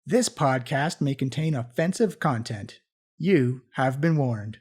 This podcast may contain offensive content. You have been warned.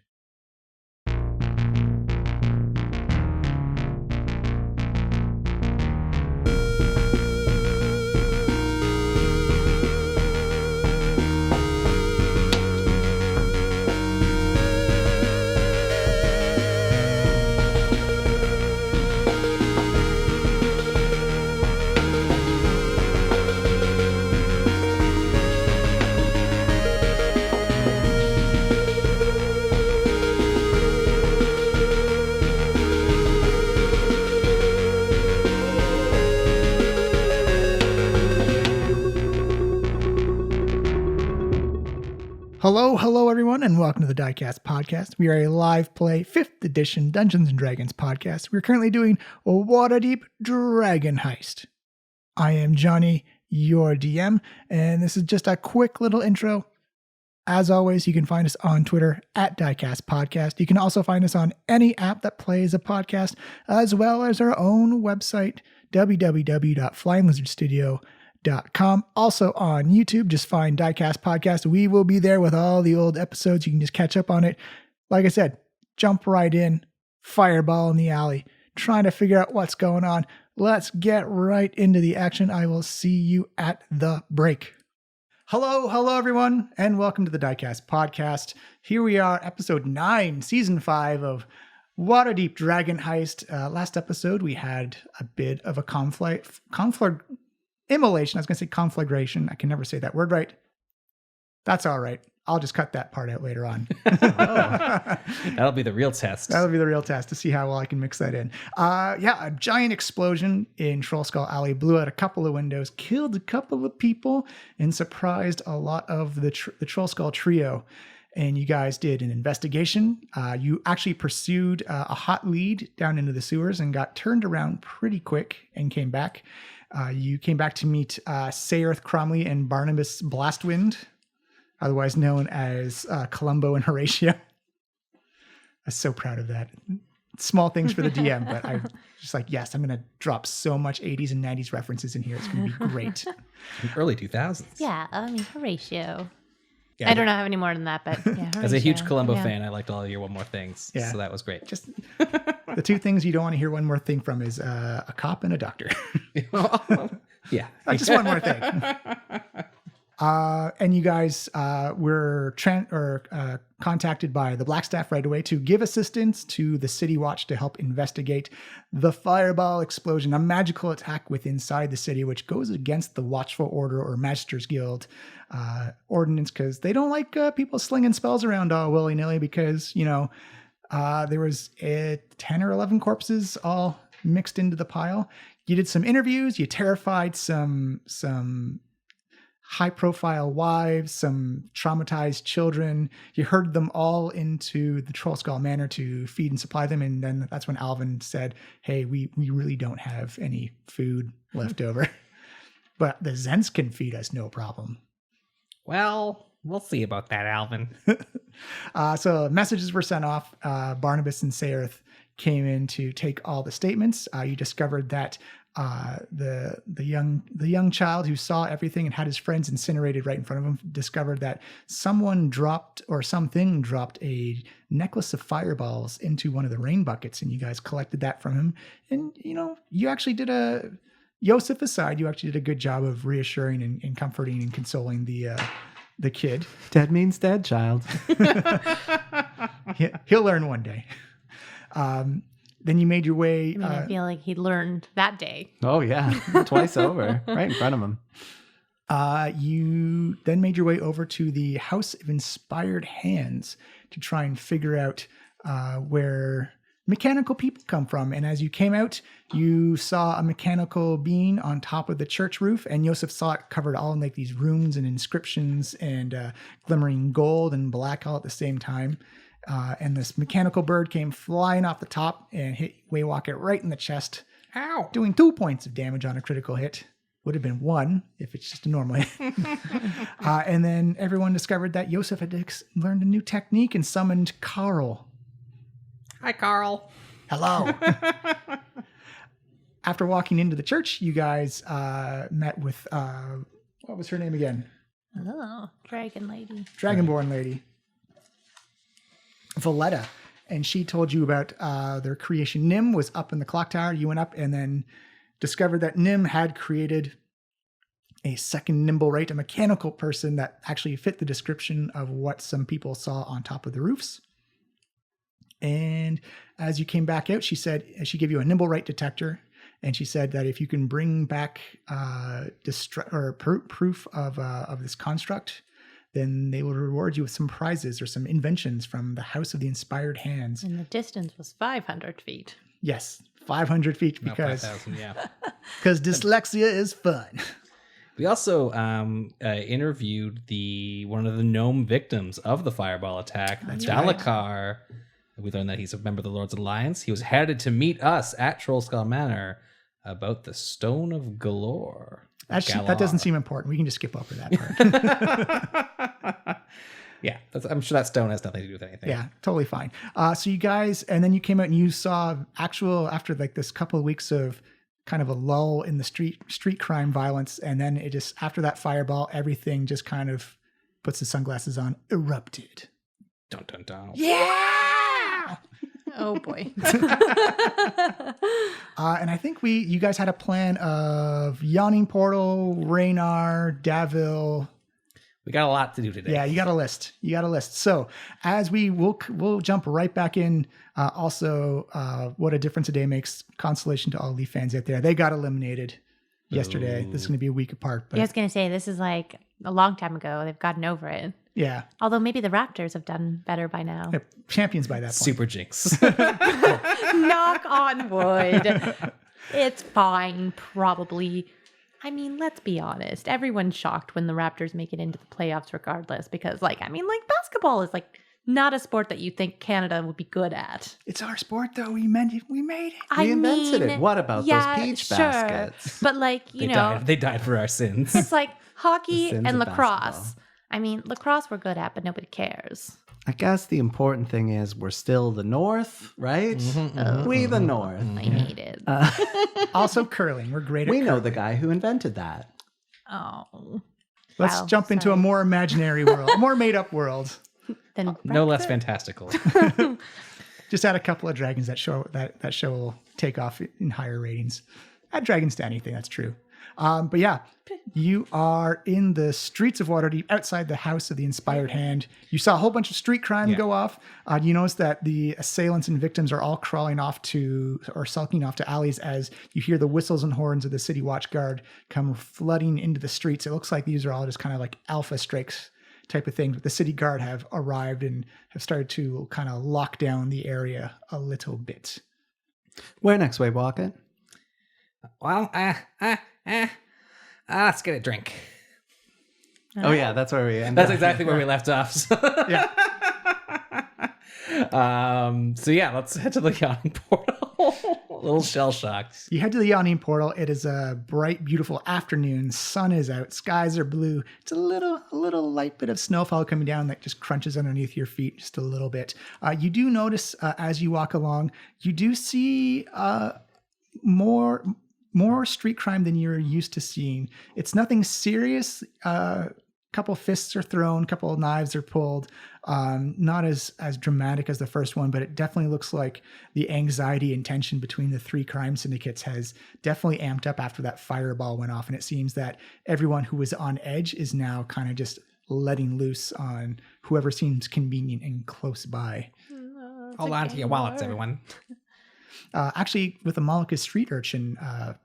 Hello everyone, and welcome to the Diecast podcast. We are a live play 5th edition Dungeons & Dragons podcast. We're currently doing a Waterdeep Dragon Heist. I am Johnny, your DM, and this is just a quick little intro. As always, you can find us on Twitter at Diecast Podcast. You can also find us on any app that plays a podcast, as well as our own website, www.flyinglizardstudio.com. Also on YouTube, just find Diecast Podcast. We will be there with all the old episodes. You can just catch up on it. Like I said, jump right in, fireball in the alley, trying to figure out what's going on. Let's get right into the action. I will see you at the break. Hello everyone, and welcome to the Diecast Podcast. Here we are, episode 9, season 5 of Waterdeep Dragon Heist. Last episode, we had a bit of a immolation. I was going to say conflagration. I can never say that word right. That's all right. I'll just cut that part out later on. That'll be the real test. That'll be the real test to see how well I can mix that in. A giant explosion in Trollskull Alley blew out a couple of windows, killed a couple of people, and surprised a lot of the Trollskull Trio. And you guys did an investigation. You actually pursued a hot lead down into the sewers and got turned around pretty quick and came back. You came back to meet Saerth Cromley and Barnabas Blastwind, otherwise known as Columbo and Horatio. I'm so proud of that. Small things for the DM, but I'm just like, yes, I'm going to drop so much 80s and 90s references in here. It's going to be great. Early 2000s. Yeah, Horatio. Yeah, I don't have any more than that, but yeah. As a huge Columbo fan, I liked all of your One More Things. Yeah. So that was great. Just the two things you don't want to hear one more thing from is a cop and a doctor. Yeah. Just one more thing. And you guys were contacted by the Blackstaff right away to give assistance to the City Watch to help investigate the fireball explosion, a magical attack inside the city, which goes against the Watchful Order or Magister's Guild ordinance, because they don't like people slinging spells around all willy-nilly, because, there was 10 or 11 corpses all mixed into the pile. You did some interviews, you terrified some high-profile wives, some traumatized children. You herded them all into the Trollskull Manor to feed and supply them, and then that's when Alvin said, hey, we really don't have any food left over. But the Zents can feed us, no problem. Well, we'll see about that, Alvin. So messages were sent off. Barnabas and Saerth came in to take all the statements. You discovered that the young child who saw everything and had his friends incinerated right in front of him discovered that something dropped a necklace of fireballs into one of the rain buckets, and you guys collected that from him. And you actually did Yosef aside, you actually did a good job of reassuring and comforting and consoling the kid. Dead means dead, child. He'll learn one day. Then you made your way. I feel like he learned that day. Oh, yeah. Twice over. Right in front of him. You then made your way over to the House of Inspired Hands to try and figure out where mechanical people come from. And as you came out, you saw a mechanical being on top of the church roof, and Yosef saw it covered all in like these runes and inscriptions and glimmering gold and black all at the same time. And this mechanical bird came flying off the top and hit Waywalker right in the chest. Ow! Doing 2 points of damage on a critical hit. Would have been 1 if it's just a normal hit. And then everyone discovered that Yosef had learned a new technique and summoned Carl. Hi, Carl. Hello. After walking into the church, you guys met with, what was her name again? Oh, dragon lady. Dragonborn lady, Valletta, and she told you about their creation. Nim was up in the clock tower. You went up and then discovered that Nim had created a second Nimblewright, a mechanical person that actually fit the description of what some people saw on top of the roofs. And as you came back out, she said she gave you a Nimblewright detector, and she said that if you can bring back proof of this construct, then they will reward you with some prizes or some inventions from the House of the Inspired Hands. And the distance was 500 feet. Yes, 500 feet Not because 5,000, yeah. dyslexia is fun. We also interviewed one of the gnome victims of the fireball attack, Dalakar. We learned that he's a member of the Lords Alliance. He was headed to meet us at Trollskull Manor about the Stone of Galore. That doesn't seem important. We can just skip over that part. Yeah, I'm sure that stone has nothing to do with anything. Yeah, totally fine. So you guys, and then you came out and you saw after like this couple of weeks of kind of a lull in the street crime violence, and then it just, after that fireball, everything just kind of puts the sunglasses on, erupted. Dun dun dun. Yeah! Oh boy. And I think you guys had a plan of Yawning Portal, Raynar, Davil. We got a lot to do today. Yeah, you got a list. So as we'll jump right back in. Also, what a difference a day makes. Consolation to all Leaf fans out there. They got eliminated yesterday. This is going to be a week apart. But I was going to say, this is like a long time ago. They've gotten over it. yeah, Although maybe the Raptors have done better by now. they're champions by that point. Super jinx. Knock on wood. It's fine, probably. I mean, let's be honest. Everyone's shocked when the Raptors make it into the playoffs regardless because, basketball is, not a sport that you think Canada would be good at. It's our sport, though. We made it. We invented it. What about those peach baskets? But, They died for our sins. it's like hockey The sins and of lacrosse. basketball. I mean, lacrosse we're good at, but nobody cares. I guess the important thing is we're still the North, right? We the North. I hate it. Also curling. We're great at We know curling. the guy who invented that. Oh. Let's Wow, jump into a sorry. more imaginary world, a more made-up world. Then No less fantastical. Just add a couple of dragons that show will take off in higher ratings. Add dragons to anything, that's true. But yeah, you are in the streets of Waterdeep, outside the House of the Inspired Hand. You saw a whole bunch of street crime go off. You notice that the assailants and victims are all sulking off to alleys as you hear the whistles and horns of the City Watch Guard come flooding into the streets. It looks like these are all just kind of like alpha strikes type of thing. But the City Guard have arrived and have started to kind of lock down the area a little bit. Where next, Wave Walker? Well, let's get a drink. Oh yeah, that's where we end. That's exactly where we left off. So. Yeah. So yeah, let's head to the yawning portal. A little shell shocked. You head to the Yawning Portal. It is a bright, beautiful afternoon. Sun is out. Skies are blue. It's a little light bit of snowfall coming down that just crunches underneath your feet just a little bit. You do notice as you walk along, you do see more street crime than you're used to seeing. It's nothing serious. Couple fists are thrown, couple of knives are pulled. Not as dramatic as the first one, but it definitely looks like the anxiety and tension between the three crime syndicates has definitely amped up after that fireball went off. And it seems that everyone who was on edge is now kind of just letting loose on whoever seems convenient and close by. Hold on to your wallets, everyone. Actually, with the Malika Street Urchin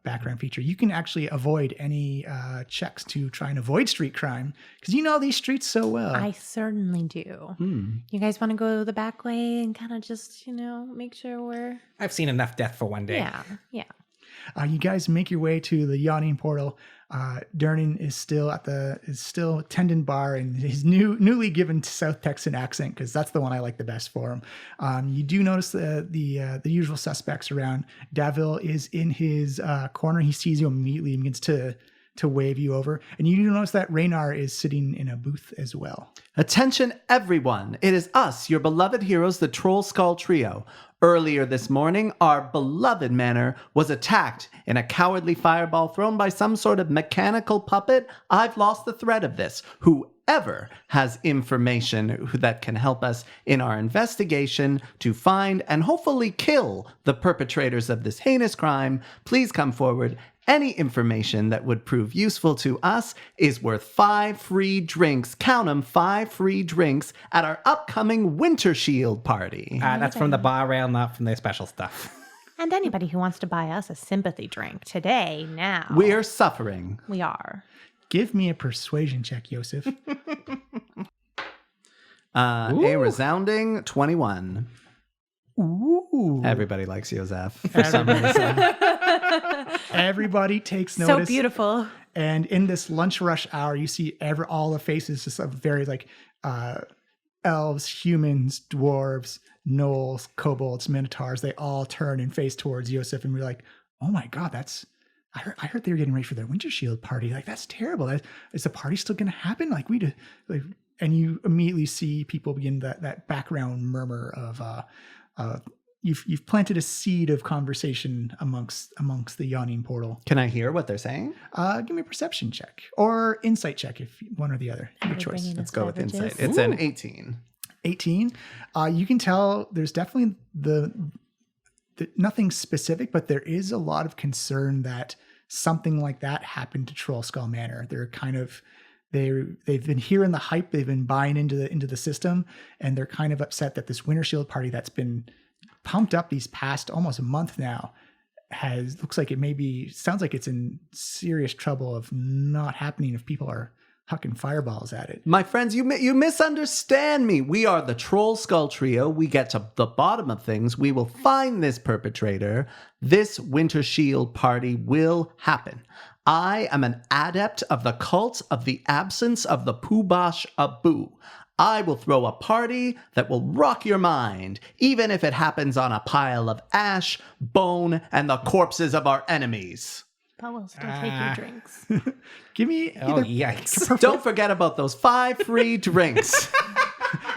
background feature, you can actually avoid any checks to try and avoid street crime because you know these streets so well. I certainly do. You guys want to go the back way and kind of just, make sure we're... I've seen enough death for one day. Yeah. You guys make your way to the Yawning Portal. Durnan is still tending bar in his newly given South Texan accent because that's the one I like the best for him. You do notice the usual suspects around. Davil is in his corner. He sees you immediately and begins to wave you over. And you do notice that Raynar is sitting in a booth as well. Attention, everyone! It is us, your beloved heroes, the Trollskull Trio. Earlier this morning, our beloved manor was attacked in a cowardly fireball thrown by some sort of mechanical puppet. I've lost the thread of this. Whoever has information that can help us in our investigation to find and hopefully kill the perpetrators of this heinous crime, please come forward. Any information that would prove useful to us is worth 5 free drinks. Count them, 5 free drinks at our upcoming Winter Shield party. That's from the bar rail, not from their special stuff. And anybody who wants to buy us a sympathy drink today, now. We're suffering. We are. Give me a persuasion check, Yosef. A resounding 21. Ooh. Everybody likes Yosef for some reason. Everybody takes notice. So beautiful. And in this lunch rush hour, you see all the faces just of various elves, humans, dwarves, gnolls, kobolds, minotaurs. They all turn and face towards Yosef, and we're like, "Oh my god, I heard they were getting ready for their Winter Shield party. Like, that's terrible. Is the party still going to happen? And you immediately see people begin that background murmur of you've planted a seed of conversation amongst the yawning portal. Can I hear what they're saying? Give me a perception check or insight check, if one or the other. Your choice. Let's go with insight. It's an 18. 18. You can tell there's definitely the nothing specific, but there is a lot of concern that something like that happened to Trollskull Manor. They're kind of they've been hearing the hype, they've been buying into the system, and they're kind of upset that this Winter Shield party that's been pumped up these past almost a month now sounds like it's in serious trouble of not happening if people are hucking fireballs at it. My friends, you misunderstand me. We are the Trollskull Trio. We get to the bottom of things. We will find this perpetrator. This Winter Shield party will happen. I am an adept of the cult of the absence of the Poobash Abu. I will throw a party that will rock your mind, even if it happens on a pile of ash, bone, and the corpses of our enemies. But we'll still take your drinks. Give me yikes. Don't forget about those 5 free drinks.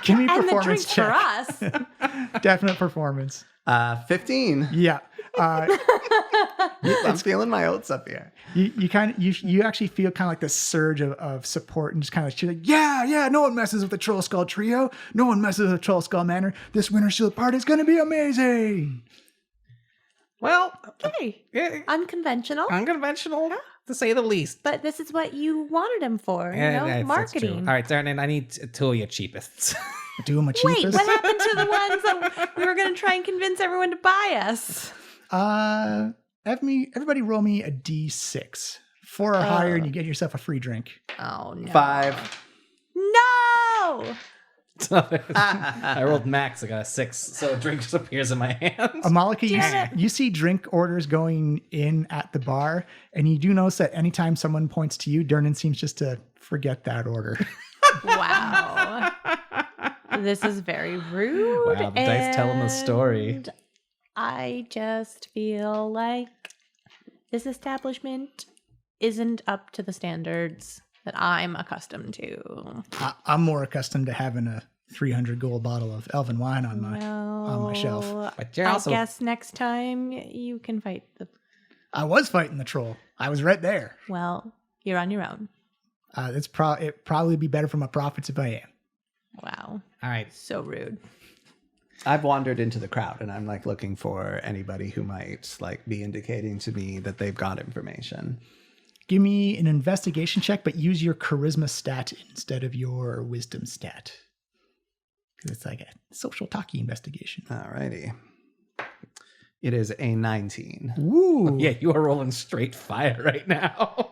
Give me a And the performance drinks check. for us. Definite performance. 15. Yeah. I'm feeling my oats up here. You actually feel kind of like the surge of support, and just kind of like, yeah, no one messes with the Trollskull Trio. No one messes with the Trollskull Manor. This Winter Shield party is going to be amazing. Well, Okay. Unconventional. To say the least. But this is what you wanted him for, That's true. marketing. All right, Darren, I need 2 of your cheapest. Do them a Wait, cheapest. what happened to the ones that we were going to try and convince everyone to buy us? Everybody roll me a D6. 4 or higher, and you get yourself a free drink. Oh, no. 5. No! I rolled max. I got a 6, so a drink just appears in my hand. Amalika, you see drink orders going in at the bar, and you do notice that anytime someone points to you, Dernan seems just to forget that order. Wow. This is very rude. Wow, the dice tell him the story. and I just feel like this establishment isn't up to the standards that I'm accustomed to. I'm more accustomed to having a 300 gold bottle of elven wine on my shelf. But you're I also guess next time you can fight the... I was fighting the troll. I was right there. Well, you're on your own. It'd probably be better for my profits if I am. Wow. all right. So rude. I've wandered into the crowd, and I'm looking for anybody who might be indicating to me that they've got information. Give me an investigation check, but use your charisma stat instead of your wisdom stat. Because it's like a social talkie investigation. Alrighty. It is a 19. Ooh. Yeah, you are rolling straight fire right now.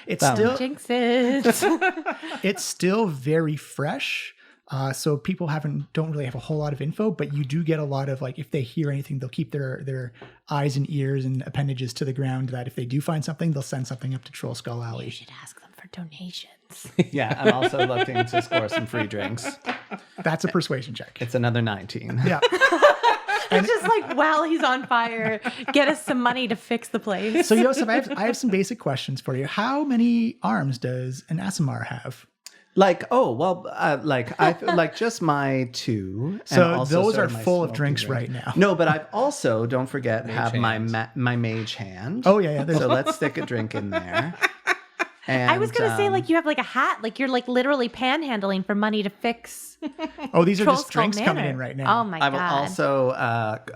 It's still Jinx it. it's still very fresh. So people don't really have a whole lot of info, but you do get a lot of if they hear anything, they'll keep their eyes and ears and appendages to the ground, that if they do find something, they'll send something up to Trollskull Alley. You should ask them for donations. Yeah, I'm also looking to score some free drinks. That's a persuasion check. It's another 19. Yeah. It's just while he's on fire, get us some money to fix the place. So Yosef, I have some basic questions for you. How many arms does an Aasimar have? Like, like just my 2. And So also those sort are of my full of smoky drinks drink. right now. No, but I've also, don't forget, have hand. my mage hand. Oh, yeah. So let's stick a drink in there. And, I was gonna say like you have like a hat, like you're like literally panhandling for money to fix. Oh, these are just Trollskull drinks coming Manor. in right now. Oh my I will god! also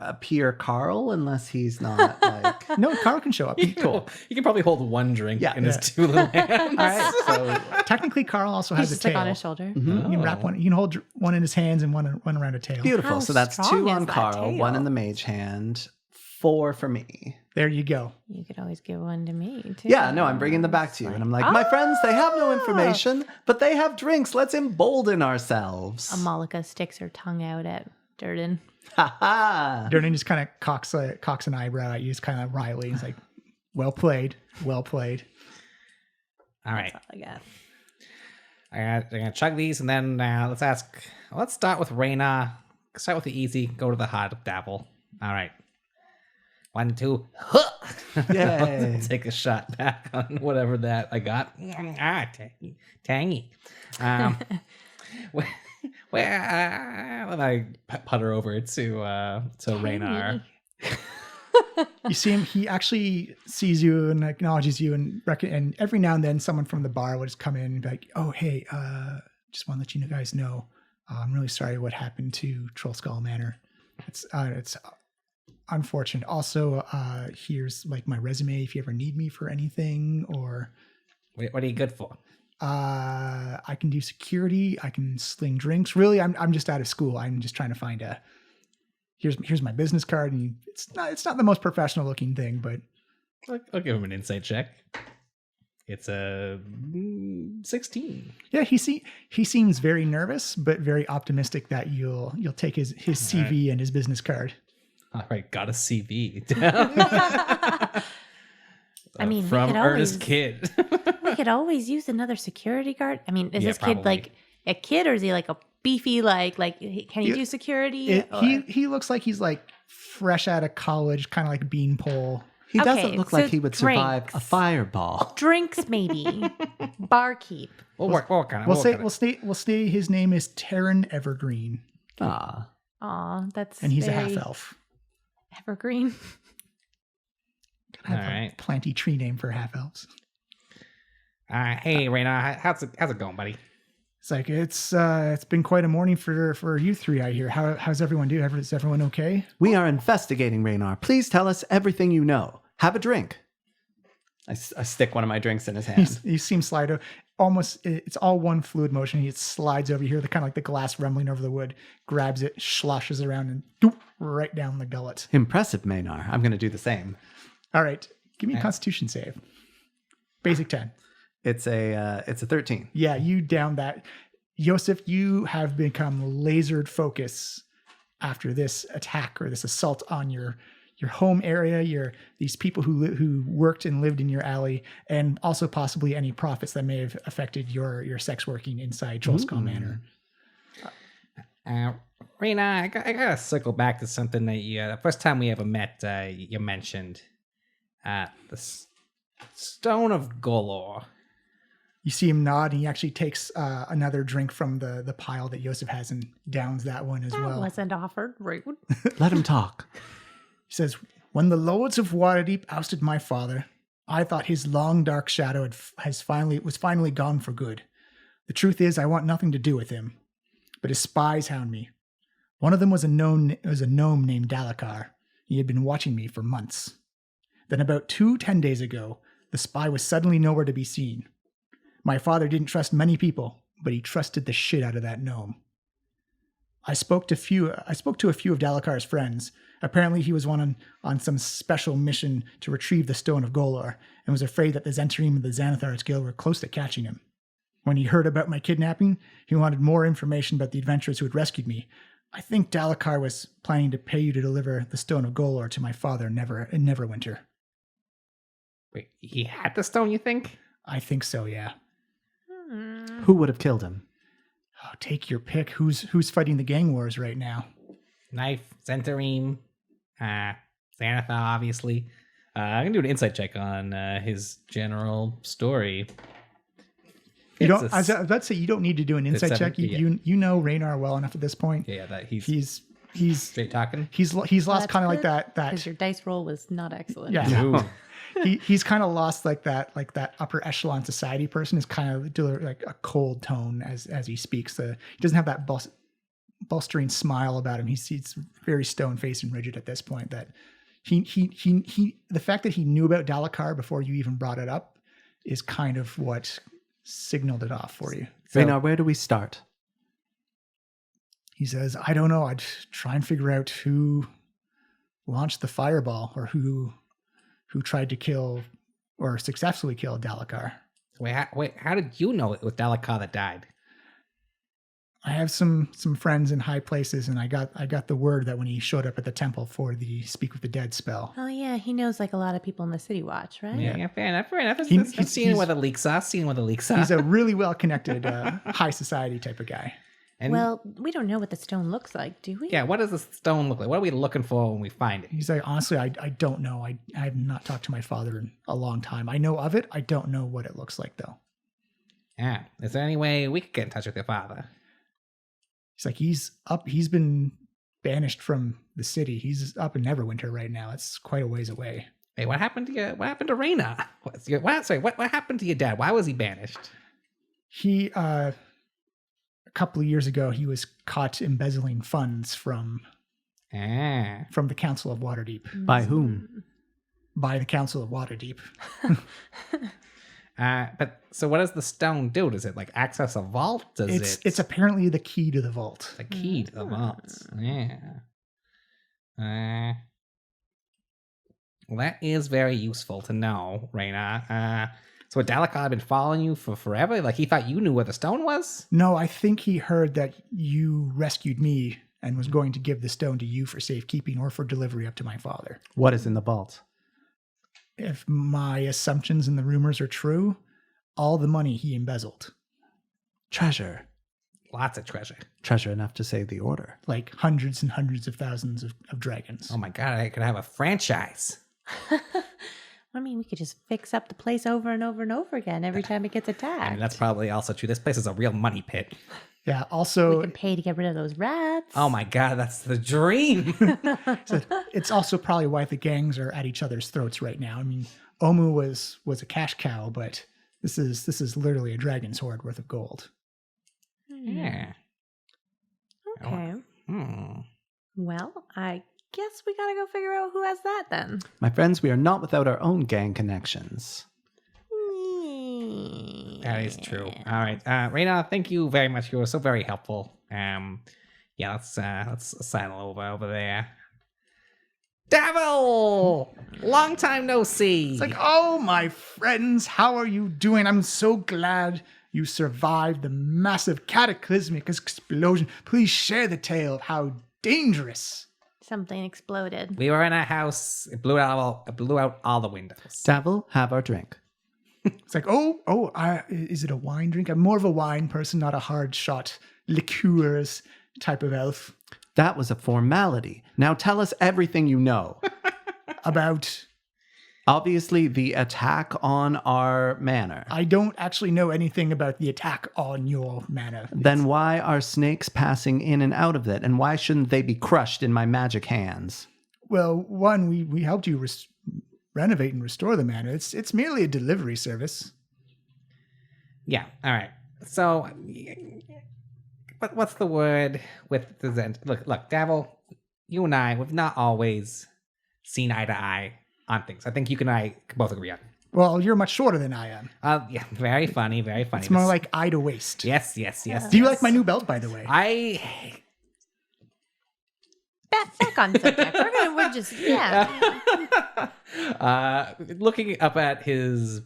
appear Carl, unless he's not like. No, Carl can show up. Cool. He can probably hold one drink Yeah. in his 2 little hands. All right, so Technically, Carl also He's has a just like tail. on his shoulder. You can wrap one. You can hold one in his hands and one around a tail. beautiful. How So that's strong 2 is on that Carl, 1 in tail? the mage hand, 4 for me. There you go. You could always give one to me too. Yeah, no, I'm bringing them back to you. And I'm like, my friends, they have no information, but they have drinks. Let's embolden ourselves. Amalika sticks her tongue out at Durden. Ha ha. Durden just kind of cocks an eyebrow at you. It's kind of wryly. He's like, well played. Well played. All right. That's all I got. I'm gonna chug these and then let's start with Reyna. Start with the easy, go to the hard dabble. All right. 1, 2. Yay. Take a shot back on whatever that I got. Tangy. When I putter over to Reynar. You see him. He actually sees you and acknowledges you, and every now and then someone from the bar will just come in and be like, "Oh, hey, just want to let you guys know, I'm really sorry what happened to Trollskull Manor. It's unfortunate. Also, here's like my resume if you ever need me for anything, or What are you good for? I can do security. I can sling drinks. Really, I'm just out of school. I'm just trying to find a. Here's my business card, and it's not the most professional looking thing, but I'll give him an insight check. It's a 16. yeah, he seems very nervous, but very optimistic that you'll take his CV and his business card. All right, got a CV. I mean, we from could Ernest always- Kidd. We could always use another security guard. I mean, is Yeah, this kid probably. like a kid or is he like a beefy can he do security? He looks like he's like fresh out of college, kind of like beanpole. He Okay, doesn't look so like he would survive a drinks. fireball. Drinks maybe. Barkeep. We'll work on it. We'll say his name is Terran Evergreen, Ah. Aw, that's and he's a very half elf. evergreen. All right. Planty tree name for half elves. Hey, Reyna, how's it going, buddy? It's like it's been quite a morning for you three, I hear. How's everyone doing? Is everyone okay? We are investigating, Raynar. Please tell us everything you know. Have a drink. I stick one of my drinks in his hand. You seem slide almost. It's all one fluid motion. He slides over here, the kind of like the glass rumbling over the wood, grabs it, sloshes around, and doop, right down the gullet. Impressive, Maynar. I'm going to do the same. All right, give me a Constitution save. Basic 10. It's a 13. Yeah, you down that. Yosef, you have become lasered focus after this attack or this assault on your home area, these people who worked and lived in your alley, and also possibly any profits that may have affected your sex working inside Trollskull Manor. Reyna, I gotta circle back to something that the first time we ever met, you mentioned the Stone of Golor. You see him nod, and he actually takes another drink from the pile that Yosef has and downs that one as That well. wasn't offered. Rude. Let him talk. He says, "When the lords of Waterdeep ousted my father, I thought his long dark shadow was finally gone for good. The truth is, I want nothing to do with him. But his spies hound me. One of them was a gnome named Dalakar. He had been watching me for months. Then about 10 days ago, the spy was suddenly nowhere to be seen. My father didn't trust many people, but he trusted the shit out of that gnome. I spoke to a few of Dalakar's friends. Apparently he was on some special mission to retrieve the Stone of Golor and was afraid that the Zentarim and the Xanathar's Guild were close to catching him. When he heard about my kidnapping, he wanted more information about the adventurers who had rescued me. I think Dalakar was planning to pay you to deliver the Stone of Golor to my father in Neverwinter." Wait, he had the stone, you think? I think so, yeah. Who would have killed him? Oh, take your pick. Who's fighting the gang wars right now? Knife, Zentarim, Xanathar, obviously. I'm gonna do an insight check on his general story. You don't. I was about to say you don't need to do an insight check. You know Raynar well enough at this point. Yeah, that he's straight talking. He's lost kind of like that. Because your dice roll was not excellent. Yeah. Ooh. He's kind of lost like that upper echelon society person is kind of like a cold tone as he speaks. He doesn't have that blustering smile about him. He's very stone faced and rigid at this point. That he the fact that he knew about Dalakar before you even brought it up is kind of what signaled it off for you. Raynar, where do we start? He says, I don't know. I'd try and figure out who launched the fireball or who tried to kill or successfully kill Dalakar. Wait, how did you know it was Dalakar that died? I have some friends in high places, and I got the word that when he showed up at the temple for the Speak with the Dead spell. Oh yeah, he knows like a lot of people in the City Watch, right? Yeah, fair enough. He's Seeing where the leaks are. He's a really well-connected high society type of guy. And Well, we don't know what the stone looks like, do we? yeah, what does the stone look like? What are we looking for when we find it? He's like, honestly, I don't know. I have not talked to my father in a long time. I know of it. I don't know what it looks like, though. Yeah. Is there any way we could get in touch with your father? He's like, he's up. He's been banished from the city. He's up in Neverwinter right now. It's quite a ways away. Hey, what happened to you? What happened to Raynar? What happened to your dad? Why was he banished? He, a couple of years ago, he was caught embezzling funds from the Council of Waterdeep. By whom? By the Council of Waterdeep. But so what does the stone do? Does it like access a vault? It's apparently the key to the vault. the key to the vault? Yeah. Well, that is very useful to know, Raynar. So Dalakar had been following you for forever? Like he thought you knew where the stone was? No, I think he heard that you rescued me and was going to give the stone to you for safekeeping or for delivery up to my father. What is in the vault? If my assumptions and the rumors are true, all the money he embezzled. Treasure. Lots of treasure. Treasure enough to save the order. Like hundreds and hundreds of thousands of dragons. Oh my god, I could have a franchise. I mean, we could just fix up the place over and over and over again every time it gets attacked. I mean, that's probably also true. This place is a real money pit. Yeah, we also, can pay to get rid of those rats. Oh my god, that's the dream. it's also probably why the gangs are at each other's throats right now. I mean, Omu was a cash cow, but this is literally a dragon's hoard worth of gold. Yeah. Okay. Hmm. Well, I guess we gotta go figure out who has that then. My friends, we are not without our own gang connections. That is true. All right, Raynar, thank you very much. You were so very helpful. Yeah, let's sign over there. Devil, long time no see. It's like, oh, my friends, how are you doing? I'm so glad you survived the massive cataclysmic explosion. Please share the tale of how dangerous. Something exploded. We were in a house. It blew out all the windows. Davil, have our drink. It's like, is it a wine drink? I'm more of a wine person, not a hard shot liqueurs type of elf. That was a formality. Now tell us everything you know. About... Obviously, the attack on our manor. I don't actually know anything about the attack on your manor. Then why are snakes passing in and out of it? And why shouldn't they be crushed in my magic hands? Well, one, we helped you renovate and restore the manor. It's merely a delivery service. Yeah. All right. So, but what's the word with the Zen? Look, Davil, you and I, we've not always seen eye to eye on things. I think you and I can both agree on. Well, you're much shorter than I am. Yeah, very funny, very funny. It's more like eye to waist. Yes. Do you like my new belt, by the way? Back on subject. We're just, yeah. Looking up at his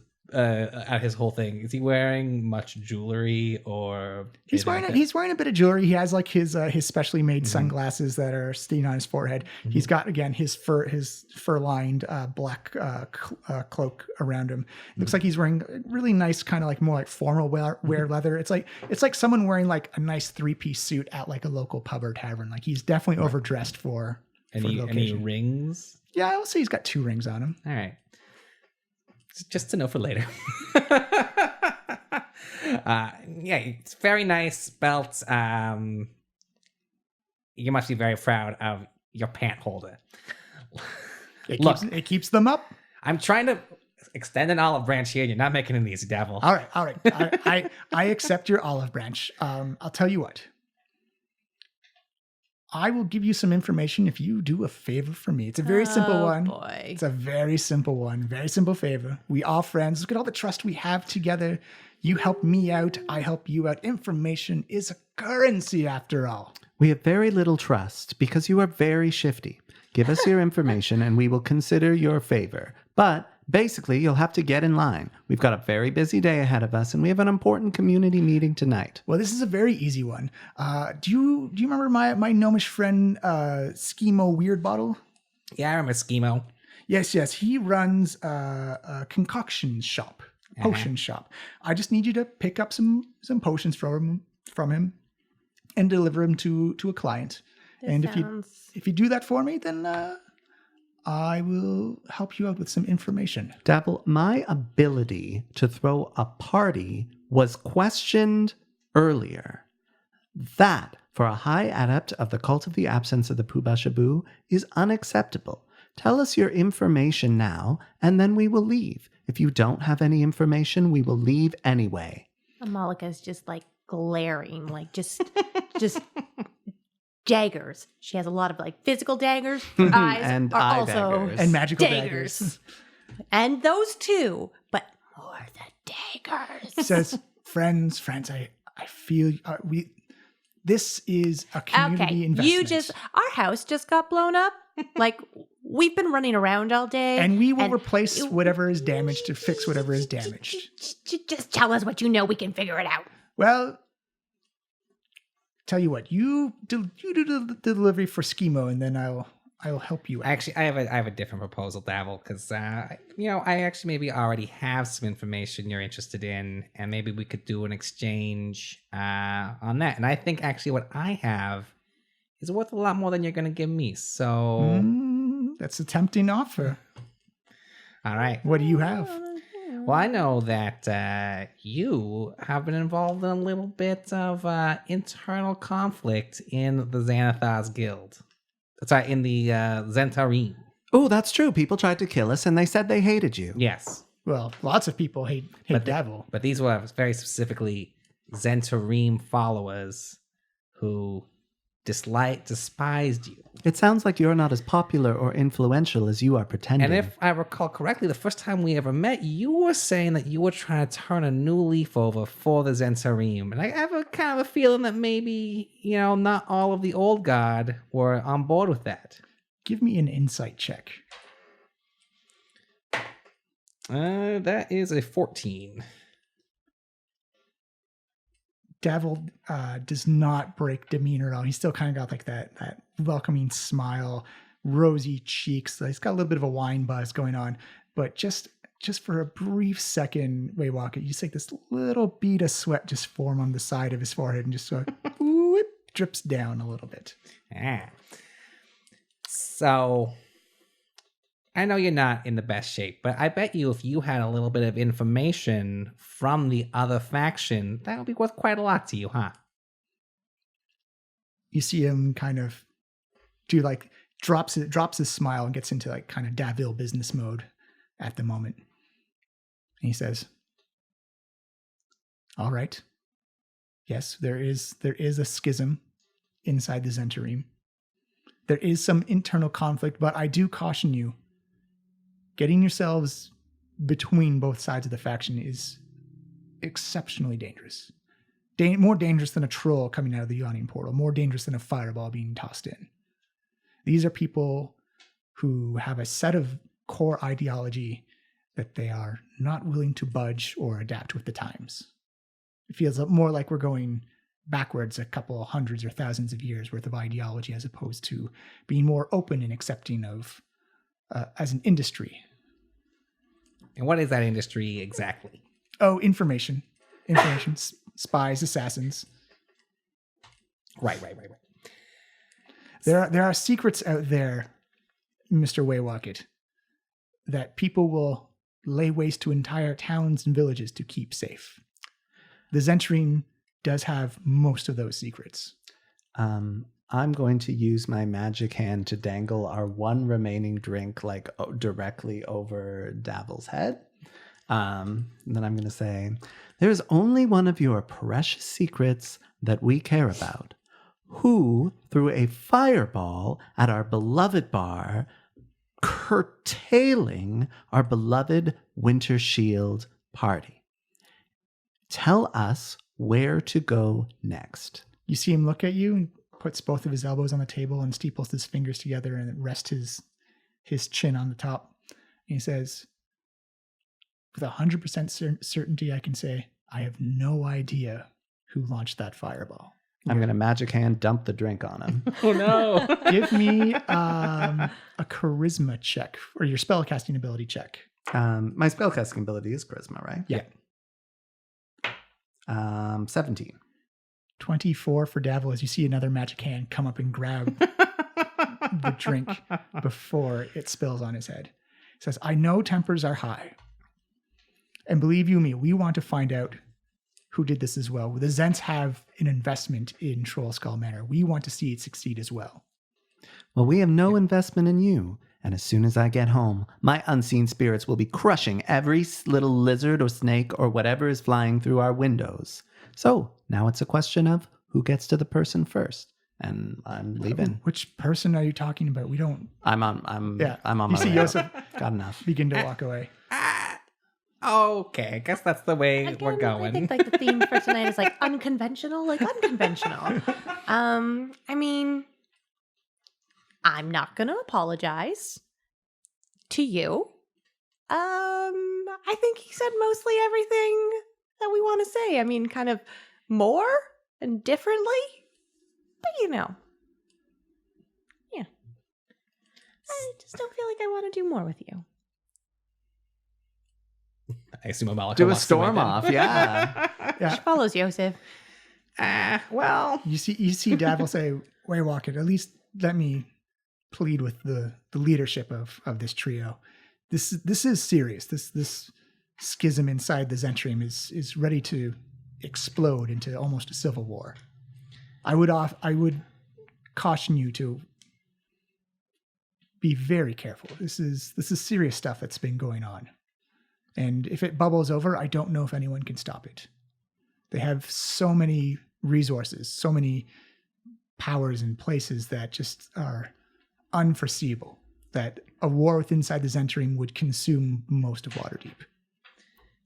whole thing, is he wearing much jewelry or? He's wearing a bit of jewelry. He has like his specially made sunglasses that are sitting on his forehead. Mm-hmm. He's got again his fur lined black cloak around him. It looks like he's wearing really nice kind of like more like formal wear leather. It's like someone wearing like a nice 3-piece suit at like a local pub or tavern. Like he's definitely overdressed for the occasion. Any rings? Yeah, I would say he's got 2 rings on him. All right. Just to know for later. Yeah, it's very nice belt. You must be very proud of your pant holder. It keeps them up. I'm trying to extend an olive branch here, and you're not making it easy, Devil. All right. I accept your olive branch. I'll tell you what. I will give you some information if you do a favor for me. It's a very simple one. Boy. It's a very simple one. Very simple favor. We all friends. Look at all the trust we have together. You help me out. I help you out. Information is a currency after all. We have very little trust because you are very shifty. Give us your information and we will consider your favor. But basically, you'll have to get in line. We've got a very busy day ahead of us and we have an important community meeting tonight. Well, this is a very easy one. Do you remember my gnomish friend Schemo Weirdbottle? Yeah, I remember Schemo. Yes. He runs a concoction shop, potion shop. I just need you to pick up some potions from him and deliver them to a client. If you do that for me, then I will help you out with some information. Dabble, my ability to throw a party was questioned earlier. That, for a high adept of the cult of the absence of the Pooh Shabu, is unacceptable. Tell us your information now, and then we will leave. If you don't have any information, we will leave anyway. Amalika's just like glaring, like just daggers. She has a lot of like physical daggers. Her eyes And are eye also daggers. And magical daggers. daggers. And those two, but more the daggers. Says, friends, I feel this is a community investment. Our house just got blown up. Like, we've been running around all day. And we will replace whatever is damaged to fix whatever is damaged. Just tell us what you know. We can figure it out. Well, tell you what, you do the delivery for Schemo, and then I'll help you out. Actually, I have a different proposal, Dabble, because I actually maybe already have some information you're interested in, and maybe we could do an exchange on that. And I think actually what I have is worth a lot more than you're going to give me. So that's a tempting offer. All right. What do you have? Well, I know that you have been involved in a little bit of internal conflict in the Xanathar's Guild. Sorry, in the Zentarim. Oh, that's true. People tried to kill us and they said they hated you. Yes. Well, lots of people hate Devil. But these were very specifically Zentarim followers who despised you. It sounds like you're not as popular or influential as you are pretending. And if I recall correctly, the first time we ever met, you were saying that you were trying to turn a new leaf over for the Zentarim. And I have a kind of a feeling that maybe, not all of the old guard were on board with that. Give me an insight check. That is a 14. Devil does not break demeanor at all. He's still kind of got like that welcoming smile, rosy cheeks. He's got a little bit of a wine buzz going on, but just for a brief second, Waywalker, you see this little bead of sweat just form on the side of his forehead and just sort of whoop, drips down a little bit. So I know you're not in the best shape, but I bet you if you had a little bit of information from the other faction, that would be worth quite a lot to you, huh? You see him kind of drops his smile and gets into like kind of Davil business mode at the moment. And he says, all right. Yes, there is a schism inside the Zentarim. There is some internal conflict, but I do caution you. Getting yourselves between both sides of the faction is exceptionally dangerous. More dangerous than a troll coming out of the yawning portal. More dangerous than a fireball being tossed in. These are people who have a set of core ideology that they are not willing to budge or adapt with the times. It feels more like we're going backwards a couple hundreds or thousands of years worth of ideology as opposed to being more open and accepting of as an industry. And what is that industry exactly? Oh, information, spies, assassins. Right. There are secrets out there, Mr. Waywalkett, that people will lay waste to entire towns and villages to keep safe. the Zentrine does have most of those secrets. I'm going to use my magic hand to dangle our one remaining drink directly over Davil's head. And then I'm going to say, there's only one of your precious secrets that we care about. Who threw a fireball at our beloved bar, curtailing our beloved Winter Shield party? Tell us where to go next. You see him look at you and puts both of his elbows on the table and steeples his fingers together and rests his chin on the top. And he says, with 100% certainty, I can say, I have no idea who launched that fireball. I'm going to magic hand dump the drink on him. Oh no. Give me a charisma check, or your spellcasting ability check. My spellcasting ability is charisma, right? Yeah. 17. 24 for Davil as you see another magic hand come up and grab the drink before it spills on his head. It says, I know tempers are high. And believe you me, we want to find out who did this as well. The Zents have an investment in Trollskull Manor. We want to see it succeed as well. Well, we have no investment in you. And as soon as I get home, my unseen spirits will be crushing every little lizard or snake or whatever is flying through our windows. So now it's a question of who gets to the person first. And I'm leaving. Which person are you talking about? We don't. I'm on You my see way. Yosef Got enough. begin to walk away. Okay, I guess that's the way Again, we're going. I think the theme for tonight is unconventional. I mean, I'm not gonna apologize to you. I think he said mostly everything that we want to say. I mean, kind of more and differently, but yeah. I just don't feel like I want to do more with you. I assume Amalika Do a walks away storm then. off, yeah. Yeah. She follows Yosef. Well, You see Davil say, Waywalker, at least let me plead with the leadership of this trio. This is serious. This schism inside the Zentrim is ready to explode into almost a civil war. I would caution you to be very careful. This is serious stuff that's been going on. And if it bubbles over, I don't know if anyone can stop it. They have so many resources, so many powers and places that just are unforeseeable, that a war with inside the Zentring would consume most of Waterdeep.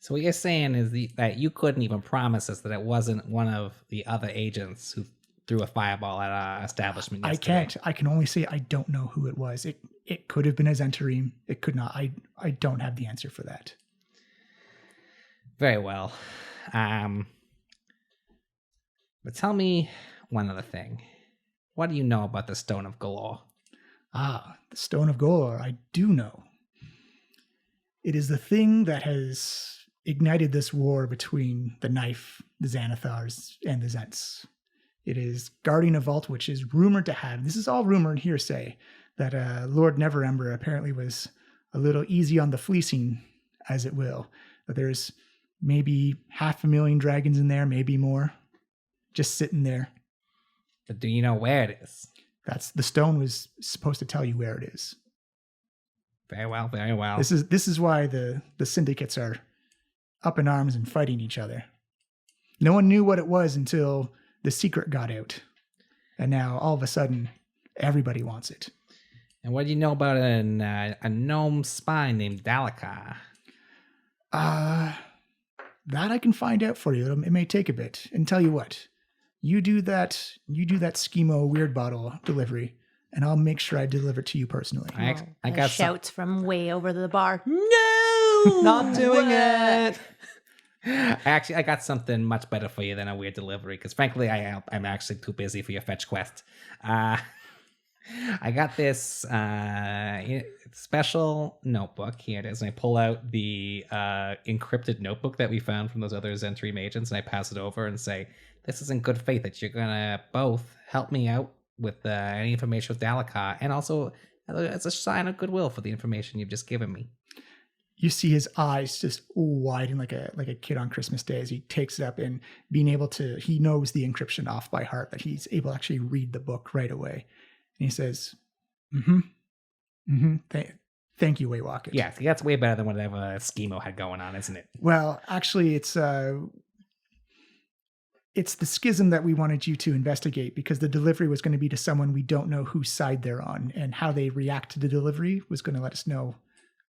so what you're saying is that you couldn't even promise us that it wasn't one of the other agents who threw a fireball at our establishment yesterday. I can't. I can only say I don't know who it was. It could have been a Zentrim. It could not. I don't have the answer for that. Very well. But tell me one other thing. What do you know about the Stone of Galore? Ah, the Stone of Galore, I do know. It is the thing that has ignited this war between the Knife, the Xanathars, and the Zents. It is guarding a vault which is rumored to have, this is all rumor and hearsay, that Lord Neverember apparently was a little easy on the fleecing, as it will. But there's maybe 500,000 dragons in there, maybe more, just sitting there. But do you know where it is? The stone was supposed to tell you where it is. Very well, very well. This is why the syndicates are up in arms and fighting each other. No one knew what it was until the secret got out. And now all of a sudden, everybody wants it. And what do you know about a gnome spy named Dalakar? That I can find out for you. It may take a bit. And tell you what, you do that Schemo weird bottle delivery, and I'll make sure I deliver it to you personally. I got shouts from way over the bar. No, Not doing it. Actually, I got something much better for you than a weird delivery, because frankly, I'm actually too busy for your fetch quest. I got this special notebook. Here it is. And I pull out the encrypted notebook that we found from those other Zentrim agents, and I pass it over and say, this is in good faith that you're going to both help me out with any information with Dalakar, and also as a sign of goodwill for the information you've just given me. you see his eyes just widen like a kid on Christmas Day as he takes it up, and he knows the encryption off by heart, that he's able to actually read the book right away. And he says, thank you, Waywalk. Yeah, see, that's way better than whatever Schemo had going on, isn't it? Well, actually, it's the schism that we wanted you to investigate, because the delivery was going to be to someone we don't know whose side they're on, and how they react to the delivery was going to let us know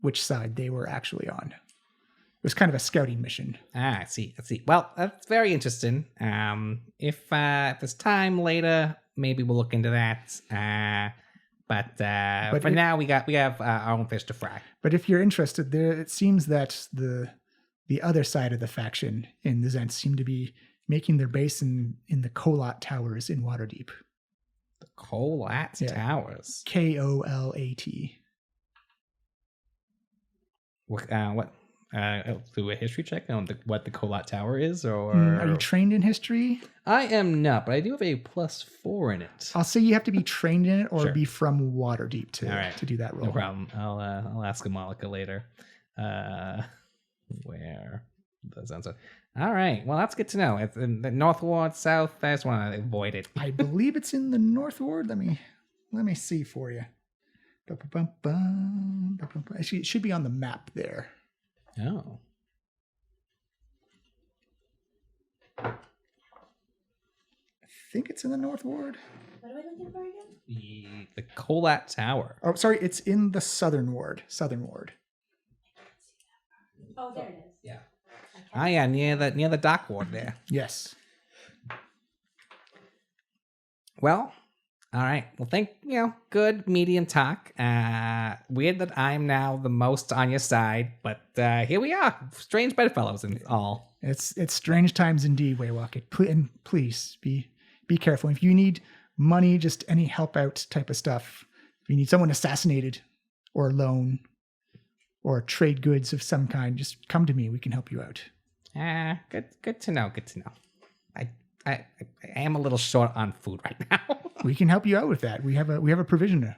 which side they were actually on. It was kind of a scouting mission. I see. Well, that's very interesting. If there's time later, maybe we'll look into that. But for now, we have our own fish to fry. But if you're interested, it seems that the other side of the faction in the Zents seem to be making their base in the Kolat Towers in Waterdeep. The Kolat Towers. Kolat. What? Do a history check on what the Kolat Tower is, or Are you trained in history? I am not, but I do have a +4 in it. I'll say you have to be trained in it, or Sure. be from Waterdeep to do that role. No problem. I'll ask Amalika later. Where the sounds of. All right. Well, that's good to know. It's in the North Ward, South. I just want to avoid it. I believe it's in the North Ward. Let me see for you. Actually, it should be on the map there. Oh. I think it's in the North Ward. What are we looking for again? The Kolat Tower. Oh, sorry, it's in the Southern Ward. Oh, there it is. Yeah. Oh yeah, near the dock ward there. Yes. Well, all right. Well, good medium talk. Weird that I'm now the most on your side, but here we are, strange bedfellows and all. It's strange times indeed, Waywalk. And please be careful. If you need money, just any help out type of stuff. If you need someone assassinated, or a loan, or trade goods of some kind, just come to me. We can help you out. Good to know. I am a little short on food right now. We can help you out with that. We have a provisioner.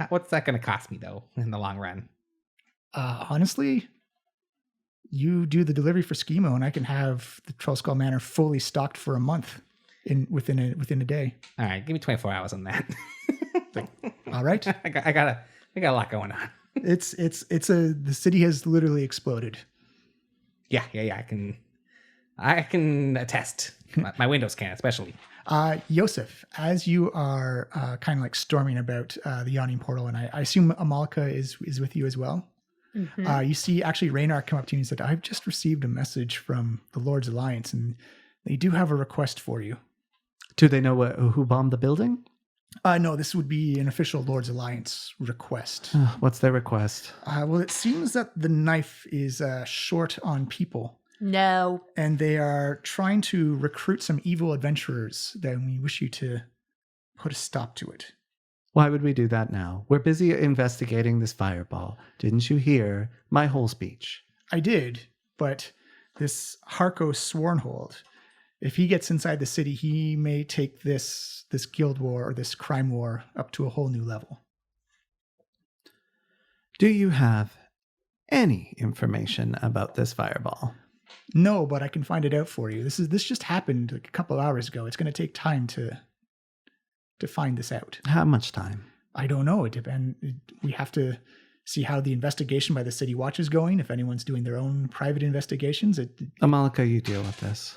What's that going to cost me though in the long run? Honestly, you do the delivery for Schemo, and I can have the Trollskull Manor fully stocked for a month within a day. All right, give me 24 hours on that. All right. I got a lot going on. The city has literally exploded. Yeah. I can attest. My Windows can, especially. Yosef, as you are kind of like storming about the yawning portal, and I assume Amalika is with you as well. Mm-hmm. You see actually Raynar come up to you and said, I've just received a message from the Lord's Alliance, and they do have a request for you. Do they know who bombed the building? No, this would be an official Lord's Alliance request. What's their request? Well, it seems that the knife is short on people. No. And they are trying to recruit some evil adventurers. Then we wish you to put a stop to it. Why would we do that now? We're busy investigating this fireball. Didn't you hear my whole speech? I did, but this Harko Swornhold, if he gets inside the city, he may take this guild war or this crime war up to a whole new level. Do you have any information about this fireball? No, but I can find it out for you. This just happened like a couple hours ago. It's going to take time to find this out. How much time? I don't know. It depends. We have to see how the investigation by the City Watch is going. If anyone's doing their own private investigations. Amalika, you deal with this.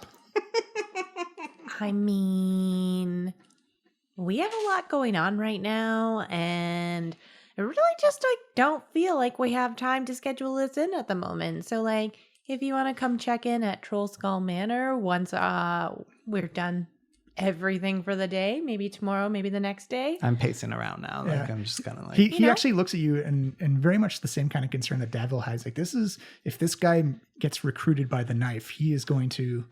I mean, we have a lot going on right now, and I really just don't feel like we have time to schedule this in at the moment. So if you want to come check in at Trollskull Manor once we're done everything for the day, maybe tomorrow, maybe the next day. I'm pacing around now. Yeah. I'm just kind of like... He actually looks at you and very much the same kind of concern that Davil has. If this guy gets recruited by the knife, he is going to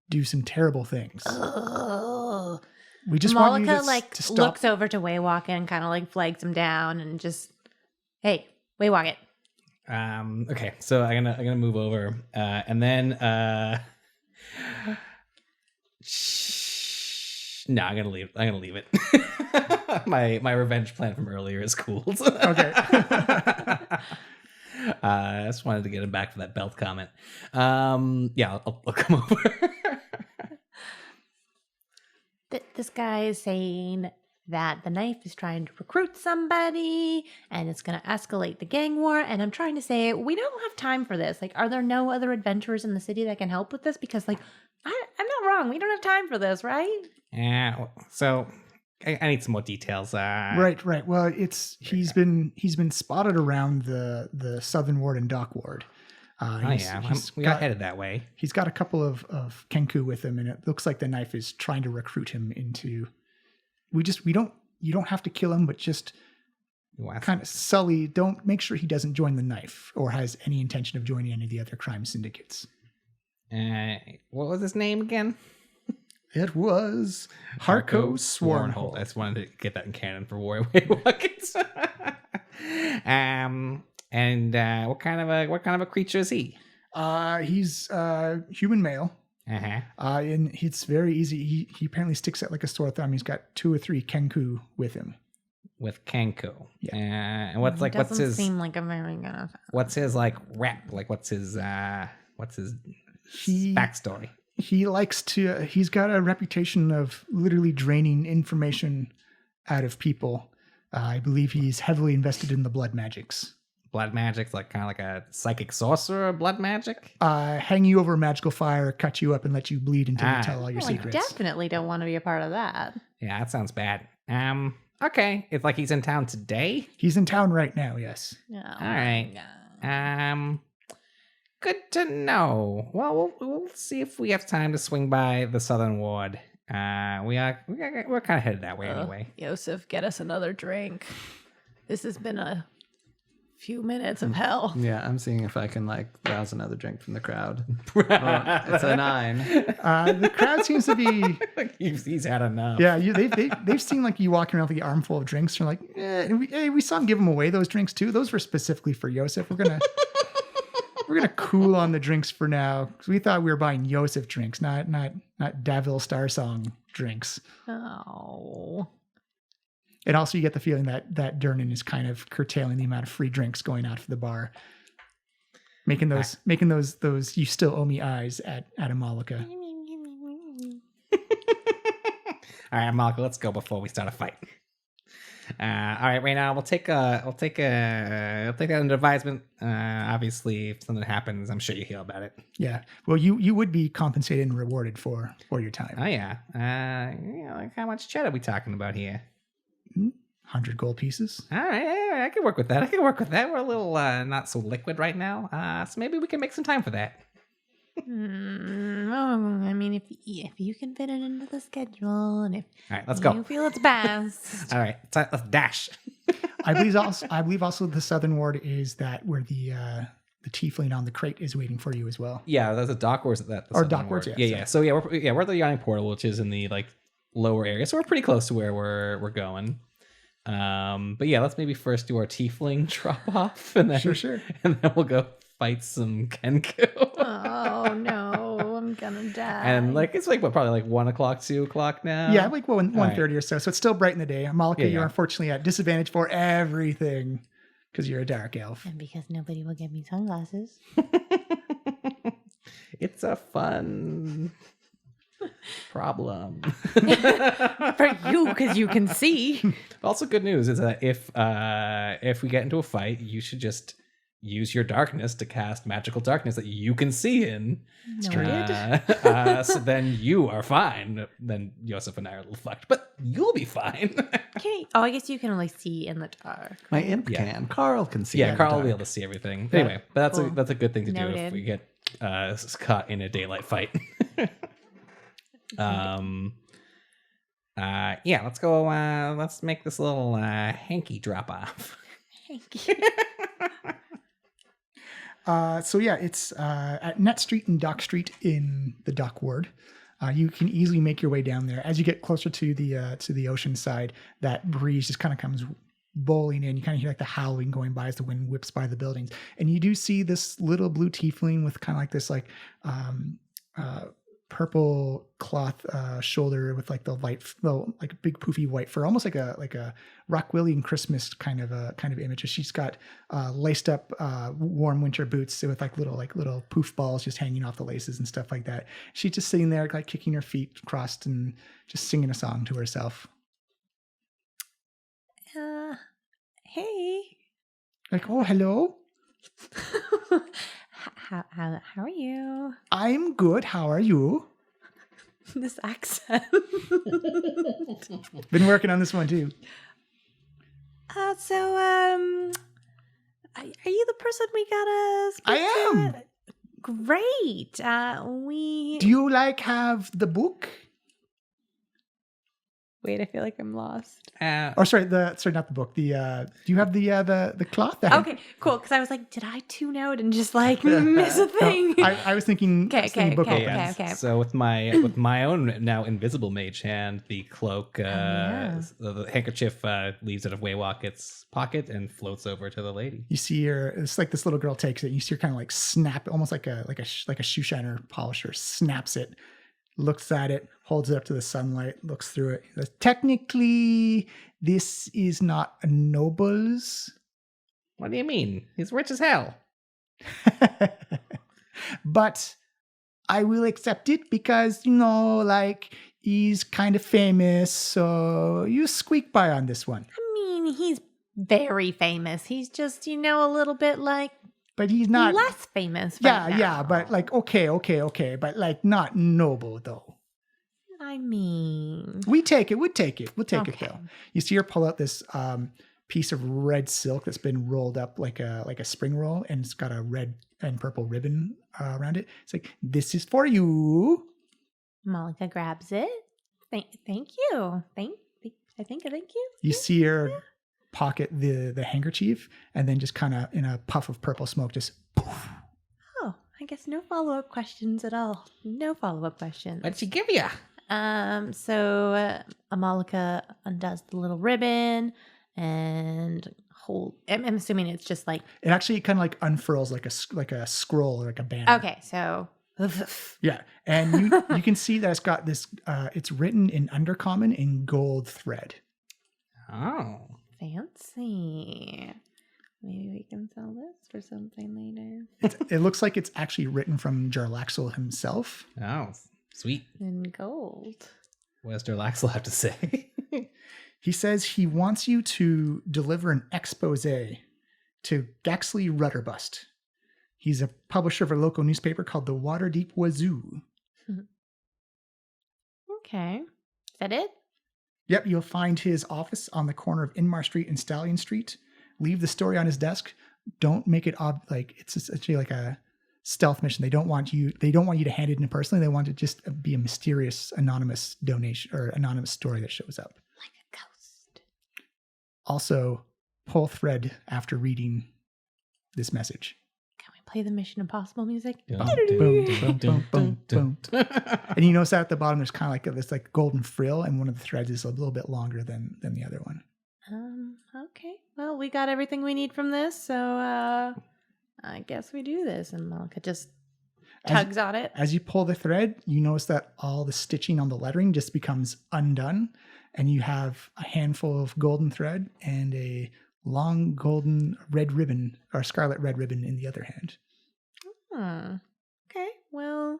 do some terrible things. Ugh. We just Malika want you to stop. looks over to Waywalk and kind of flags him down and just, hey, Waywalk it. Okay, so I'm gonna move over, and then no, I'm gonna leave it. my revenge plan from earlier is cool. Okay. I just wanted to get him back for that belt comment. Yeah, I'll come over. This guy is saying that the knife is trying to recruit somebody and it's going to escalate the gang war. And I'm trying to say, we don't have time for this. Like, are there no other adventurers in the city that can help with this? Because, like, I'm not wrong. We don't have time for this, right? Yeah, so I need some more details. Right. Well, he's been spotted around the Southern Ward and Dock Ward. We got headed that way. He's got a couple of Kenku with him, and it looks like the knife is trying to recruit him into. You don't have to kill him, but just kind of sully. Don't make sure he doesn't join the knife or has any intention of joining any of the other crime syndicates. What was his name again? It was Harko Swornhold. I just wanted to get that in canon for Warway Buckets. And what kind of a creature is he? He's human male. Uh-huh. And it's very easy. He apparently sticks out like a sore thumb. He's got 2 or 3 Kenku with him. With Kenku. Yeah. And what's his? Doesn't seem like a very good. What's his like rap? Like what's his backstory? He's got a reputation of literally draining information out of people. I believe he's heavily invested in the blood magics. Blood magic's like kind of like a psychic sorcerer. Blood magic. Hang you over a magical fire, cut you up, and let you bleed until you tell all your secrets. I definitely don't want to be a part of that. Yeah, that sounds bad. Okay, it's like he's in town today. He's in town right now. Yes. Oh, all right. Good to know. Well, we'll see if we have time to swing by the Southern Ward. We're kind of headed that way anyway. Yosef, get us another drink. This has been a few minutes of hell. Yeah, I'm seeing if I can rouse another drink from the crowd. It's a 9. The crowd seems to be. He's had enough. Yeah, they've seen you walking around with the armful of drinks. They're like, we saw him give them away. Those drinks too. Those were specifically for Yosef. We're gonna cool on the drinks for now because we thought we were buying Yosef drinks, not Davil Star Song drinks. Oh. And also, you get the feeling that Durnan is kind of curtailing the amount of free drinks going out for the bar, making those you still owe me eyes at Amalika. All right, Amalika, let's go before we start a fight. All right, right now we'll take that under advisement. Obviously, if something happens, I'm sure you hear about it. Yeah. Well, you would be compensated and rewarded for your time. Oh yeah. How much chat are we talking about here? 100 gold pieces. All right, I can work with that. We're a little not so liquid right now, so maybe we can make some time for that. I mean, if you can fit it into the schedule, and if all right, let's go. You feel it's best. All right, let's dash. I believe also the Southern Ward is that where the tiefling on the crate is waiting for you as well. Yeah, that's a dock ward. Or dock ward. Yeah. So we're at the yawning portal, which is in the lower area, so we're pretty close to where we're going. But yeah, let's maybe first do our tiefling drop off, and then sure, and then we'll go fight some Kenku. Oh no, I'm gonna die. And it's probably 1 o'clock, 2 o'clock now. Yeah, 1:30 or so. So it's still bright in the day. Malika, you're unfortunately at disadvantage for everything because you're a dark elf. And because nobody will give me sunglasses. It's a fun problem for you because you can see. Also, good news is that if we get into a fight, you should just use your darkness to cast magical darkness that you can see in. So then you are fine. Then Yosef and I are a little fucked, but you'll be fine. Okay. Oh, I guess you can only see in the dark. My imp can. Carl can see. Yeah, Carl will be able to see everything. Anyway, but that's a good thing to do Noted. if we get caught in a daylight fight. Yeah, let's go. Let's make this little hanky drop off. Hanky. So yeah, it's at Net Street and Dock Street in the Dock Ward. You can easily make your way down there. As you get closer to the ocean side, that breeze just kind of comes bowling in. You kind of hear the howling going by as the wind whips by the buildings, and you do see this little blue tiefling with kind of this purple cloth shoulder with like the like big poofy white fur, almost like a Rockwillian Christmas kind of image. She's got laced up warm winter boots with like little poof balls just hanging off the laces and stuff like that. She's just sitting there like kicking her feet crossed and just singing a song to herself. Hey. Like, oh, hello. How are you? I'm good. How are you? This accent. Been working on this one too. Are you the person we gotta speak I am. to? Great. Do you have the book? Wait, I feel like I'm lost. Or sorry, not the book. Do you have the cloth? Okay, cool. Because I was like, did I tune out and just like miss a thing? No, I was thinking. Okay. So with my own now invisible mage hand, the cloak, the handkerchief leaves out of Waywalkett's pocket and floats over to the lady. You see her. It's like this little girl takes it. You see her kind of like snap, almost like a shoe shiner polisher. Snaps it, looks at it, holds it up to the sunlight, looks through it. Says, technically, this is not a noble's. What do you mean? He's rich as hell. But I will accept it because, he's kind of famous. So you squeak by on this one. I mean, he's very famous. He's just, a little bit like But he's not less famous. Right now. Yeah, but okay, but not noble though. I mean, We'd take it. We'll take it Okay. though. You see her pull out this piece of red silk that's been rolled up like a spring roll, and it's got a red and purple ribbon around it. It's like, this is for you. Malika grabs it. Thank you. Thank you. You see her pocket the handkerchief, and then just kind of in a puff of purple smoke, just poof. Oh, I guess no follow-up questions at all. No follow-up questions. What'd she give you? So Amalika undoes the little ribbon and I'm assuming it's just like. It actually kind of like unfurls like a scroll or like a banner. Okay, so. Yeah, and you can see that it's got this. It's written in Undercommon in gold thread. Oh. Fancy. Maybe we can sell this for something later. It looks like it's actually written from Jarlaxle himself. Oh, sweet. In gold. What does Derlaxel have to say? He says he wants you to deliver an expose to Gaxley Rudderbust. He's a publisher of a local newspaper called the Waterdeep Wazoo. Okay. Is that it? Yep, you'll find his office on the corner of Inmar Street and Stallion Street. Leave the story on his desk. Don't make it it's essentially like a stealth mission. They don't want you to hand it in personally. They want it to just be a mysterious anonymous donation or anonymous story that shows up. Like a ghost. Also, pull thread after reading this message. Can we play the Mission Impossible music? Boom, boom, boom, boom, boom. And you notice that at the bottom there's kind of like this like golden frill, and one of the threads is a little bit longer than the other one. Okay. Well, we got everything we need from this, so I guess we do this. And Malika just tugs on it. As you pull the thread, you notice that all the stitching on the lettering just becomes undone, and you have a handful of golden thread and a long golden red ribbon or scarlet red ribbon in the other hand. Okay. Well,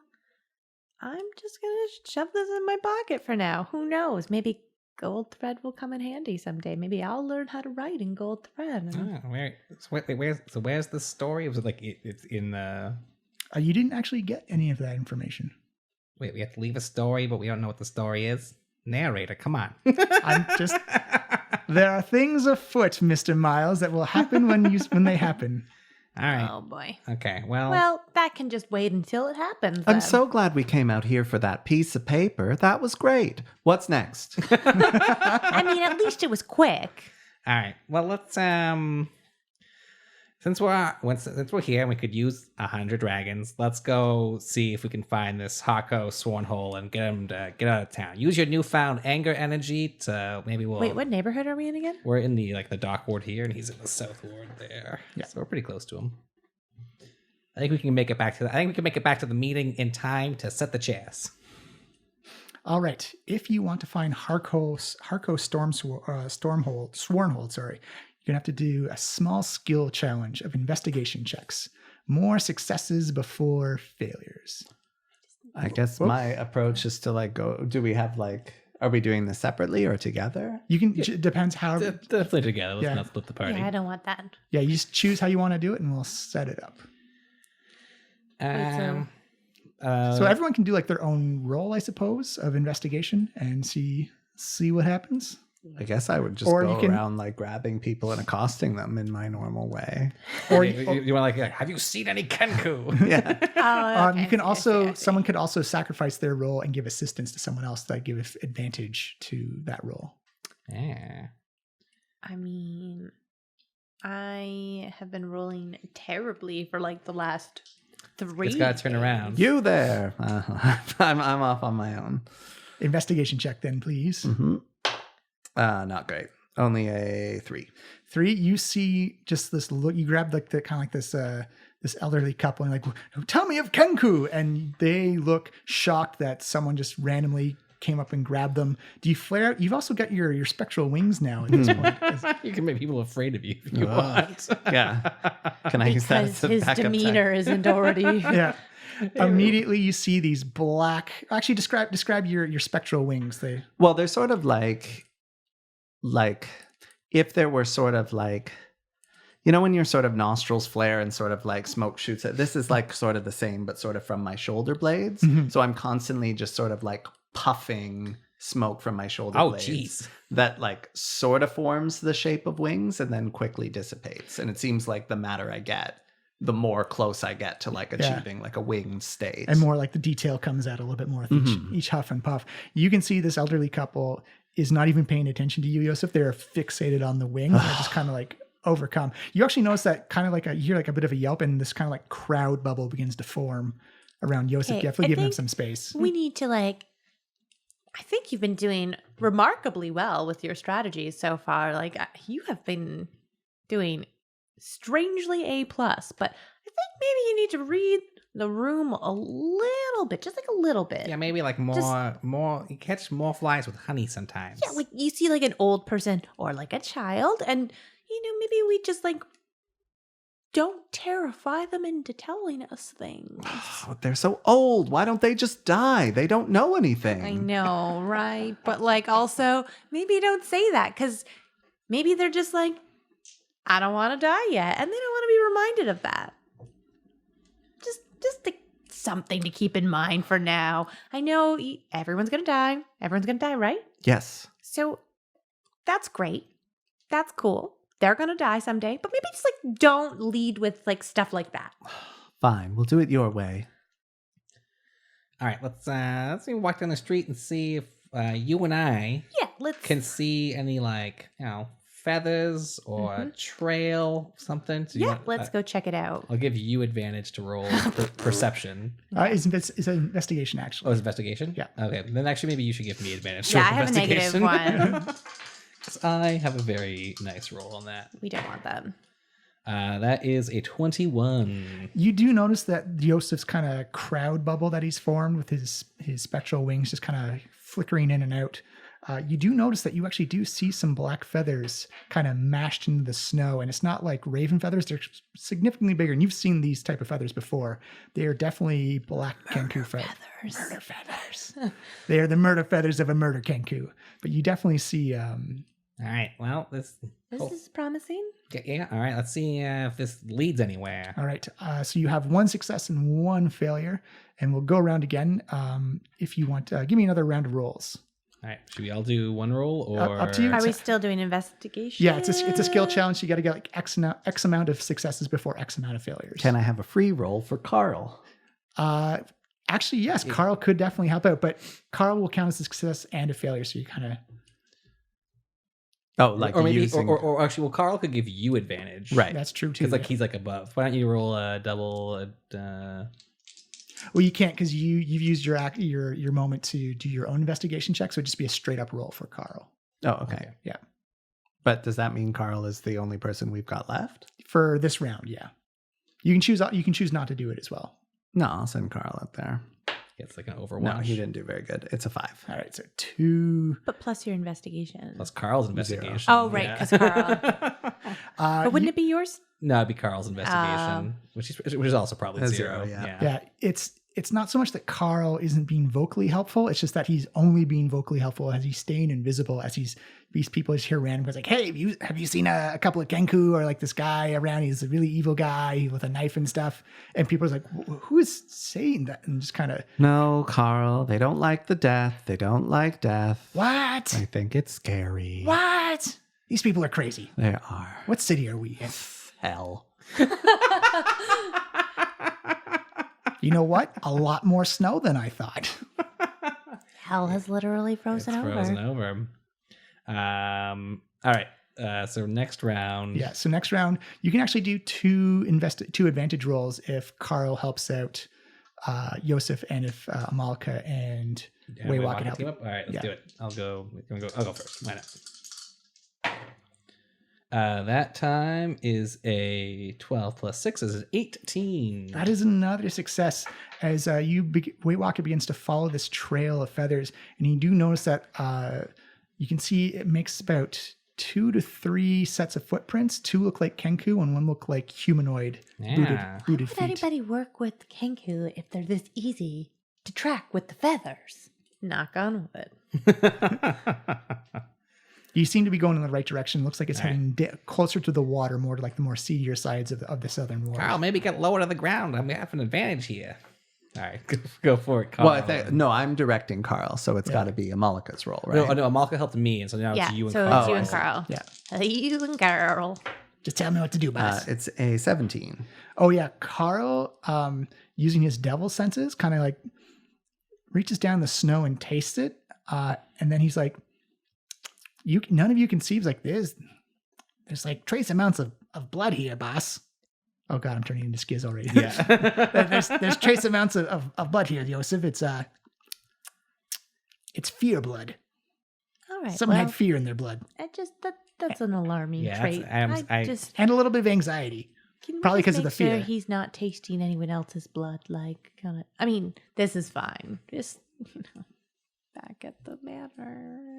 I'm just going to shove this in my pocket for now. Who knows? Maybe gold thread will come in handy someday. Maybe I'll learn how to write in gold thread. Where's the story? Was it like it's in the? You didn't actually get any of that information. Wait, we have to leave a story, but we don't know what the story is. Narrator, come on. There are things afoot, Mr. Miles, that will happen when they happen. All right. Oh boy. Okay. Well. Well, that can just wait until it happens. I'm then. so glad we came out here for that piece of paper. That was great. What's next? I mean, at least it was quick. All right. Well, let's since we're here and we could use 100 dragons, let's go see if we can find this Hako Swornhole and get him to get out of town. Use your newfound anger energy to maybe we'll. Wait, what neighborhood are we in again? We're in the dock ward here, and he's in the south ward there. Yeah. So we're pretty close to him. I think we can make it back to the meeting in time to set the chairs. All right. If you want to find Harko Swornhold, sorry, you're gonna have to do a small skill challenge of investigation checks. More successes before failures. I guess my approach is to like go. Do we have like? Are we doing this separately or together? You can. It depends how. Definitely together. Let's Yeah. not split the party. Yeah, I don't want that. Yeah, you just choose how you want to do it, and we'll set it up. So everyone can do like their own roll, I suppose, of investigation and see what happens. I guess I would just Or go you can- around like grabbing people and accosting them in my normal way. Or you want like, have you seen any Kenku? Yeah. Oh, okay, you can I see. someone could also sacrifice their roll and give assistance to someone else that give advantage to that roll. Yeah. I mean, I have been rolling terribly for like the last 3. It's got to turn around. You there. I'm off on my own. Investigation check then, please. Not great. Only a 3. 3, you see just this look, you grab like the kind of like this elderly couple and like, tell me of Kenku, and they look shocked that someone just randomly came up and grabbed them. Do you flare? You've also got your spectral wings now at this point. You can make people afraid of you if you want. Yeah. Can I use that Because as a his backup demeanor isn't already. Yeah. Immediately you see these black. Actually, describe your spectral wings. Well, they're sort of like if there were sort of like, you know, when your sort of nostrils flare and sort of like smoke shoots at, this is like sort of the same, but sort of from my shoulder blades. Mhm. So I'm constantly just sort of like puffing smoke from my shoulder Oh, blades. jeez. That like sort of forms the shape of wings and then quickly dissipates. And it seems like the madder I get, the more close I get to like achieving like a winged state. And more like the detail comes out a little bit more with each huff and puff. You can see this elderly couple is not even paying attention to you, Yosef. They're fixated on the wings. They're just kind of like overcome. You actually notice that kind of like you hear like a bit of a yelp, and this kind of like crowd bubble begins to form around Yosef. Okay, You have to give him think some space. We need to I think you've been doing remarkably well with your strategies so far. Like you have been doing strangely A+, but I think maybe you need to read the room a little bit, just like a little bit. Yeah, maybe like more. You catch more flies with honey sometimes. Yeah, like you see like an old person or like a child, and maybe we just like don't terrify them into telling us things. Oh, they're so old. Why don't they just die? They don't know anything. I know, right? But like also maybe don't say that, because maybe they're just like, I don't want to die yet, and they don't want to be reminded of that. Just something to keep in mind for now. I know everyone's gonna die. Everyone's gonna die, right? Yes. So that's great. That's cool. They're gonna die someday, but maybe just like don't lead with like stuff like that. Fine. We'll do it your way. All right, let's walk down the street and see if you and I Yeah, let's. can see any like feathers or a trail, something. So you Yeah, want- let's go check it out. I'll give you advantage to roll perception. It's an investigation, Oh, actually. it's investigation? Yeah. Okay, then actually maybe you should give me advantage. to Yeah, roll I have a negative investigation. one. 'Cause I have a very nice roll on that. We don't want that. That is a 21. You do notice that Yosef's kind of crowd bubble that he's formed with his spectral wings just kind of flickering in and out. You do notice that you actually do see some black feathers kind of mashed into the snow, and it's not like raven feathers. They're significantly bigger, and you've seen these type of feathers before. They are definitely black Kenku feathers. Murder feathers. They are the murder feathers of a murder Kenku. But you definitely see... All right, well, This is promising. yeah, all right, let's see if this leads anywhere. all right, so you have one success and one failure, and we'll go around again. If you want, give me another round of rolls. All right, should we all do one roll or Up to you. Are we still doing investigation? Yeah, it's a skill challenge. You got to get like X amount of successes before X amount of failures. Can I have a free roll for Carl? Actually, yes, Carl could definitely help out, but Carl will count as a success and a failure. So you kind of or maybe using... or actually, well, Carl could give you advantage, Right. that's true too. Because like he's like above. Why don't you roll a double? Well, you can't because you've used your moment to do your own investigation check, so it'd just be a straight up roll for Carl. Oh, okay. Yeah, But does that mean Carl is the only person we've got left? for this round, yeah. You can choose not to do it as well. No, I'll send Carl up there. Gets like an Overwatch. No, he didn't do very good. It's a 5. All right, so 2. But plus your investigation. Plus Carl's investigation. Oh, right, because Carl. But wouldn't it be yours? No, it'd be Carl's investigation, which is also probably A 0. 0, yeah. Yeah, it's not so much that Carl isn't being vocally helpful. It's just that he's only being vocally helpful as he's staying invisible. As these people just hear random, it's like, hey, have you seen a couple of Kenku or like this guy around? He's a really evil guy with a knife and stuff. And people are like, who is saying that? And just kind of, No, Carl, they don't like the death. They don't like death. what? I think it's scary. What? These people are crazy. They are. What city are we in? Hell. You know what? A lot more snow than I thought. Hell has literally frozen It's over. frozen over. All right. So next round. Yeah. So next round, you can actually do two advantage rolls if Carl helps out Yosef and if Amalka and Waywalk can help team you. up. All right, let's Yeah. do it. I'll go first. Why not? That time is a 12 plus 6 is an 18. That is another success as Waywalker begins to follow this trail of feathers. And you do notice that you can see it makes about 2 to 3 sets of footprints. 2 look like Kenku and 1 look like humanoid Yeah. booted How feet. would anybody work with Kenku if they're this easy to track with the feathers? Knock on wood. You seem to be going in the right direction. Looks like it's heading closer to the water, more to like the more seedier sides of the southern water. Carl, maybe get lower to the ground. I mean, I have an advantage here. All right, go for it, Carl. Well, I'm directing Carl, so it's got to be Amalika's role, right? No, Amalka helped me, and so now Yeah, it's you and so Carl. it's you I and see. Carl. Yeah. You and Carl. Just tell me what to do, boss. It's a 17. Oh yeah, Carl, using his devil senses, kind of like reaches down the snow and tastes it, and then he's like, none of you can see. He's like, there's like trace amounts of blood here, boss. Oh god, I'm turning into Skiz already. Yeah. there's trace amounts of blood here, Yosef. It's fear blood. All right. Someone well, had fear in their blood that's an alarming Yeah, trait. that's- I- just and a little bit of anxiety. can we probably just 'cause of make the fear. Sure he's not tasting anyone else's blood. Like, kind of. I mean, this is fine. Just back at the manor.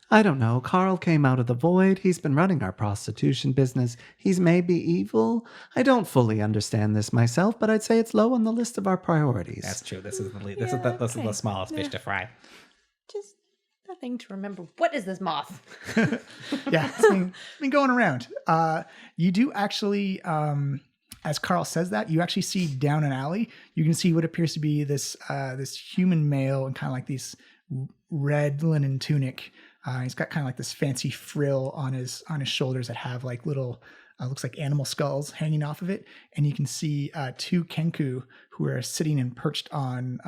I don't know. Carl came out of the void. He's been running our prostitution business. He's maybe evil. I don't fully understand this myself, but I'd say it's low on the list of our priorities. That's true. This is the lead. Yeah, This is okay. the smallest fish Yeah. to fry. Just nothing to remember. What is this moth? Yeah, it's been going around. You do actually, as Carl says that, you actually see down an alley. You can see what appears to be this human male and kind of like these red linen tunic. He's got kind of like this fancy frill on his shoulders that have like little, looks like animal skulls hanging off of it. And you can see 2 Kenku who are sitting and perched on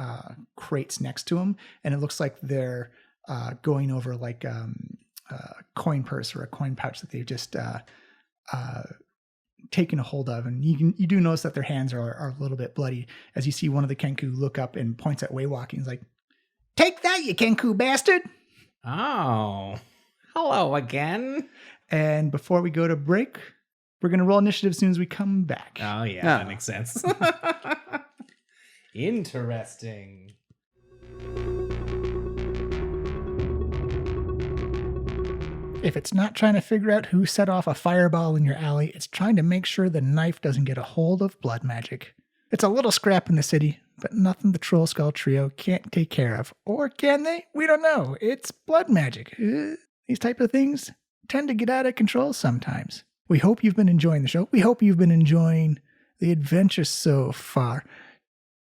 crates next to him. And it looks like they're going over like a coin purse or a coin pouch that they've just taken a hold of. And you do notice that their hands are a little bit bloody as you see one of the Kenku look up and points at Waywalking. He's like, "Take that, you Kenku bastard!" Oh, hello again. And before we go to break, we're going to roll initiative as soon as we come back. Oh yeah, Ah. that makes sense. Interesting. If it's not trying to figure out who set off a fireball in your alley, it's trying to make sure the knife doesn't get a hold of blood magic. It's a little scrap in the city, but nothing the Trollskull Trio can't take care of. Or can they? We don't know. It's blood magic. These type of things tend to get out of control sometimes. We hope you've been enjoying the show. We hope you've been enjoying the adventure so far.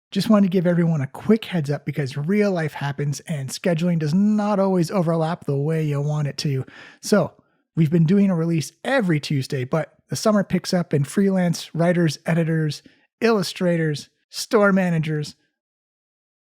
Just wanted to give everyone a quick heads up because real life happens and scheduling does not always overlap the way you want it to. So we've been doing a release every Tuesday, but the summer picks up and freelance writers, editors, illustrators, store managers,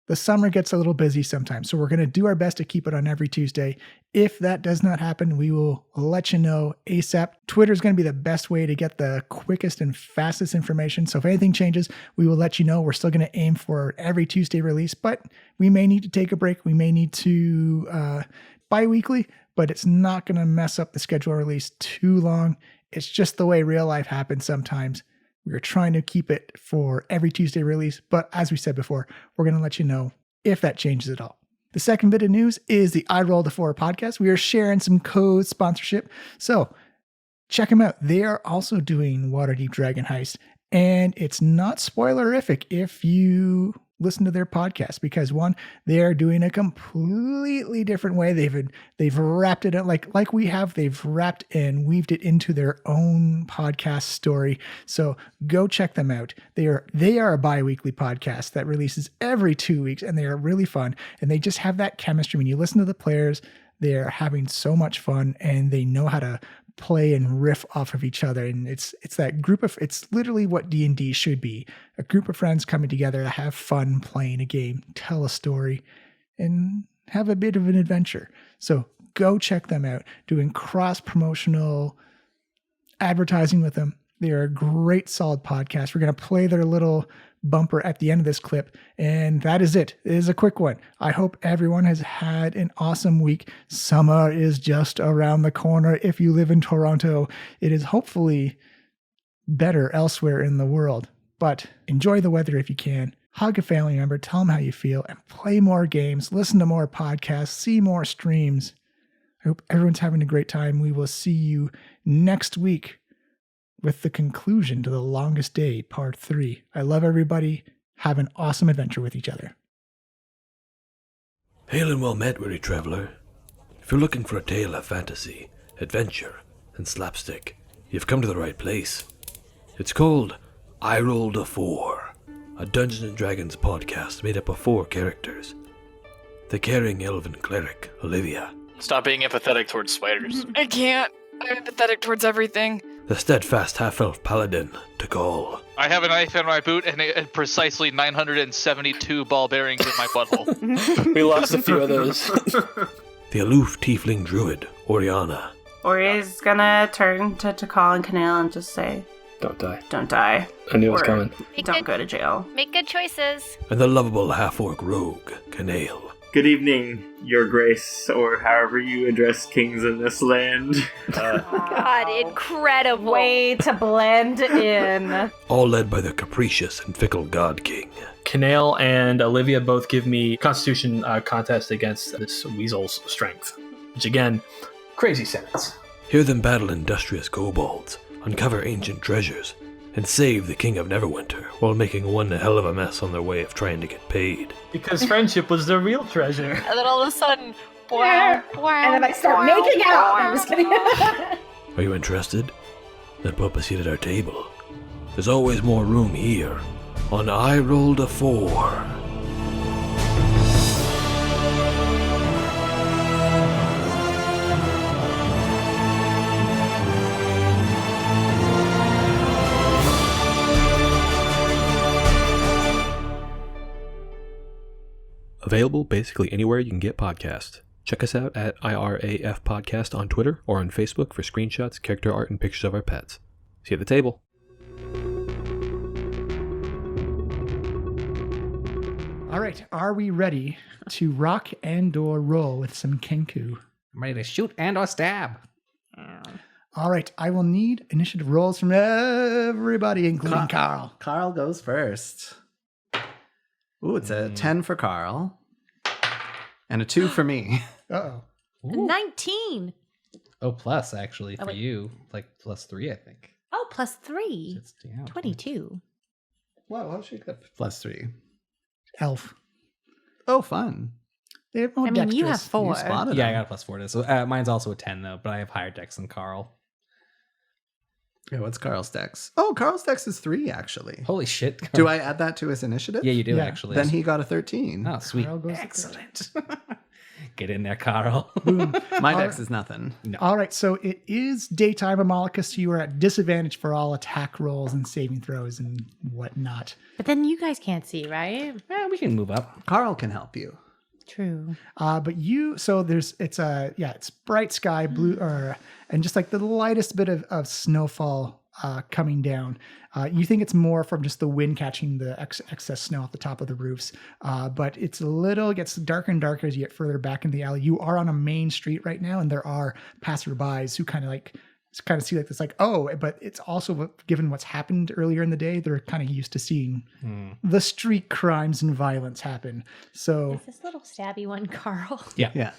the summer gets a little busy sometimes. So we're going to do our best to keep it on every Tuesday. If that does not happen, we will let you know ASAP. Twitter is going to be the best way to get the quickest and fastest information. So if anything changes, we will let you know. We're still going to aim for every Tuesday release, but we may need to take a break. We may need to bi-weekly, but it's not going to mess up the schedule release too long. It's just the way real life happens sometimes. We're trying to keep it for every Tuesday release, but as we said before, we're going to let you know if that changes at all. The second bit of news is the I Rolled a 4 podcast. We are sharing some code sponsorship, so check them out. They are also doing Waterdeep Dragon Heist, and it's not spoilerific if you listen to their podcast, because one, they are doing a completely different way. They've wrapped it up like we have. They've wrapped and weaved it into their own podcast story. So go check them out. They are a bi-weekly podcast that releases every 2 weeks, and they are really fun. And they just have that chemistry. When you listen to the players, they're having so much fun, and they know how to play and riff off of each other. And it's that group of, it's literally what D&D should be. A group of friends coming together to have fun playing a game, tell a story, and have a bit of an adventure. So go check them out. Doing cross-promotional advertising with them. They are a great, solid podcast. We're going to play their little bumper at the end of this clip, and that is it. It is a quick one. I hope everyone has had an awesome week. Summer is just around the corner. If you live in Toronto, it is hopefully better elsewhere in the world, but enjoy the weather if you can. Hug a family member, tell them how you feel, and play more games, listen to more podcasts, see more streams. I hope everyone's having a great time. We will see you next week with the conclusion to The Longest Day, Part 3. I love everybody. Have an awesome adventure with each other. Hail and well met, weary traveller. If you're looking for a tale of fantasy, adventure, and slapstick, you've come to the right place. It's called I Rolled a 4, a Dungeons & Dragons podcast made up of 4 characters. The caring elven cleric, Olivia. Stop being empathetic towards spiders. I can't. I'm empathetic towards everything. The steadfast half-elf paladin, Tikal. I have a knife in my boot and precisely 972 ball bearings in my butthole. We lost a few of those. The aloof tiefling druid, Oriana. Ori's gonna turn to Tikal and Canale and just say, Don't die. don't die. I knew it was Or coming. Don't go to jail. Make good choices. And the lovable half-orc rogue, Canale. Good evening, Your Grace, or however you address kings in this land. God, incredible. Way to blend in. All led by the capricious and fickle God King. Canale and Olivia both give me Constitution contest against this weasel's strength. Which again, crazy sentence. Hear them battle industrious kobolds, uncover ancient treasures, and save the King of Neverwinter while making one hell of a mess on their way of trying to get paid. Because friendship was the real treasure. And then all of a sudden, wow, wow. And then I start making out. I'm just kidding. Are you interested? Then pull up a seat at our table. There's always more room here on I Rolled a 4. Available basically anywhere you can get podcasts. Check us out at IRAF Podcast on Twitter or on Facebook for screenshots, character art, and pictures of our pets. See you at the table. All right, are we ready to rock and or roll with some Kenku? I'm ready to shoot and or stab. All right, I will need initiative rolls from everybody, including Carl. Carl goes first. Ooh, it's a 10 for Carl. And a 2 for me. Uh-oh. 19. Oh, plus actually for wait. you, like +3, I think. Oh, +3. It's, yeah, 22. Wow, how should I plus 3? Elf. Oh, fun. They have more I mean, you have dexterous. 4. You spotted Yeah, I him. got a +4 to this. So mine's also a 10 though, but I have higher dex than Carl. Yeah, what's Carl's dex? Oh, Carl's dex is 3, actually. Holy shit! Do I add that to his initiative? Yeah, you do Yeah. actually. Then he got a 13. Oh, sweet! Carl goes Excellent. Get in there, Carl. Boom. My All dex right. is nothing. All right, so it is daytime, Amalekah, so you are at disadvantage for all attack rolls and saving throws and whatnot. But then you guys can't see, right? We can move up. Carl can help you. True. But you, so it's bright sky, blue, and just like the lightest bit of snowfall coming down. You think it's more from just the wind catching the excess snow off the top of the roofs. But it gets darker and darker as you get further back in the alley. You are on a main street right now, and there are passerbys who kind of like kind of see like this, like, oh, but it's also given what's happened earlier in the day, they're kind of used to seeing the street crimes and violence happen. So Is this little stabby one, Carl? Yeah.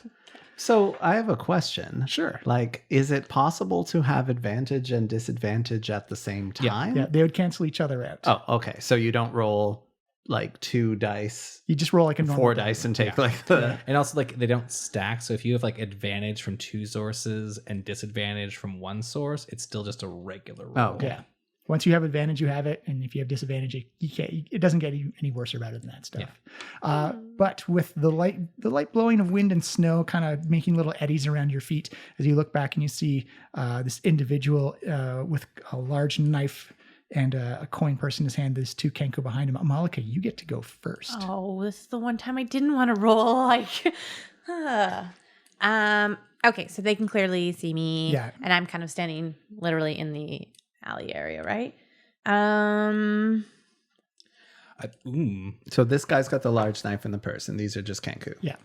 So I have a question. Sure. Like, is it possible to have advantage and disadvantage at the same time? Yeah, they would cancel each other out. Oh, okay. So you don't roll like 2 dice. You just roll like a normal 4 dice and take like the. And also, like, they don't stack. So if you have like advantage from 2 sources and disadvantage from 1 source, it's still just a regular roll. Oh, okay. Yeah. Once you have advantage, you have it, and if you have disadvantage, you can't. It doesn't get any worse or better than that stuff. Yeah. But with the light blowing of wind and snow, kind of making little eddies around your feet, as you look back and you see this individual with a large knife and a coin purse in his hand. There's 2 Kenku behind him. Amalika, you get to go first. Oh, this is the one time I didn't want to roll. Like, okay, so they can clearly see me. Yeah. And I'm kind of standing literally in the alley area, right? So this guy's got the large knife in the purse, and these are just Kenku. Yeah.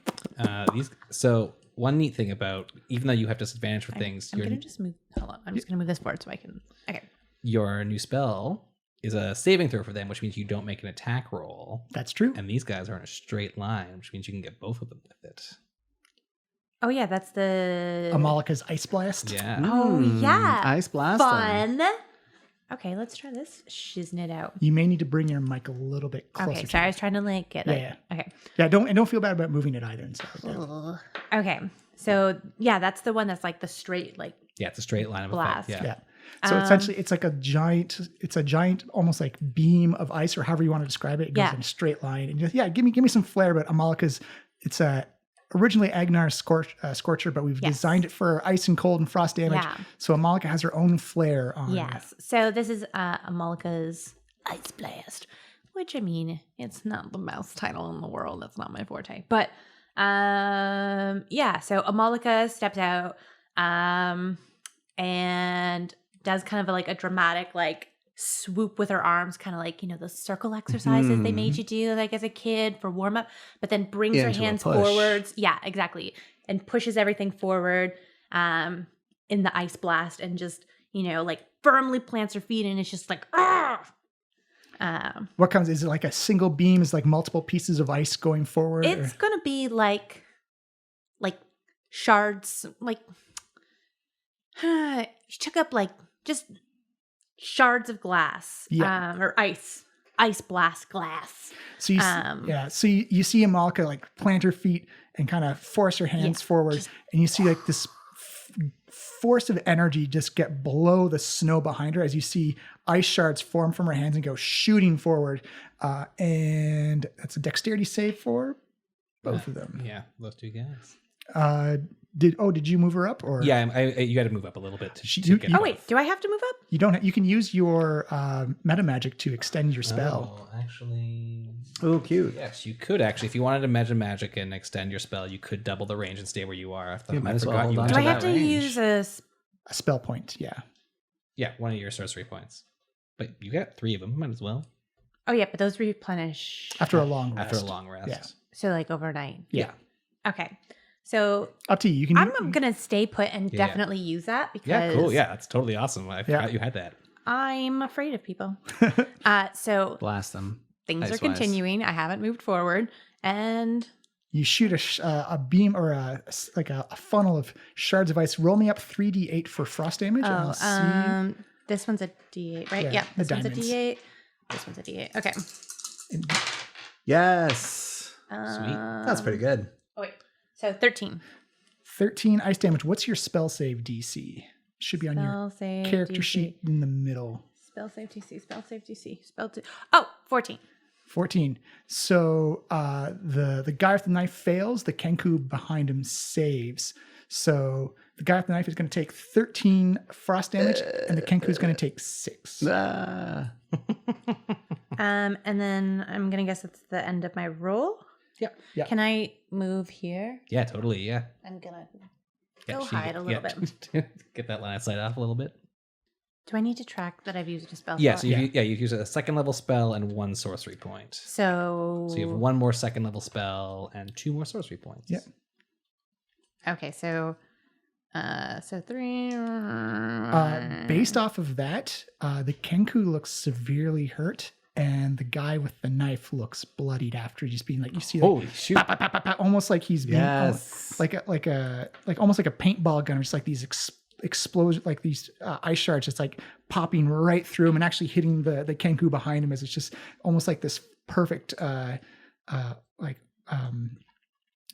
So one neat thing about, even though you have disadvantage for things, I'm gonna just move. Hold on, I'm just gonna move this forward so I can. Okay. Your new spell is a saving throw for them, which means you don't make an attack roll. That's true. And these guys are in a straight line, which means you can get both of them with it. Oh yeah, that's the Amalika's Ice Blast. Yeah. Oh yeah, Ice Blast. fun. Okay, let's try this. Shiznit out. You may need to bring your mic a little bit closer. Okay, to sorry, I you. was trying to like get. Yeah, Okay. Yeah, don't feel bad about moving it either and stuff like that. Okay, so yeah, that's the one that's like the straight like. Yeah, it's a straight line of blast. effect. Yeah. So essentially, it's like a giant, almost like beam of ice, or however you want to describe it. It goes in a straight line, and just, give me some flair. But Amalika's, it's originally Agnar's Scorcher, but we've designed it for ice and cold and frost damage. Yeah. So Amalika has her own flair on. Yes. So this is Amalika's Ice Blast, which I mean, it's not the best title in the world. That's not my forte. But so Amalika steps out and does kind of like a dramatic like swoop with her arms, kind of like, the circle exercises they made you do like as a kid for warm up, but then brings her hands forwards. Yeah, exactly. And pushes everything forward in the ice blast and just, like firmly plants her feet, and it's just like, what comes? Is it like a single beam? Is like multiple pieces of ice going forward? It's going to be like shards, like she took up like just shards of glass, or ice blast glass. So you you see Amalika like plant her feet and kind of force her hands forward, and you see like this force of energy just get below the snow behind her as you see ice shards form from her hands and go shooting forward. And that's a dexterity save for both of them. Yeah, those 2 guys. Did you move her up or? Yeah, you got to move up a little bit to get. Oh wait, do I have to move up? You don't. You can use your meta magic to extend your spell. Oh, actually. Oh, cute. Yes, you could actually. If you wanted to meta magic and extend your spell, you could double the range and stay where you are. You might as well hold you on had Do I to have that to range. use a spell point? Yeah. Yeah, one of your sorcery points. But you got 3 of them. Might as well. Oh yeah, but those replenish After a long rest. After a long rest. Yeah. So like overnight. Yeah. Okay. So up to you. You can. I'm gonna stay put and definitely use that because. Yeah, cool. Yeah, that's totally awesome. I forgot you had that. I'm afraid of people. So blast them. Things are continuing. I haven't moved forward, and you shoot a beam or a funnel of shards of ice. Roll me up 3d8 for frost damage. And I'll see. This one's a d8, right? Yeah. This one's a d8. This one's a d8. Okay. Yes. Sweet. That's pretty good. Oh wait. So 13. 13 ice damage. What's your spell save DC? Should be on your character sheet in the middle. Spell save DC. Spell save DC. Oh, 14. 14. So the guy with the knife fails. The Kenku behind him saves. So the guy with the knife is going to take 13 frost damage, and the Kenku is going to take 6. And then I'm going to guess it's the end of my roll. Yeah. Can I move here? Yeah, totally. Yeah. I'm going to go hide a little bit. Get that line of sight off a little bit. Do I need to track that I've used a spell? Yeah, so you use a 2nd level spell and 1 sorcery point. So you have 1 more 2nd level spell and 2 more sorcery points. Yep. Okay, so So 3. Based off of that, the Kenku looks severely hurt, and the guy with the knife looks bloodied after just being like, you see, like, Holy shoot. pop, pop, pop, pop, pop, almost like he's being Yes. like almost like a paintball gun, or just like these explosion, like these ice shards, just like popping right through him and actually hitting the Kenku behind him, as it's just almost like this perfect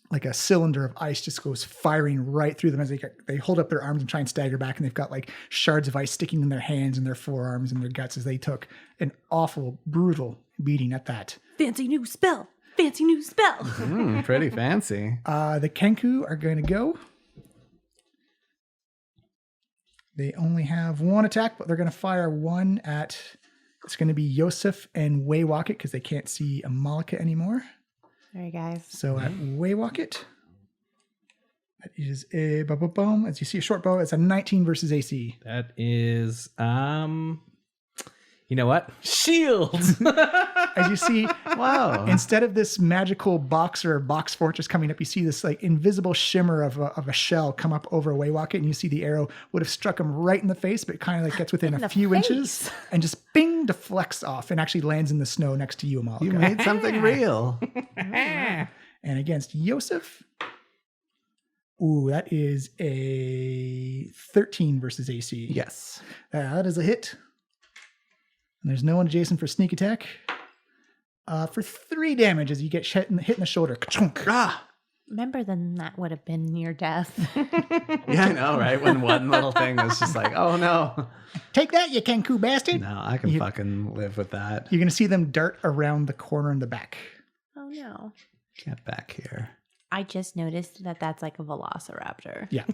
like a cylinder of ice just goes firing right through them as they hold up their arms and try and stagger back, and they've got like shards of ice sticking in their hands and their forearms and their guts as they took an awful, brutal beating at that. Fancy new spell. Fancy new spell. Pretty fancy. The Kenku are going to go. They only have one attack, but they're going to fire one at. It's going to be Yosef and Waywocket because they can't see Amalika anymore. All right, guys. So at Waywocket, that is a boom. As you see, a short bow. It's a 19 versus AC. That is, you know what? Shields. As you see, Wow. instead of this magical box or box fortress coming up, you see this like invisible shimmer of a shell come up over Waywocket, and you see the arrow would have struck him right in the face, but it kind of like gets within a few inches and just bing deflects off and actually lands in the snow next to you, Amalika. You made something real. And against Yosef, ooh, that is a 13 versus AC. Yes. That is a hit. And there's no one adjacent for sneak attack. For 3 damage as you get hit in the shoulder. Ka-chunk. Remember, then that would have been near death. Yeah, I know, right? When one little thing was just like, oh no. Take that, you Kenku bastard. No, I can fucking live with that. You're going to see them dart around the corner in the back. Oh, no. Get back here. I just noticed that that's like a velociraptor. Yeah.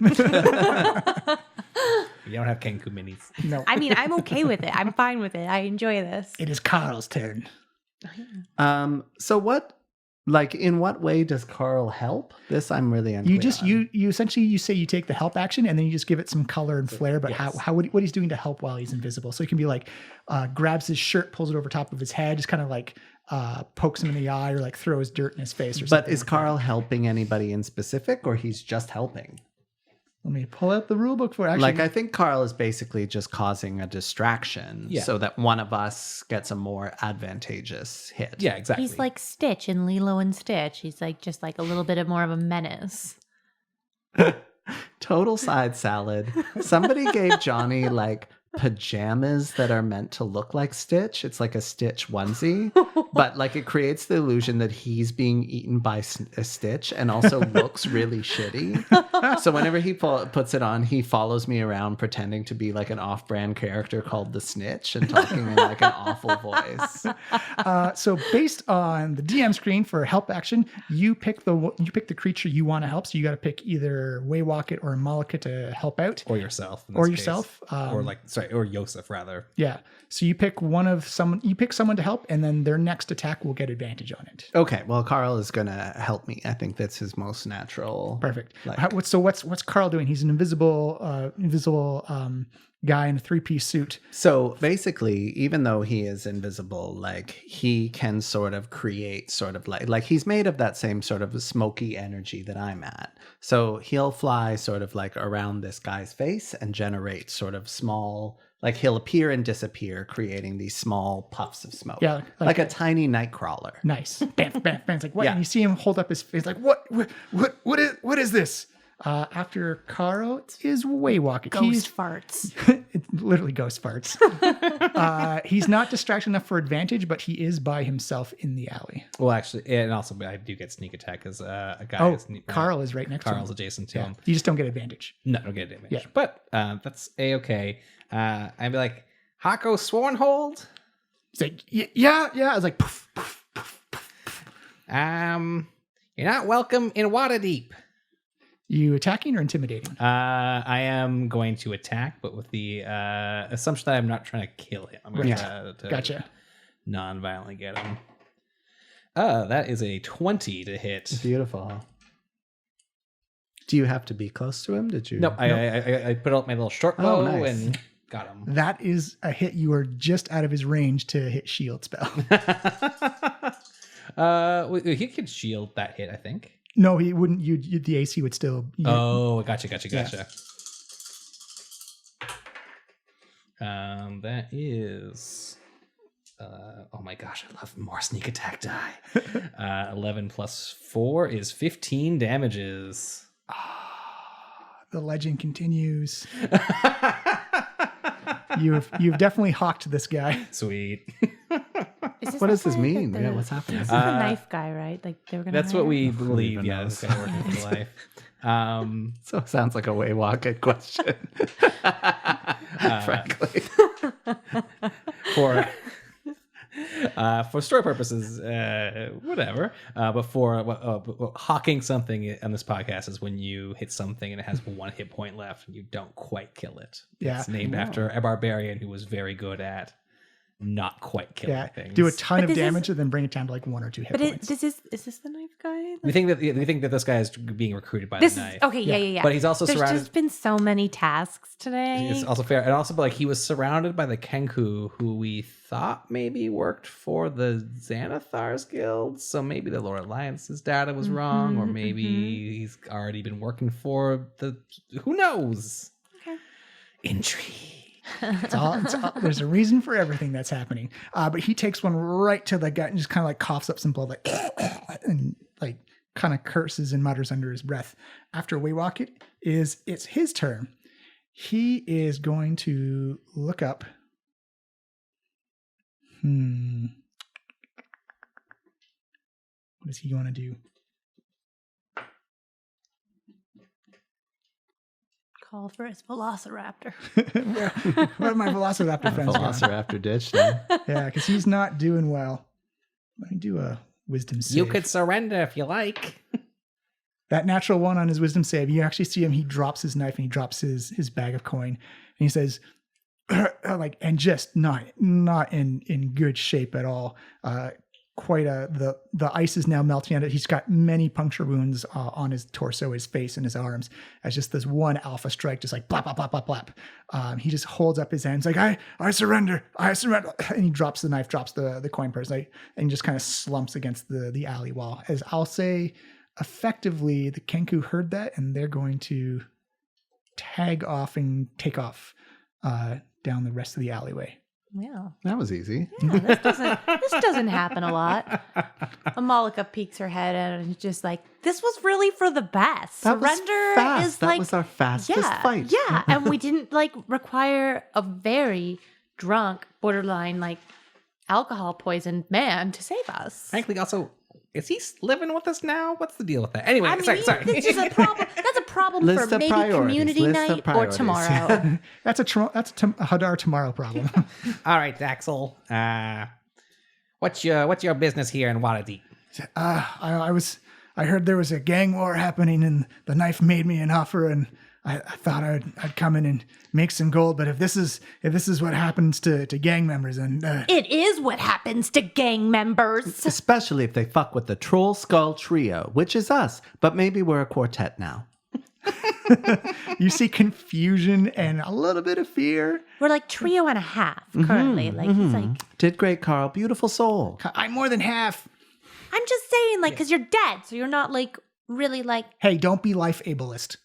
You don't have Kenku minis. No. I mean, I'm okay with it. I'm fine with it. I enjoy this. It is Carl's turn. So what, like, in what way does Carl help? This I'm really unclear. You essentially you say you take the help action and then you just give it some color and flair, but Yes. what he's doing to help while he's invisible. So he can be like grabs his shirt, pulls it over top of his head, just kind of like pokes him in the eye, or like throws dirt in his face or something. But is Carl helping anybody in specific, or he's just helping? Let me pull out the rule book for it. Actually, Like, I think Carl is basically just causing a distraction so that one of us gets a more advantageous hit. Yeah, exactly. He's like Stitch in Lilo and Stitch. He's like just like a little bit more of a menace. Total side salad. Somebody gave Johnny like pajamas that are meant to look like Stitch. It's like a Stitch onesie, but like it creates the illusion that he's being eaten by a Stitch and also looks really shitty. So whenever he puts it on, he follows me around pretending to be like an off-brand character called the Snitch and talking in like an awful voice. so based on the DM screen for help action, you pick the creature you want to help. So you got to pick either Waywocket or Malika to help out, or yourself, in or this yourself, case. Or Yosef rather. Yeah. So you pick someone to help, and then their next attack will get advantage on it. Okay, well, Carl is gonna help me. I think that's his most natural. Perfect. Like, What's Carl doing? He's an invisible guy in a 3-piece suit. so basically, even though he is invisible, like he can sort of create sort of like he's made of that same sort of smoky energy that I'm at. So he'll fly sort of like around this guy's face and generate sort of small, like he'll appear and disappear, creating these small puffs of smoke. Yeah, like a tiny night crawler. Nice. Bam, bam, bam. It's like what? Yeah. And you see him hold up his face, like what is this? After Carl is Waywocket. Ghost farts. It's literally ghost farts. He's not distracted enough for advantage, but he is by himself in the alley. Well, actually, and also I do get sneak attack as a guy. Oh, Carl is right next to him. Carl's adjacent to him. You just don't get advantage. No, don't get advantage. Yeah. But that's a-okay. I'd be like, Hako Swornhold? He's like, yeah. I was like, poof, poof. You're not welcome in Waterdeep. You attacking or intimidating? I am going to attack, but with the assumption that I'm not trying to kill him. I'm going to Gotcha. non-violently get him. That is a 20 to hit. Beautiful. Do you have to be close to him? Did you? No, I put out my little short bow nice. and got him. That is a hit. You are just out of his range to hit shield spell. He could shield that hit, I think. No, he wouldn't. The AC would still. Oh, gotcha. Yeah. That is. Oh my gosh, I love more sneak attack die. 11 plus 4 is 15 damages. The legend continues. You've definitely hawked this guy. Sweet. What does this mean? Yeah, what's happening? This is the knife guy, right? Like they were gonna. That's what we believe. even Yeah, know. this guy working for life. So it sounds like a Waywalker question. Frankly. For story purposes, whatever. But for hawking something on this podcast is when you hit something and it has 1 hit point left and you don't quite kill it. Yeah. It's named after a barbarian who was very good at not quite killing things. Do a ton of damage and then bring it down to like 1 or 2 hit points. Is this the knife guy? We think that this guy is being recruited by the knife. Okay, yeah. But he's also There's surrounded. just been so many tasks today. It's also fair, and also, but like he was surrounded by the Kenku, who we thought maybe worked for the Xanathar's guild. So maybe the Lord Alliance's data was wrong, or maybe he's already been working for the. Who knows? Okay. Intrigue. It's all, there's a reason for everything that's happening. But he takes one right to the gut and just kind of like coughs up some blood, like and like kind of curses and mutters under his breath. After Waywalk it's his turn. He is going to look up. What does he want to do? Call for his velociraptor. Where are my velociraptor friends gone? Velociraptor ditch. Then. Yeah, because he's not doing well. Let me do a wisdom save. You could surrender if you like. That natural 1 on his wisdom save, you actually see him, he drops his knife and he drops his bag of coin. And he says, like, and just not in good shape at all. The ice is now melting on it. He's got many puncture wounds on his torso, his face, and his arms. As just this one alpha strike, just like blap, blap, blap, blap, blap. He just holds up his hands like, I surrender. And he drops the knife, drops the coin purse, and just kind of slumps against the alley wall. As I'll say, effectively, the Kenku heard that, and they're going to tag off and take off down the rest of the alleyway. Yeah. That was easy. Yeah, this doesn't happen a lot. Amalika peeks her head out and is just like, this was really for the best. That was Surrender fast. is That like was our fastest fight. Yeah, and we didn't like require a very drunk, borderline like alcohol poisoned man to save us. Frankly, also, is he living with us now? What's the deal with that? Anyway, sorry. This is a problem. That's a problem List for of maybe priorities. community List of night or priorities. tomorrow. That's a Hadar tomorrow problem. All right, Daxel. What's your business here in Waterdeep? I heard there was a gang war happening, and the knife made me an offer, and I thought I'd come in and make some gold. But if this is what happens to gang members, and It is what happens to gang members. Especially if they fuck with the Trollskull Trio, which is us, but maybe we're a quartet now. you see confusion and a little bit of fear. We're like trio and a half currently. He's like, Did great, Carl. Beautiful soul. I'm more than half. I'm just saying, like, because you're dead, so you're not like really like Hey, don't be life ableist.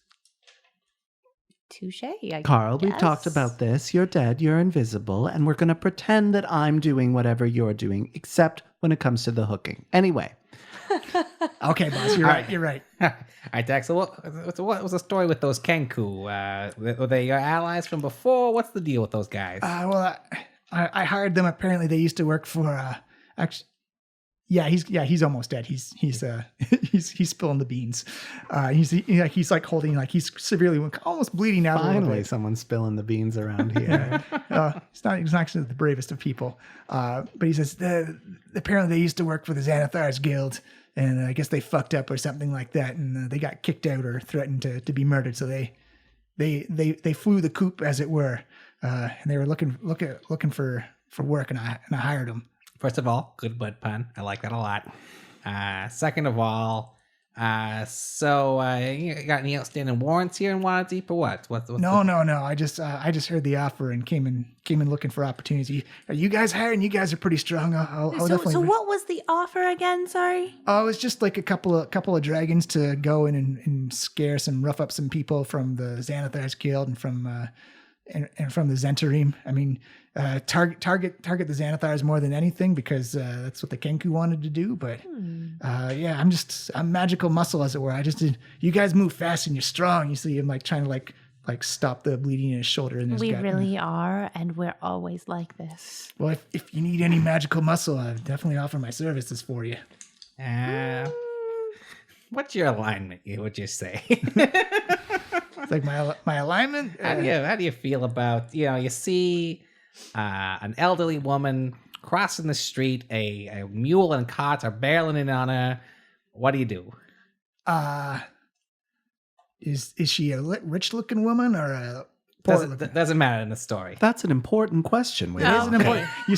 touche. Carl, we've talked about this. You're dead, you're invisible, and we're going to pretend that I'm doing whatever you're doing, except when it comes to the hooking. Anyway. Okay, boss, you're right. You're right. All right, Daxel. What was the story with those Kenku? Were they your allies from before? What's the deal with those guys? I hired them. Apparently, they used to work for. He's almost dead. He's spilling the beans. He's like holding, like he's severely, almost bleeding out. Finally, someone's spilling the beans around here. He's not actually the bravest of people. But he says apparently they used to work for the Xanathar's guild, and I guess they fucked up or something like that, and they got kicked out or threatened to be murdered. So they flew the coop, as it were, and they were looking for work, and I hired them. First of all, good butt pun. I like that a lot. Second of all, you got any outstanding warrants here in Waterdeep or what? No. I just heard the offer and came in looking for opportunities. Are you guys hiring? You guys are pretty strong. I'll definitely. So what was the offer again? Sorry. Oh, it was just like a couple of dragons to go in and scare rough up some people from the Xanathar's guild and from and from the Zentarim. I mean, target the Xanathars more than anything because that's what the Kenku wanted to do. But yeah, I'm magical muscle, as it were. You guys move fast and you're strong. You see him like trying to like stop the bleeding in his shoulder and his We gut. really are, and we're always like this. Well, if you need any magical muscle, I'll definitely offer my services for you. What's your alignment? Would you say? It's like my alignment. How do you feel about you see an elderly woman crossing the street, a mule and cart are barreling in on her. What do you do? Is she a rich looking woman or a poor looking? Doesn't matter in the story. That's an important question. It is an important. You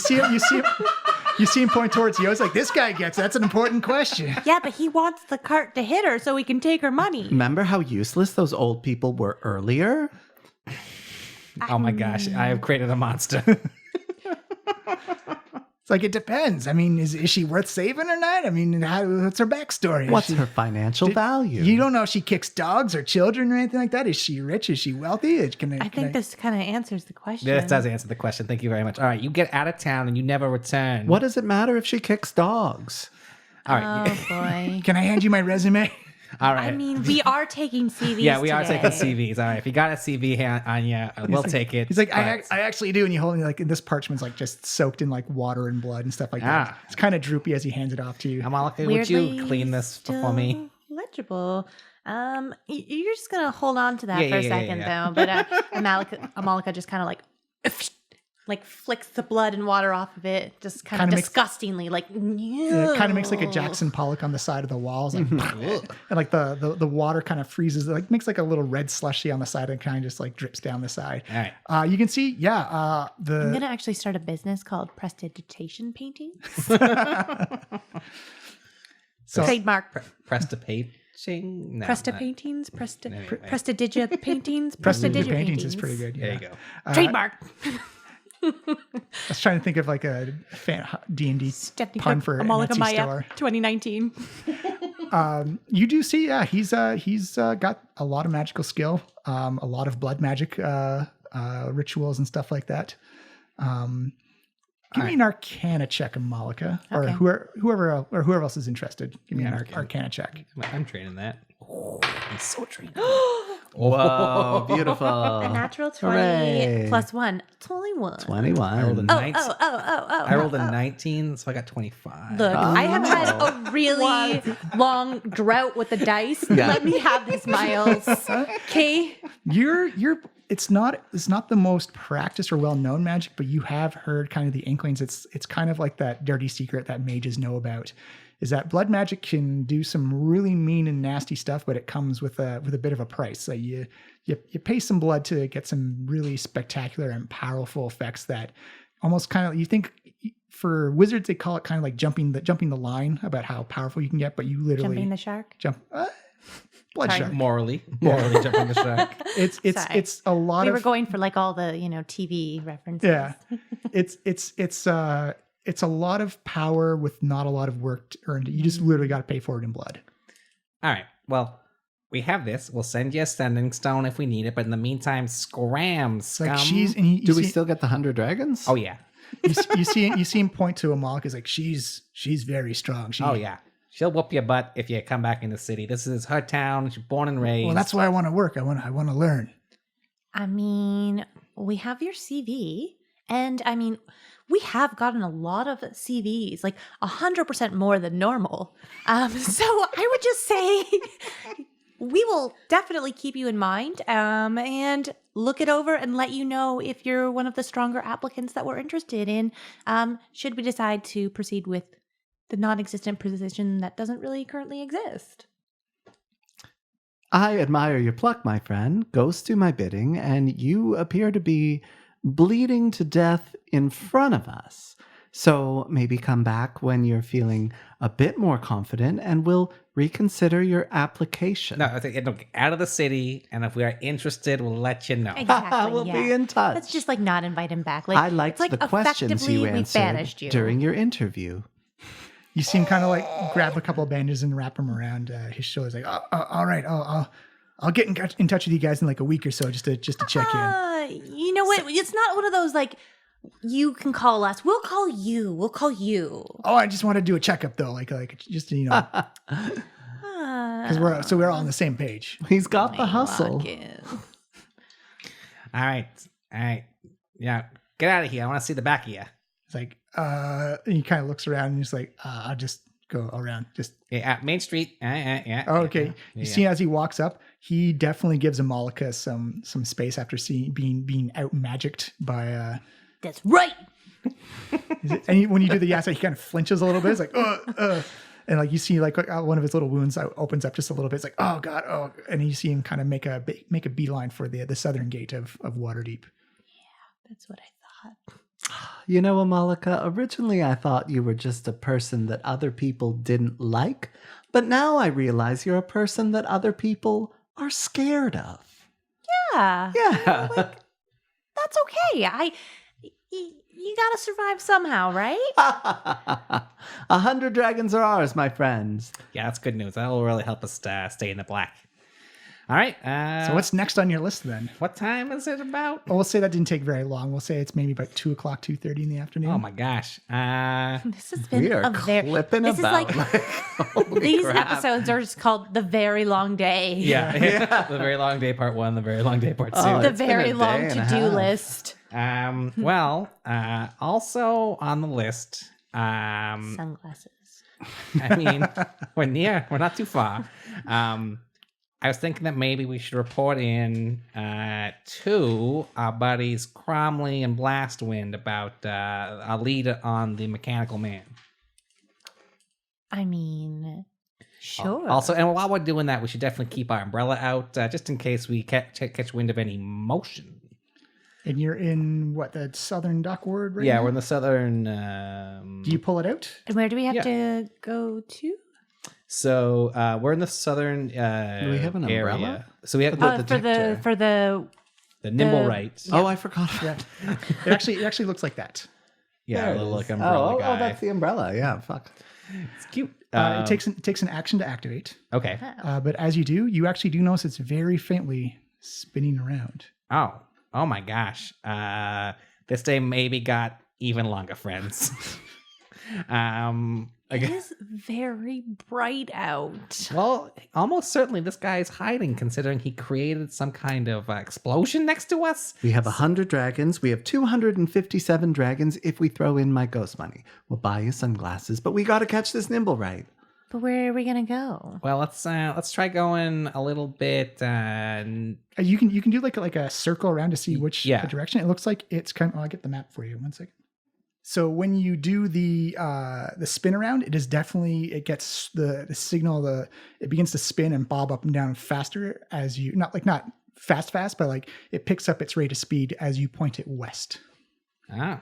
see him point towards you. It's like this guy gets. That's an important question. Yeah, but he wants the cart to hit her so he can take her money. Remember how useless those old people were earlier? Oh my gosh, I have created a monster. It's like, it depends. I mean, is she worth saving or not? I mean, what's her backstory? What's her financial value? You don't know if she kicks dogs or children or anything like that. Is she rich? Is she wealthy? I think this kind of answers the question. This does answer the question. Thank you very much. All right, you get out of town and you never return. What does it matter if she kicks dogs? All right. Oh boy. Can I hand you my resume? All right. I mean, we are taking CVs. Yeah, we are today. taking CVs. All right. If you got a CV on you, we'll take it. He's like, I actually do. And you hold me like this parchment's like just soaked in like water and blood and stuff like that. It's kind of droopy as he hands it off to you. Amalika, would you clean this for me? Legible. You're just gonna hold on to that for a second though. But Amalika just kind of like flicks the blood and water off of it, just kind of disgustingly, like. It kind of makes like a Jackson Pollock on the side of the walls, like, and like the water kind of freezes, like makes like a little red slushy on the side, and kind of just like drips down the side. All right. You can see, I'm gonna actually start a business called Prestidigitation Painting. So trademark. Prestipating? No, Presta paintings, Anyway. Prestidigita paintings, Prestidigita paintings is pretty good. Yeah. There you go. Trademark. I was trying to think of like a D&D pun for Amalika Etsy Maya store. 2019. You do see, he's got a lot of magical skill, a lot of blood magic rituals and stuff like that. Give me an Arcana check, Amalika, or whoever else is interested. Give me an Arcana check. I'm training that. I'm so trained. Whoa, beautiful. A natural 20 Hooray. plus 1, 21. 21. I rolled a 19. I rolled a oh. 19, so I got 25. Look, I have had a really long drought with the dice. Yeah. Let me have this, Miles. Okay. It's not the most practiced or well-known magic, but you have heard kind of the inklings. It's kind of like that dirty secret that mages know about, is that blood magic can do some really mean and nasty stuff, but it comes with a bit of a price. So you pay some blood to get some really spectacular and powerful effects that almost kind of, you think for wizards they call it kind of like jumping the line about how powerful you can get, but you literally Jumping the shark. Blood Sorry. shark. Morally jumping the shark. It's a lot We of. were going for like all the TV references. Yeah, it's a lot of power with not a lot of work earned. You just literally got to pay for it in blood. All right. Well, we have this. We'll send you a sending stone if we need it. But in the meantime, scram, scum. Like Do we still get the 100 dragons? Oh yeah. you see him point to Amalika. Is like she's very strong. Oh yeah. She'll whoop your butt if you come back in the city. This is her town. She's born and raised. Well, that's why I want to work. I want to learn. I mean, we have your CV, and I mean, we have gotten a lot of CVs, like 100% more than normal. So I would just say we will definitely keep you in mind, and look it over and let you know if you're one of the stronger applicants that we're interested in. Should we decide to proceed with the non-existent position that doesn't really currently exist. I admire your pluck, my friend. Ghosts do my bidding, and you appear to be bleeding to death in front of us. So maybe come back when you're feeling a bit more confident, and we'll reconsider your application. No, I think look, out of the city, and if we are interested, we'll let you know. Exactly. We'll be in touch. Let's just like not invite him back. I liked the questions you we banished answered you. during your interview. You see him kind of like grab a couple of bandages and wrap them around his shoulders. Like, all right, I'll I'll get in touch with you guys in like a week or so just to check in. You know what? It's not one of those like you can call us. We'll call you. We'll call you. Oh, I just want to do a checkup though, like just because we're all on the same page. He's got the hustle. All right. Yeah, get out of here. I want to see the back of you. It's like, and he kind of looks around and he's like, I'll just go around. Just Main Street. Yeah. Oh, okay. Yeah. You see, as he walks up, he definitely gives Amalika some space after being out magicked by. That's right. And when you do the yasa, he kind of flinches a little bit. It's like, and like you see, like one of his little wounds opens up just a little bit. It's like, oh god, oh, and you see him kind of make a beeline for the southern gate of Waterdeep. Yeah, that's what I thought. You know, Amalika, originally I thought you were just a person that other people didn't like, but now I realize you're a person that other people are scared of. Yeah. Yeah. Like, that's okay. You gotta survive somehow, right? 100 dragons are ours, my friends. Yeah, that's good news. That'll really help us stay in the black. All right. So what's next on your list then? What time is it about? Well, we'll say that didn't take very long. We'll say it's maybe about 2:00, 2:30 in the afternoon. Oh my gosh. This has been We are clipping this about. Is like these episodes are just called The Very Long Day. Yeah. The Very Long Day part 1, The Very Long Day part 2. The Very Long To-Do list. Also on the list, sunglasses. I mean, we're not too far. I was thinking that maybe we should report in to our buddies Cromley and Blastwind about our lead on the Mechanical Man. I mean, sure. Also, and while we're doing that, we should definitely keep our umbrella out just in case we catch wind of any motion. And you're in what, the southern dock ward right Yeah, now? we're in the southern. Do you pull it out? And where do we have to go to? So we're in the southern. Do we have an umbrella? Area. So we have for the nimble right. Oh, I forgot. Yeah. It actually looks like that. Yeah, There a it little is. like umbrella guy. Oh, that's the umbrella. Yeah, fuck. It's cute. It takes an action to activate. Okay. But as you do, you actually do notice it's very faintly spinning around. Oh my gosh. This day maybe got even longer, friends. It is very bright out. Well, almost certainly this guy is hiding, considering he created some kind of explosion next to us. We have 100 dragons. We have 257 dragons if we throw in my ghost money. We'll buy you sunglasses, but we got to catch this nimble right. But where are we gonna go? Well, let's try going a little bit. You can do like a circle around to see which direction. It looks like it's kind of. I'll get the map for you. 1 second. So when you do the spin around, it is definitely, it gets the signal, it begins to spin and bob up and down faster as you, not fast, but like it picks up its rate of speed as you point it west. Ah,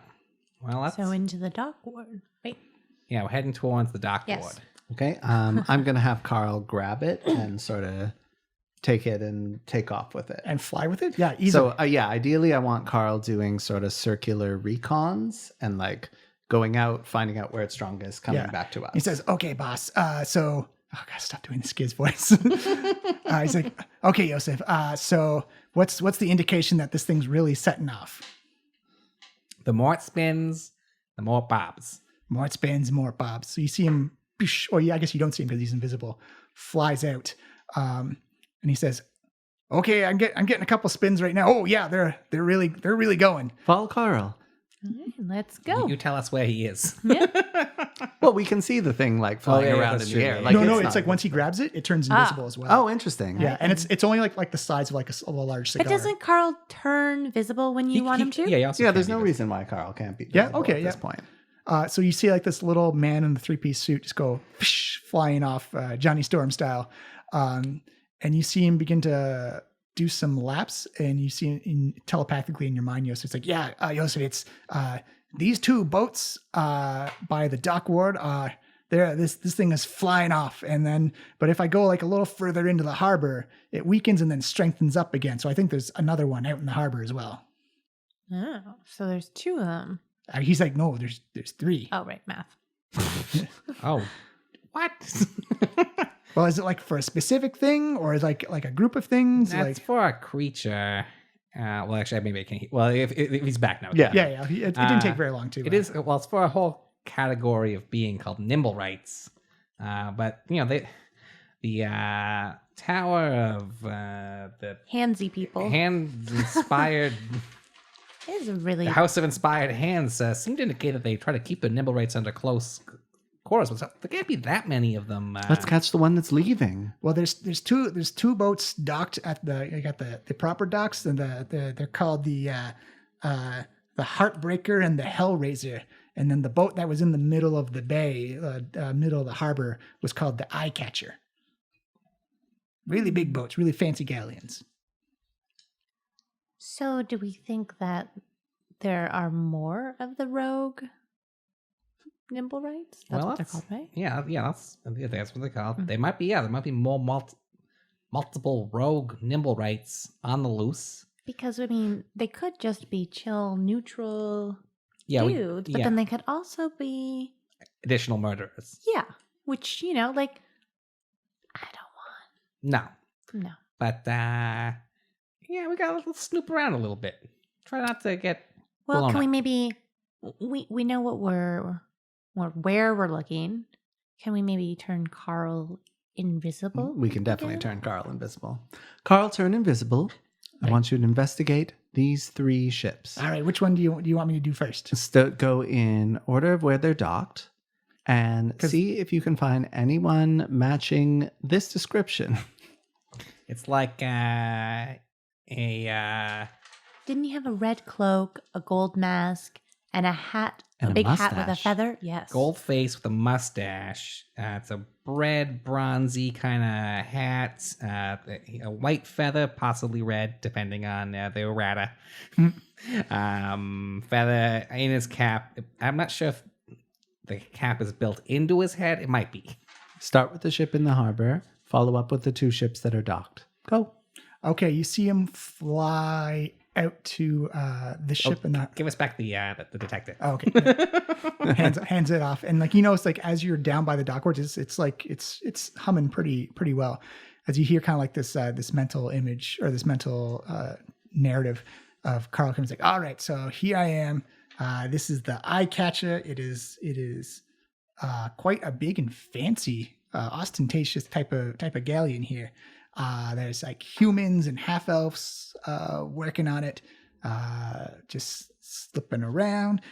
well, that's... So into the dock ward. Wait. Yeah, we're heading towards the dock ward. Okay, I'm going to have Carl grab it and sort of take it and take off with it. And fly with it? Yeah, easily. So, ideally I want Carl doing sort of circular recons and like going out, finding out where it's strongest, coming back to us. He says, okay, boss. Oh, God, stop doing the Skiz voice. He's like, okay, Yosef. So what's the indication that this thing's really setting off? The more it spins, the more it bobs. More it spins, more it bobs. So you see him, or I guess you don't see him because he's invisible, flies out. And he says, okay, I'm getting a couple spins right now. Oh yeah, they're really going. Follow Carl. All right, let's go. You tell us where he is. Yeah. Well, we can see the thing like flying around in the air. Like, it's like once he grabs it, it turns invisible as well. Oh, interesting. Yeah, and it's only like the size of like a large cigar. But doesn't Carl turn visible when you want him to? Yeah, there's no reason why Carl can't be visible at this point. So you see like this little man in the 3-piece suit just go flying off Johnny Storm style. And you see him begin to do some laps, and you see telepathically in your mind, Yosef. It's like, Yosef, it's these two boats by the dock ward. This thing is flying off, but if I go like a little further into the harbor, it weakens and then strengthens up again. So I think there's another one out in the harbor as well. Oh, so there's two of them. He's like, no, there's 3. Oh, right, math. Oh, what? Well, is it like for a specific thing, or is like a group of things? That's Like, for a creature. Well, actually, maybe I can. Well, if he's back now. yeah. It didn't take very long to. It is. Well, it's for a whole category of being called nimble rights. But the Tower of the Handsy people. Hands Inspired. It is really. The House of Inspired Hands seem to indicate that they try to keep the nimble rights under close quarters, but there can't be that many of them. Let's catch the one that's leaving. Well, there's two boats docked at you got the proper docks, and they're called the Heartbreaker and the Hellraiser, and then the boat that was in the middle of the bay, middle of the harbor, was called the Eye Catcher. Really big boats, really fancy galleons. So, do we think that there are more of the rogue nimble rights? That's what they're called, right? Yeah, that's what they're called. They might be, there might be more multiple rogue nimble rights on the loose. Because, I mean, they could just be chill, neutral dudes, but yeah. then they could also be... additional murderers. Yeah, which, I don't want. No. But, we gotta snoop around a little bit. Try not to get Well, can we up. maybe... We know what where we're looking. Can we maybe turn Carl invisible? We can definitely turn Carl invisible. Carl, turn invisible. I want you to investigate these 3 ships. All right, which one do you want me to do first? Go in order of where they're docked and see if you can find anyone matching this description. It's like Didn't you have a red cloak, a gold mask, and a hat? And a a big hat with a mustache. feather? Yes. gold face with a mustache. It's a red, bronzy kind of hat. A white feather, possibly red, depending on the errata. Feather in his cap. I'm not sure if the cap is built into his head. It might be. Start with the ship in the harbor. Follow up with the 2 ships that are docked. Go. Okay, you see him fly out to the ship in the... Give us back the detective. Oh, okay. hands it off, and it's like as you're down by the dockwards, it's humming pretty well, as you hear kind of like this mental image or this mental narrative of Carl comes like, all right, so here I am. This is the Eye Catcher. It is quite a big and fancy, ostentatious type of galleon here. There's like humans and half elves working on it, just slipping around.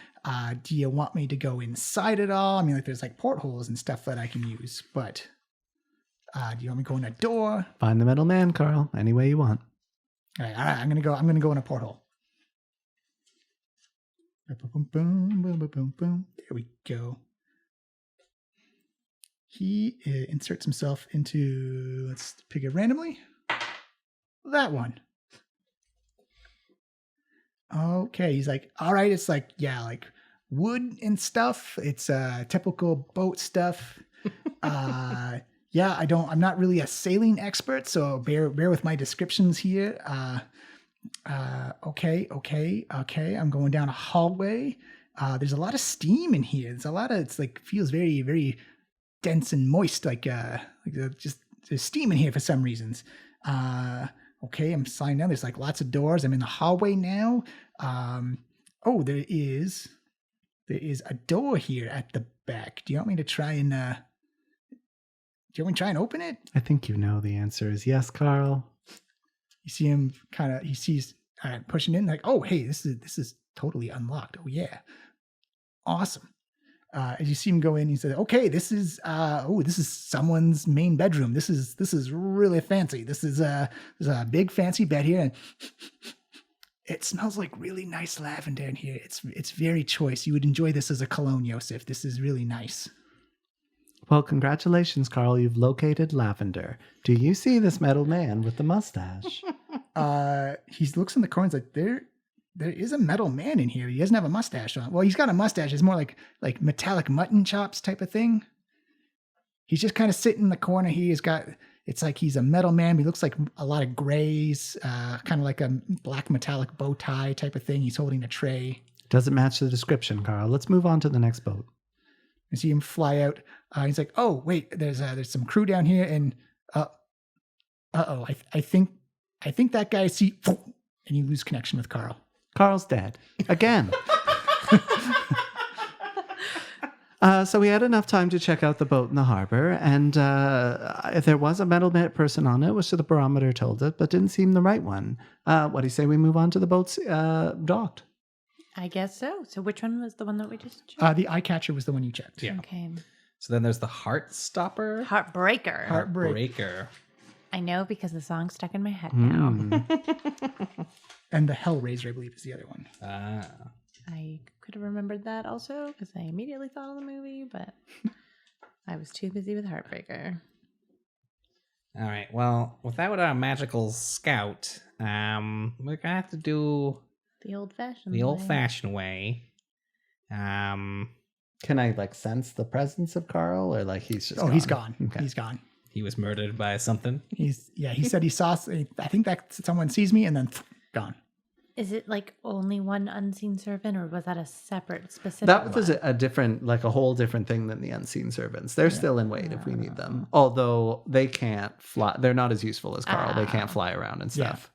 Do you want me to go inside at all? I mean, like there's like portholes and stuff that I can use, but do you want me to go in a door? Find the metal man, Carl, any way you want. All right. I'm gonna go in a porthole. There we go. He inserts himself into, let's pick it randomly. That one. Okay, he's like, all right, it's like, like wood and stuff. It's typical boat stuff. I'm not really a sailing expert, so bear with my descriptions here. Okay. I'm going down a hallway. There's a lot of steam in here. It's like feels very, very dense and moist, just there's steam in here for some reasons. Okay, I'm sliding down. There's like lots of doors. I'm in the hallway now. There is a door here at the back. Do you want me to try and open it? I think you know the answer is yes, Carl. You see him he sees pushing in like, oh hey, this is totally unlocked. Oh yeah, awesome. As you see him go in, he said, okay, this is someone's main bedroom. This is really fancy. There's a big fancy bed here, and it smells like really nice lavender in here. It's very choice. You would enjoy this as a cologne, Yosef. This is really nice. Well, congratulations, Carl. You've located lavender. Do you see this metal man with the mustache? He looks in the corner. He's like, there is a metal man in here. He doesn't have a mustache on. Well, he's got a mustache. It's more like metallic mutton chops type of thing. He's just kind of sitting in the corner. It's like he's a metal man. He looks like a lot of grays, kind of like a black metallic bow tie type of thing. He's holding a tray. Doesn't match the description, Carl. Let's move on to the next boat. You see him fly out. He's like, "Oh wait, there's some crew down here, and I think that guy and you lose connection with Carl. Carl's dead again. So we had enough time to check out the boat in the harbor, and there was a metal person on it, which the barometer told it, but didn't seem the right one. What do you say we move on to the boats docked? I guess so. So which one was the one that we just checked? The eye catcher was the one you checked. Yeah. Okay. So then there's the Heartstopper. Heartbreaker. Heartbreaker. I know because the song's stuck in my head now. And the Hellraiser, I believe, is the other one. I could have remembered that also because I immediately thought of the movie, but I was too busy with Heartbreaker. All right. Well, without our magical scout, we're gonna have to do the old-fashioned way. Can I sense the presence of Carl, or he's just? He's gone. Okay. He's gone. He was murdered by something. He said he saw. I think that someone sees me and then gone. Is it only one unseen servant, or was that a separate specific? That was a different, a whole different thing than the unseen servants. They're still in wait if we need them. Although they can't fly. They're not as useful as Carl. They can't fly around and stuff.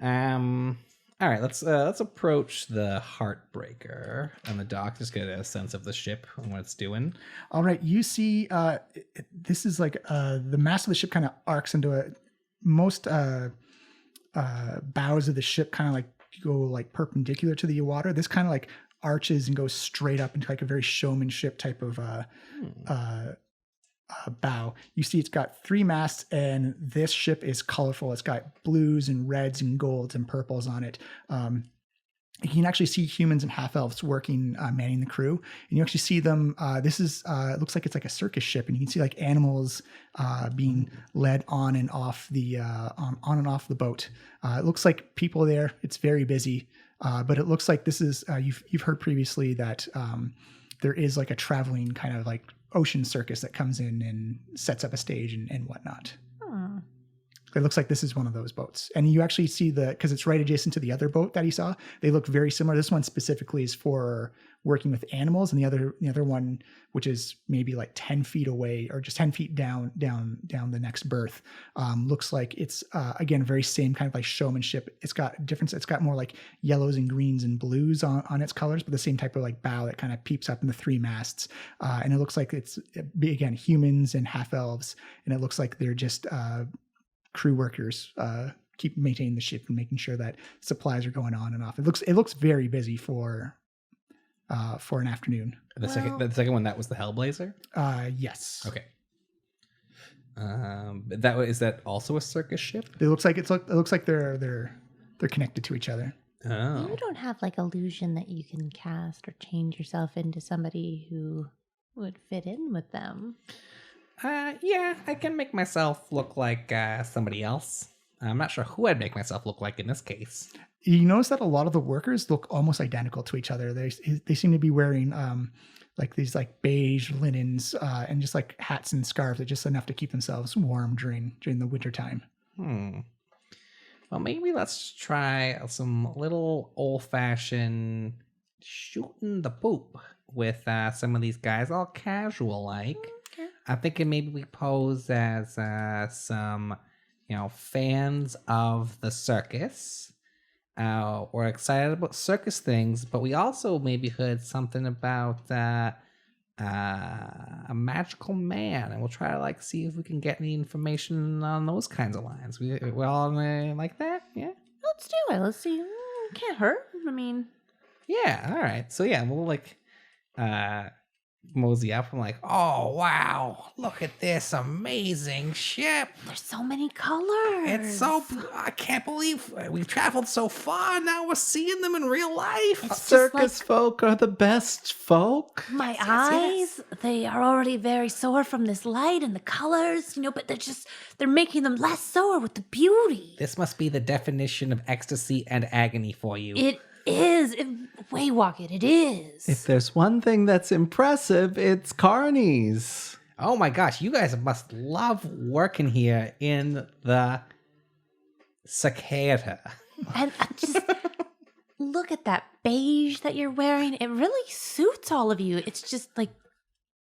Yeah. All right. Let's approach the Heartbreaker on the dock. Just get a sense of the ship and what it's doing. All right. You see, this is the mast of the ship kind of arcs into most bows of the ship kind of go perpendicular to the water. This kind of arches and goes straight up into a very showmanship type of bow. You see it's got 3 masts, and this ship is colorful. It's got blues and reds and golds and purples on it. You can actually see humans and half-elves working, manning the crew. And you actually see them, this is, it looks like it's a circus ship, and you can see animals being led on and off the boat. It looks like people there. It's very busy, but it looks like this is, you've heard previously that there is a traveling kind of ocean circus that comes in and sets up a stage and whatnot. It looks like this is one of those boats. And you actually see because it's right adjacent to the other boat that he saw, they look very similar. This one specifically is for working with animals, and the other one, which is maybe 10 feet away or just 10 feet down the next berth, looks like it's again very same kind of showmanship. It's got difference. It's got more yellows and greens and blues on its colors, but the same type of bow that kind of peeps up in the 3 masts. And it looks like it's again humans and half elves, and it looks like they're just crew workers keep maintaining the ship and making sure that supplies are going on and off. It looks very busy for an afternoon. The second one, that was the Hellblazer? Yes. Okay. Is that also a circus ship? It looks like they're connected to each other. Oh. You don't have illusion that you can cast or change yourself into somebody who would fit in with them. Yeah, I can make myself look like somebody else. I'm not sure who I'd make myself look like in this case. You notice that a lot of the workers look almost identical to each other. They seem to be wearing these beige linens and just hats and scarves that just enough to keep themselves warm during the winter time. Well, maybe let's try some little old-fashioned shooting the poop with some of these guys, all casual like. Okay. I'm thinking maybe we pose as some, fans of the circus. We're excited about circus things, but we also maybe heard something about a magical man, and we'll try to see if we can get any information on those kinds of lines. We're all like that, yeah. Let's do it. Let's see. Can't hurt. I mean, yeah. All right. So yeah, we'll mosey up. I'm like, oh wow, look at this amazing ship. There's so many colors. I can't believe we've traveled so far. Now we're seeing them in real life. Circus folk are the best folk. My eyes, they are already very sore from this light and the colors, but they're making them less sore with the beauty. This must be the definition of ecstasy and agony for you. It is. It is. If there's one thing that's impressive, it's carnies. Oh my gosh, you guys must love working here in the cicada. And just look at that beige that you're wearing. It really suits all of you. It's just like,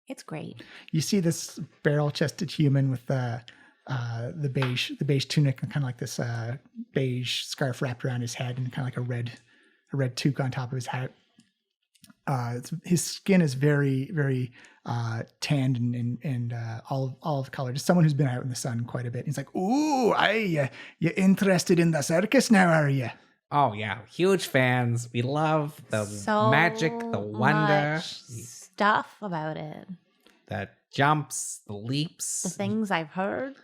it's great. You see this barrel-chested human with the beige tunic and kind of like this beige scarf wrapped around his head and kind of like a red toque on top of his hat. His skin is very, very tanned and olive color. Just someone who's been out in the sun quite a bit. He's like, "Ooh, you interested in the circus now, are you?" Oh yeah, huge fans. We love the So magic, the wonder, much stuff about it. the jumps, the leaps. The things I've heard.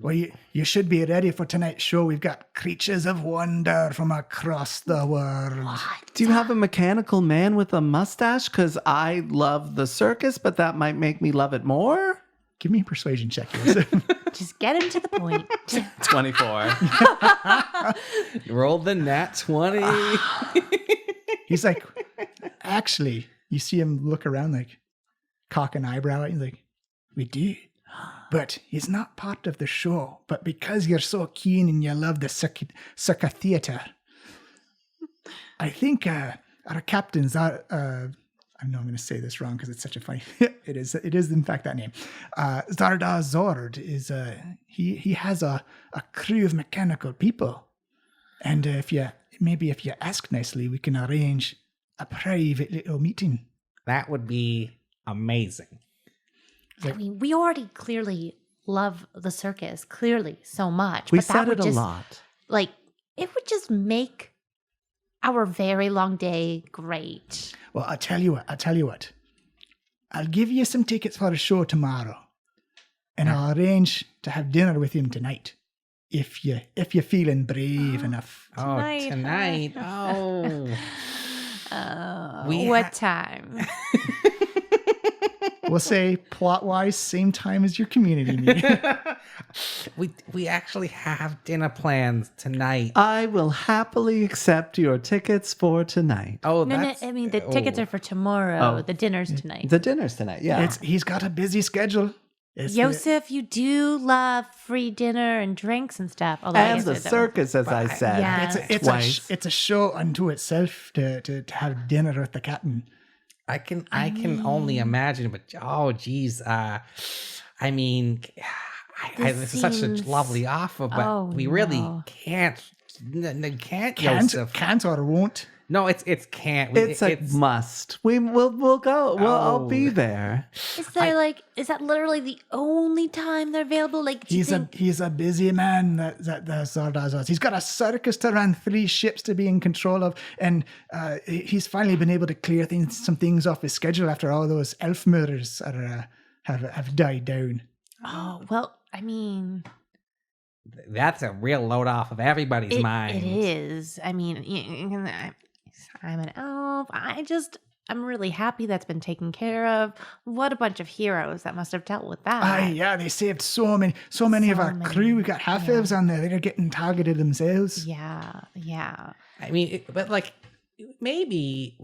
Well, you should be ready for tonight's show. We've got creatures of wonder from across the world. Do you have a mechanical man with a mustache? Because I love the circus, but that might make me love it more. Give me a persuasion check, Joseph. Just get him to the point. 24. Rolled the nat 20. He's like, actually, you see him look around like, cock an eyebrow. He's like, we do. But he's not part of the show. But because you're so keen and you love the circa theater, I think our captain's I know I'm going to say this wrong because it's such a funny. It is in fact that name. Zardar Zord is he has a crew of mechanical people, and if you ask nicely, we can arrange a private little meeting. That would be amazing. I mean, we already clearly love the circus, clearly so much. We but that said would it a just, lot. Like, it would just make our very long day great. Well, I'll tell you what. I'll give you some tickets for a show tomorrow, and I'll arrange to have dinner with him tonight, if you're feeling brave enough. Tonight. Oh. What time? We'll say plot-wise, same time as your community meeting. We actually have dinner plans tonight. I will happily accept your tickets for tonight. Oh, No, I mean, the tickets are for tomorrow. Oh. The dinner's tonight. The dinner's tonight, yeah. He's got a busy schedule. Yosef, you do love free dinner and drinks and stuff. Although I And guess the it- circus, as I said. Yeah. It's a show unto itself to have dinner with the captain. I can only imagine, but oh geez, I mean, this is such a seems- lovely offer, but we really can't, Joseph. Can't or won't. No, it's can't. It's a must. We'll go. I'll be there. Is there is that literally the only time they're available? Like, do you think He's a busy man. That Zardar. He's got a circus to run, 3 ships to be in control of, and he's finally been able to clear some things off his schedule after all those elf murders have died down. Oh well, I mean, That's a real load off of everybody's mind. it is. I mean, I'm an elf. I'm really happy that's been taken care of. What a bunch of heroes that must have dealt with that. Yeah, they saved so many of our crew. We got half elves on there. They're getting targeted themselves. Yeah. I mean, but like maybe,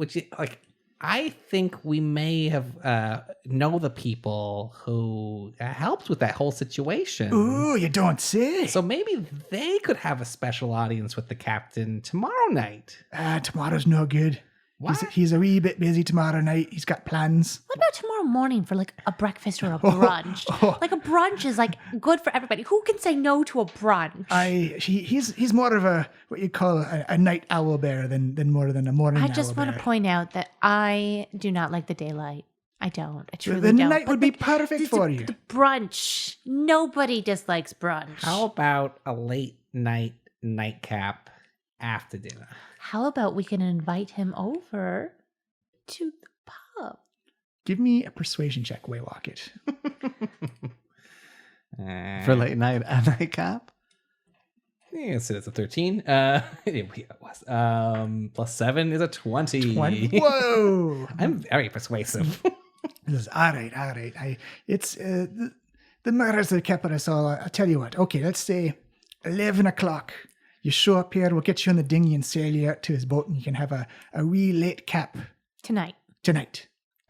I think we may have know the people who helped with that whole situation. Ooh, you don't say. So maybe they could have a special audience with the captain tomorrow night. Tomorrow's no good. What? He's a wee bit busy tomorrow night. He's got plans. What about tomorrow morning for like a breakfast or a brunch? Like a brunch is like good for everybody. Who can say no to a brunch? He's more of a what you call a night owl bear than more than a morning owl. I just want to point out that I do not like the daylight. I don't. I truly the don't. night would be perfect for you. The brunch. Nobody dislikes brunch. How about a late night nightcap after dinner? How about we can invite him over to the pub? Give me a persuasion check, Waylocket. For late night at nightcap? Yeah, so that's a 13. Plus 7 is a 20. 20? Whoa! I'm very persuasive. All right. It's the murders that kept us all. I'll tell you what. Okay, let's say 11 o'clock. You show up here, we'll get you in the dinghy and sail you out to his boat, and you can have a wee late cap. Tonight.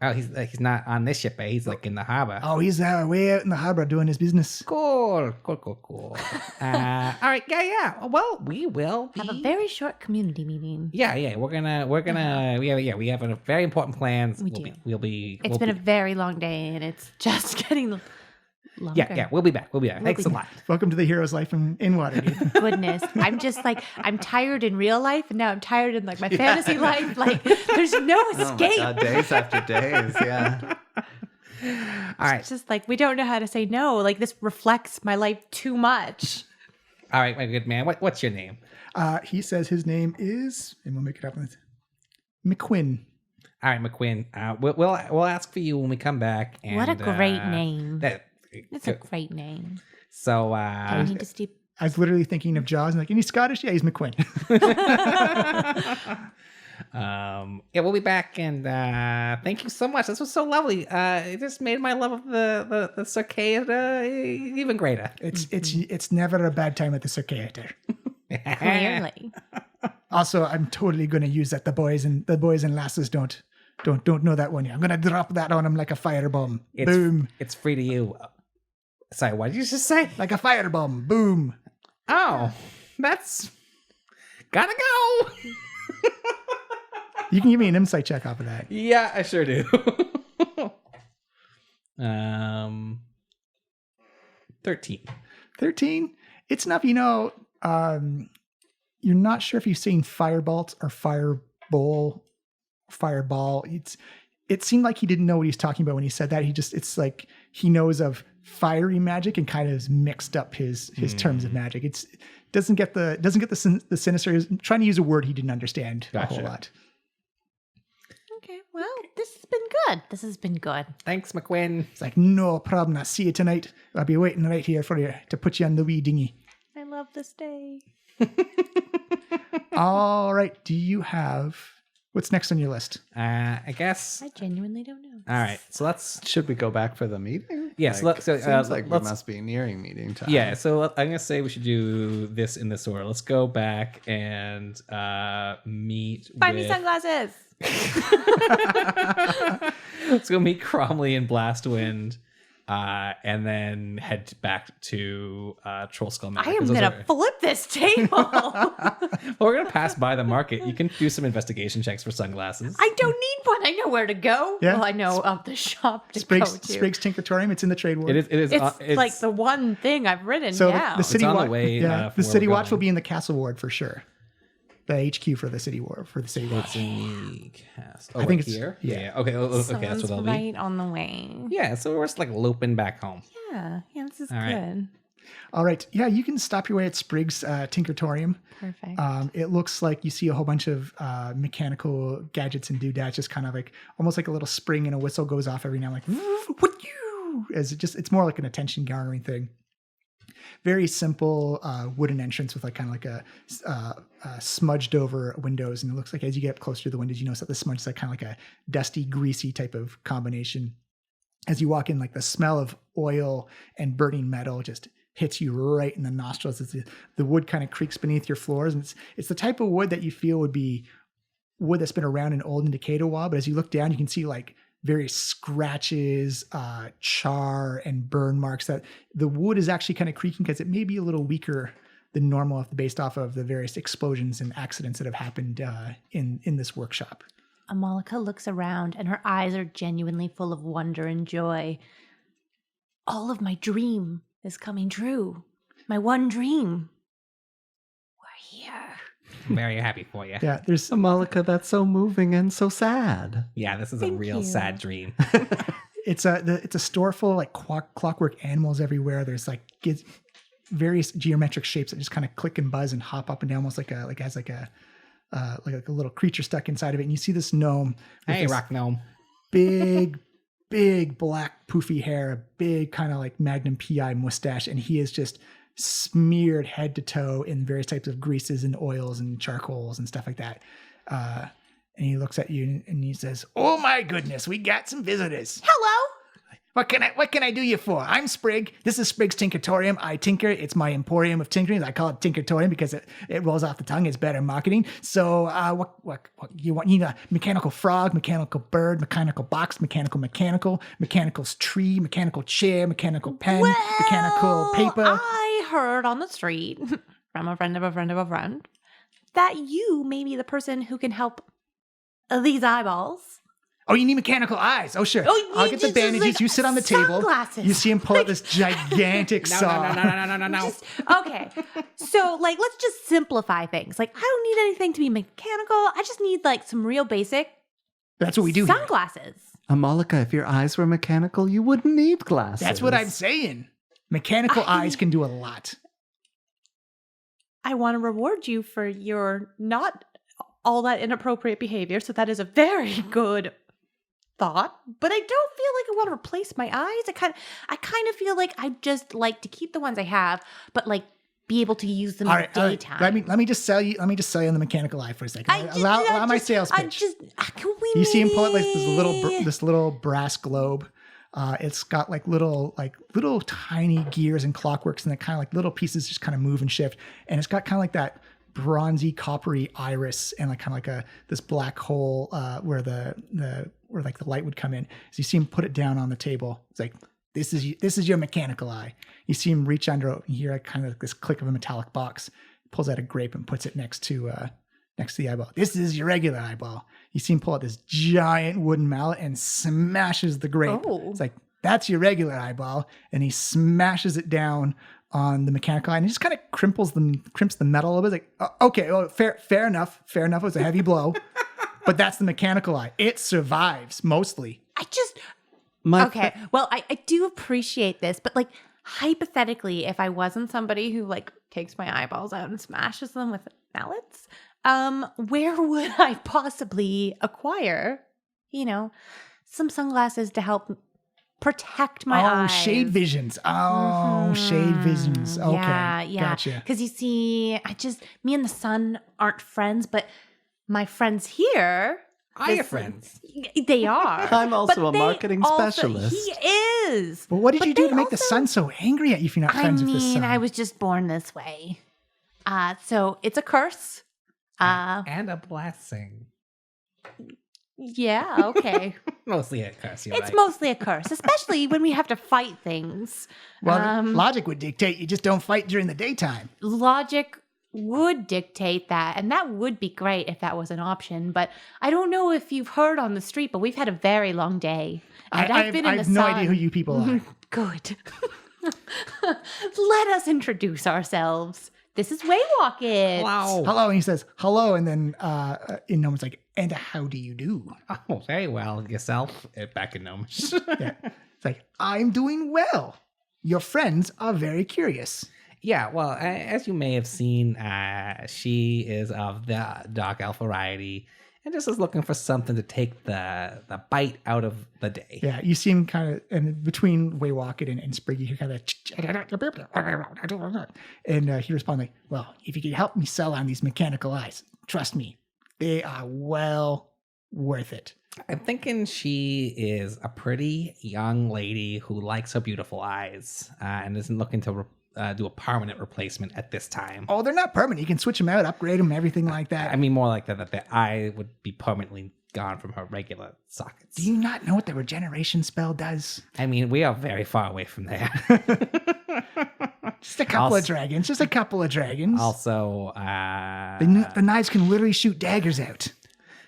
Oh, he's not on this ship, eh? He's like in the harbor. Oh, he's way out in the harbor doing his business. Cool. All right, yeah. Well, we will Have a very short community meeting. Yeah. We're gonna. We have a very important plan. We'll be. It's been a very long day, and it's just getting longer. Yeah. We'll be back. Thanks a lot. Welcome to the hero's life in Waterdeep. Goodness, I'm just like I'm tired in real life, and now I'm tired in like my fantasy life. Like there's no escape. Oh my God, days after days. Yeah. All right. It's just like we don't know how to say no. Like this reflects my life too much. All right, my good man. What's your name? He says his name is, and we'll make it up with McQuinn. All right, McQuinn. We'll ask for you when we come back. And, What a great name. It's a great name. So I was literally thinking of Jaws and like, any Scottish? Yeah, he's McQuinn. We'll be back, and thank you so much. This was so lovely. It just made my love of the Circaeator even greater. It's never a bad time at the Circaeator. Clearly. Also, I'm totally going to use that. The boys and lasses don't know that one yet. I'm going to drop that on them like a firebomb. Boom. It's free to you. Sorry, what did you just say? Like a firebomb. Boom. Oh, that's gotta go. You can give me an insight check off of that. Yeah, I sure do. 13. 13? It's enough, you're not sure if you've seen firebolt or fireball. It seemed like he didn't know what he's talking about when he said that. It's like he knows of fiery magic and kind of mixed up his terms of magic. It doesn't get the sinister. He's trying to use a word he didn't understand a whole lot. Okay, well, this has been good. Thanks, McQuinn. It's like, no problem. I'll see you tonight. I'll be waiting right here for you to put you on the wee dinghy. I love this day. All right. Do you have... What's next on your list? I guess. I genuinely don't know. All right, so let's. Should we go back for the meeting? Yes. Seems like we must be nearing meeting time. Yeah, so I'm gonna say we should do this in this order. Let's go back and meet. Buy me sunglasses. Let's go meet Cromley and Blastwind. And then head back to Trollskull Manor. I am going to flip this table. Well, we're going to pass by the market. You can do some investigation checks for sunglasses. I don't need one. I know where to go. Yeah. Well, I know of the shop to go to. Spriggs Tinctorium. It's in the trade ward. It's like the one thing I've written so down. The city it's on watch, the way. The city watch will be in the castle ward for sure. The HQ for the city ward for the city watch. It's in the castle. I think it's here. Yeah. Okay. Okay. That's Someone's what I'll be. right on the way. Yeah. So we're just like loping back home. Yeah. This is All good. right. All right. Yeah, you can stop your way at Spriggs Tinkertorium. Perfect. It looks like you see a whole bunch of mechanical gadgets and doodads, just kind of like almost like a little spring and a whistle goes off every now and like what you as it's more like an attention garnering thing. Very simple wooden entrance with like kind of like a smudged over windows, and it looks like as you get up closer to the windows, you notice that the smudge is like kind of like a dusty, greasy type of combination. As you walk in, like the smell of oil and burning metal just hits you right in the nostrils as the wood kind of creaks beneath your floors, and it's the type of wood that you feel would be wood that's been around and old and decayed a while. But as you look down, you can see like various scratches, char, and burn marks. That the wood is actually kind of creaking because it may be a little weaker than normal based off of the various explosions and accidents that have happened in this workshop. Amalika looks around and her eyes are genuinely full of wonder and joy. All of my dream is coming true. My one dream. We're here. I'm very happy for you. Yeah, there's Amalika, that's so moving and so sad. Yeah, this is a real sad dream. It's a store full of like clockwork animals everywhere. There's like various geometric shapes that just kind of click and buzz and hop up and down, almost like a little creature stuck inside of it. And you see this gnome. Hey, rock gnome. Big black poofy hair, a big kind of like Magnum PI mustache, and he is just smeared head to toe in various types of greases and oils and charcoals and stuff like that. And he looks at you and he says, "Oh my goodness, we got some visitors." Hello. What can I do you for? I'm Sprig. This is Sprig's Tinkertorium. I tinker. It's my emporium of tinkering. I call it Tinkertorium because it rolls off the tongue. It's better marketing. So what you want? You need a mechanical frog, mechanical bird, mechanical box, mechanical tree, mechanical chair, mechanical pen, mechanical paper. I heard on the street from a friend of a friend of a friend that you may be the person who can help these eyeballs. Oh, you need mechanical eyes. Oh, sure. Oh, I'll get the bandages. like you sit on the table. sunglasses. You see him pull out this gigantic saw. No. Okay. So, like, let's just simplify things. Like, I don't need anything to be mechanical. I just need, like, some real basic That's what we do here. sunglasses. Amalika, if your eyes were mechanical, you wouldn't need glasses. That's what I'm saying. Mechanical eyes can do a lot. I want to reward you for your not all that inappropriate behavior. So that is a very good thought, but I don't feel like I want to replace my eyes. I kind of feel like I just like to keep the ones I have, but like be able to use them in the daytime. Let me just sell you on the mechanical eye for a second. Allow my sales pitch. You see him pull out like this little brass globe. It's got like little tiny gears and clockworks, and the kind of like little pieces just kind of move and shift. And it's got kind of like that bronzy coppery iris and like kind of like this black hole where where like the light would come in. So you see him put it down on the table. It's like, this is your mechanical eye. You see him reach under, you hear like kind of like this click of a metallic box. He pulls out a grape and puts it next to the eyeball. This is your regular eyeball. You see him pull out this giant wooden mallet and smashes the grape. Oh. It's like, that's your regular eyeball. And he smashes it down on the mechanical eye, and he just kind of crimps the metal a little bit. Like, okay, well, fair enough. It was a heavy blow, but that's the mechanical eye. It survives mostly. Okay, well, I do appreciate this, but like hypothetically, if I wasn't somebody who like takes my eyeballs out and smashes them with mallets, where would I possibly acquire, some sunglasses to help protect my eyes? Shade visions. Shade visions. Okay. Yeah. Gotcha. Because you see, me and the sun aren't friends, but my friends here. Are your friends? They are. I'm also a marketing specialist. He is. But what did you do to make the sun so angry at you if you're not friends with the sun? I was just born this way. So it's a curse. And a blessing. Yeah, okay. Mostly a curse, It's mostly a curse, especially when we have to fight things. Well, logic would dictate you just don't fight during the daytime. Logic would dictate that, and that would be great if that was an option. But I don't know if you've heard on the street, but we've had a very long day. And I've been in the sun. I have no idea who you people are. Good. Let us introduce ourselves. This is Waywalked. Hello. And he says, hello. And then in Gnomish, like, and how do you do? Oh, very well. Yourself? Back in Gnomish. Yeah. It's like, I'm doing well. Your friends are very curious. Yeah, well, as you may have seen, she is of the Dark Elf variety and just is looking for something to take the bite out of the day. Yeah, you see him kind of, and between Waywalked and Sprig, you hear kind of, and he responds like, well, if you could help me sell on these mechanical eyes, trust me, they are well worth it. I'm thinking she is a pretty young lady who likes her beautiful eyes and isn't looking to do a permanent replacement at this time. Oh, they're not permanent. You can switch them out, upgrade them, everything like that. I mean, more like that the eye would be permanently gone from her regular sockets. Do you not know what the regeneration spell does? I mean, we are very far away from there. Just a couple of dragons. Also, the knives can literally shoot daggers out.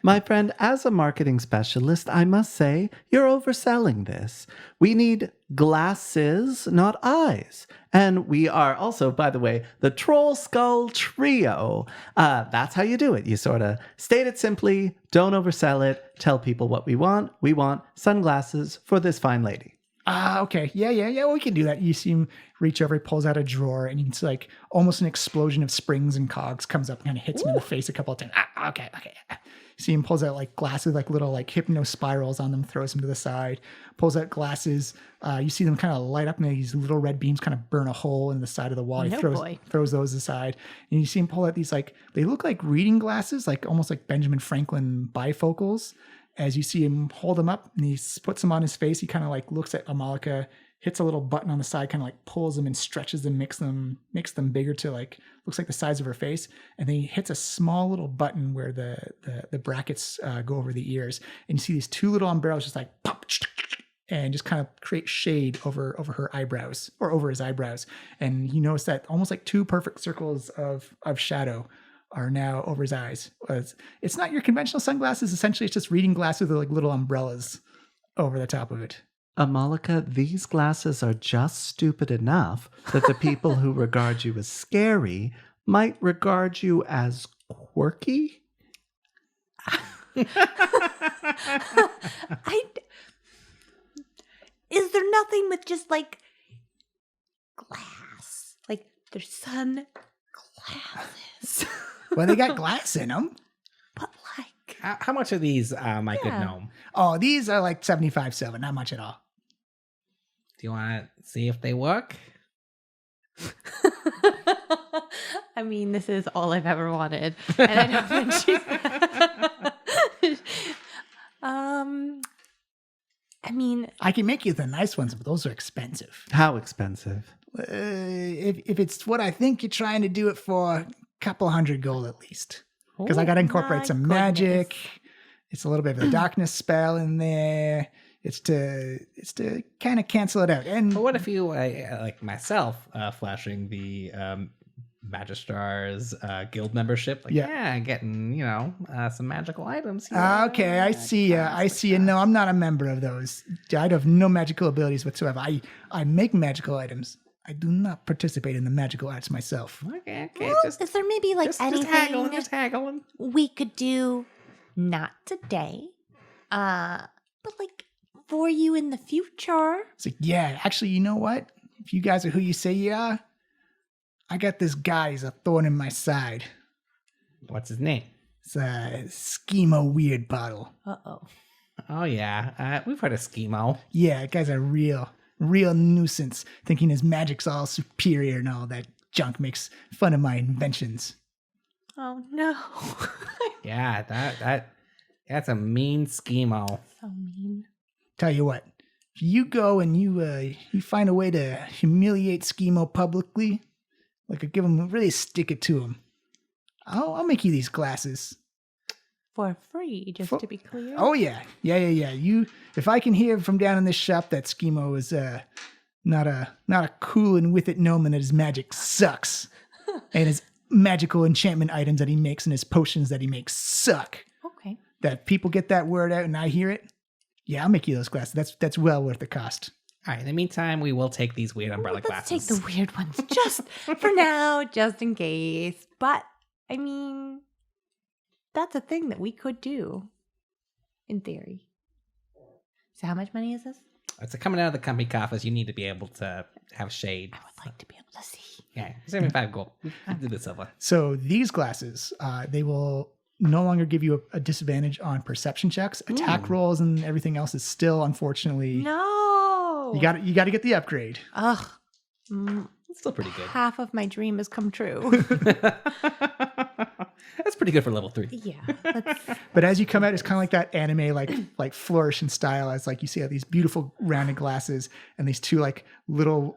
My friend, as a marketing specialist, I must say you're overselling this. We need glasses, not eyes. And we are also, by the way, the Trollskull Trio. That's how you do it. You sort of state it simply, don't oversell it, tell people what we want. We want sunglasses for this fine lady. Okay. Yeah. We can do that. You see him reach over, he pulls out a drawer, and it's like almost an explosion of springs and cogs comes up and kind of hits him in the face a couple of times. Okay. See him pulls out like glasses, like little like hypno spirals on them, throws them to the side, pulls out glasses. You see them kind of light up, and these little red beams kind of burn a hole in the side of the wall. He throws those aside, and you see him pull out these like, they look like reading glasses, like almost like Benjamin Franklin bifocals. As you see him hold them up, and he puts them on his face, he kind of like looks at Amalika, hits a little button on the side, kind of like pulls them and stretches them, makes them bigger to like, looks like the size of her face. And then he hits a small little button where the brackets go over the ears. And you see these two little umbrellas just like pop, and just kind of create shade over her eyebrows, or over his eyebrows. And you notice that almost like two perfect circles of shadow are now over his eyes. It's not your conventional sunglasses. Essentially, it's just reading glasses with like little umbrellas over the top of it. Amalika, these glasses are just stupid enough that the people who regard you as scary might regard you as quirky. Is there nothing with just like glass? Like there's sun glasses. Well, they got glass in them. But like, How much are these, my good gnome? Oh, these are like 75.7, not much at all. Do you want to see if they work? I mean, this is all I've ever wanted, and I don't think she's. I mean, I can make you the nice ones, but those are expensive. How expensive? If it's what I think you're trying to do it for, a couple hundred gold at least. Because I got to incorporate some magic. It's a little bit of a darkness spell in there. It's to kind of cancel it out. And But what if you, like myself, flashing the Magistrar's guild membership? Like, yeah, getting, some magical items here. Okay, I see. I see. No, I'm not a member of those. I have no magical abilities whatsoever. I make magical items. I do not participate in the magical arts myself. Okay. well, is there maybe like anything just haggling. we could do? Not today, but like for you in the future. It's like, yeah, actually, you know what? If you guys are who you say you are, I got this guy. He's a thorn in my side. What's his name? It's a Schemo Weird Bottle. Uh-oh. Oh, yeah. We've heard of Schemo. Yeah, that guy's a real nuisance, thinking his magic's all superior and all that junk, makes fun of my inventions. Oh, no. Yeah, that's a mean Schemo. So mean. Tell you what, if you go and you find a way to humiliate Schemo publicly, like give him, really stick it to him, I'll make you these glasses. For free, just to be clear. Oh, yeah. You, if I can hear from down in this shop that Schemo is not a cool and with it gnome and that his magic sucks. And his magical enchantment items that he makes and his potions that he makes suck. Okay. That people get that word out and I hear it. Yeah, I'll make you those glasses. That's well worth the cost. All right. In the meantime, we will take these weird umbrella Let's glasses. take the weird ones just for now, just in case. But, I mean, that's a thing that we could do, in theory. So how much money is this? It's coming out of the company coffers. You need to be able to have shade. I would like to be able to see. Yeah, 75 gold. I did this over. So these glasses, they will no longer give you a disadvantage on perception checks. Attack rolls and everything else is still, unfortunately. No. You got to get the upgrade. Ugh. It's still pretty good. Half of my dream has come true. That's pretty good for level 3. Yeah. But as you come out, it's kind of like that anime, like flourish in style, as like you see these beautiful rounded glasses and these two like little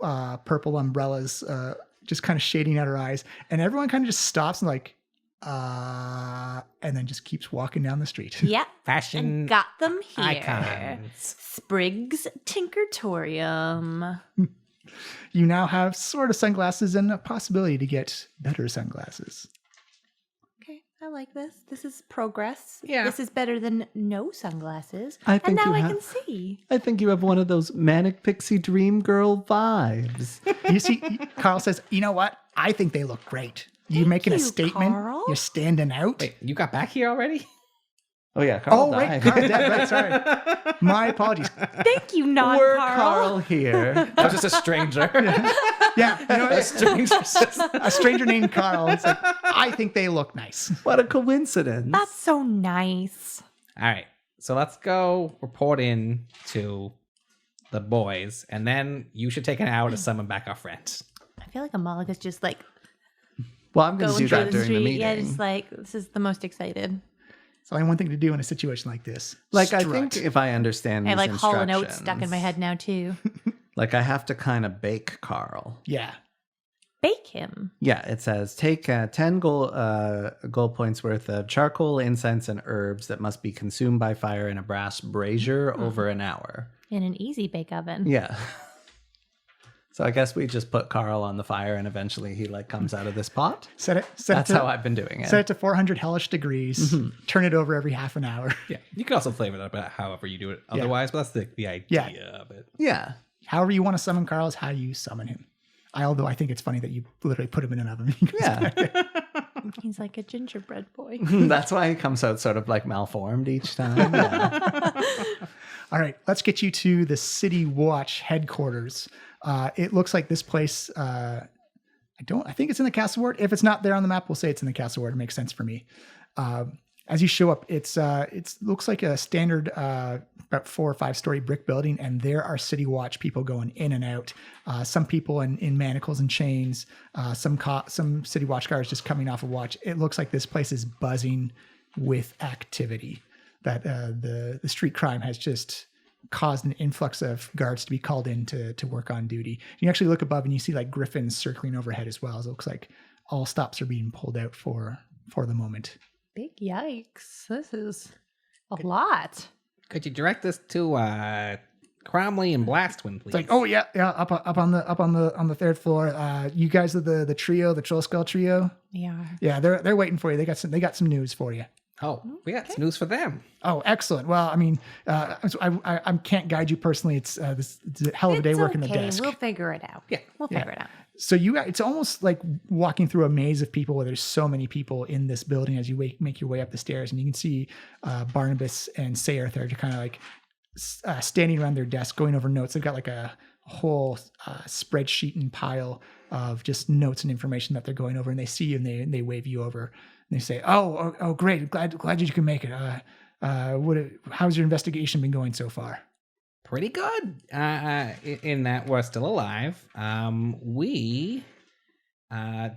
purple umbrellas just kind of shading out her eyes, and everyone kind of just stops and like, and then just keeps walking down the street. Yep. Fashion and got them here. icons. Spriggs Tinkertorium. You now have sort of sunglasses and a possibility to get better sunglasses. Okay, I like this. This is progress. Yeah. This is better than no sunglasses. I think and now you I have- can see. I think you have one of those manic pixie dream girl vibes. You see, Carl says, you know what? I think they look great. You're making a you, statement. Carl. You're standing out. Wait, you got back here already? Oh yeah, Carl right. died. Carl died, right, sorry. My apologies. Thank you, non We're Carl. Carl here. I was just a stranger. Yeah, you know, A stranger. a stranger named Carl. It's like, I think they look nice. What a coincidence. That's so nice. All right. So let's go report in to the boys, and then you should take an hour to summon back our friends. I feel like Amalika's just like Well, I'm going to going do through that the during street. the meeting. Yeah, just like this is the most excited. It's only one thing to do in a situation like this. Like, Strut. I think if I understand I these like Hall and Oates instructions, stuck in my head now too. like I have to kind of bake Carl. Yeah. Bake him. Yeah, it says take 10 gold points worth of charcoal, incense, and herbs that must be consumed by fire in a brass brazier over an hour. In an easy bake oven. Yeah. So I guess we just put Carl on the fire and eventually he like comes out of this pot. That's how I've been doing it. Set it to 400 hellish degrees. Turn it over every half an hour. Yeah, you can also flavor it up however you do it otherwise, but that's the idea of it. Yeah. However you want to summon Carl is how you summon him. Although I think it's funny that you literally put him in an oven. Yeah. He's like a gingerbread boy. That's why he comes out sort of like malformed each time. Yeah. All right, let's get you to the City Watch headquarters. It looks like this place. I think it's in the Castle Ward. If it's not there on the map, we'll say it's in the Castle Ward. It makes sense for me. As you show up, it looks like a standard about 4 or 5 story brick building, and there are City Watch people going in and out. Some people in manacles and chains. Some City Watch guards just coming off a watch. It looks like this place is buzzing with activity. That the street crime has just caused an influx of guards to be called in to work on duty. You actually look above and you see like griffins circling overhead as well. So it looks like all stops are being pulled out for the moment. Big yikes. This is a lot. Could you direct us to Cromley and Blastwind, please? It's like, oh yeah, up on the 3rd floor. You guys are the trio, the Trollskull Trio. Yeah. Yeah, they're waiting for you. They got some news for you. Oh, we got some news for them. Oh, excellent. Well, I mean, I can't guide you personally. It's a hell of a day working the desk. We'll figure it out. Yeah, we'll figure it out. So it's almost like walking through a maze of people where there's so many people in this building as you make your way up the stairs, and you can see Barnabas and Sayerth there, kind of like standing around their desk going over notes. They've got like a whole spreadsheet and pile of just notes and information that they're going over, and they see you and they wave you over. And they say, "Oh, great! Glad you can make it. How's your investigation been going so far?" Pretty good. In that we're still alive. We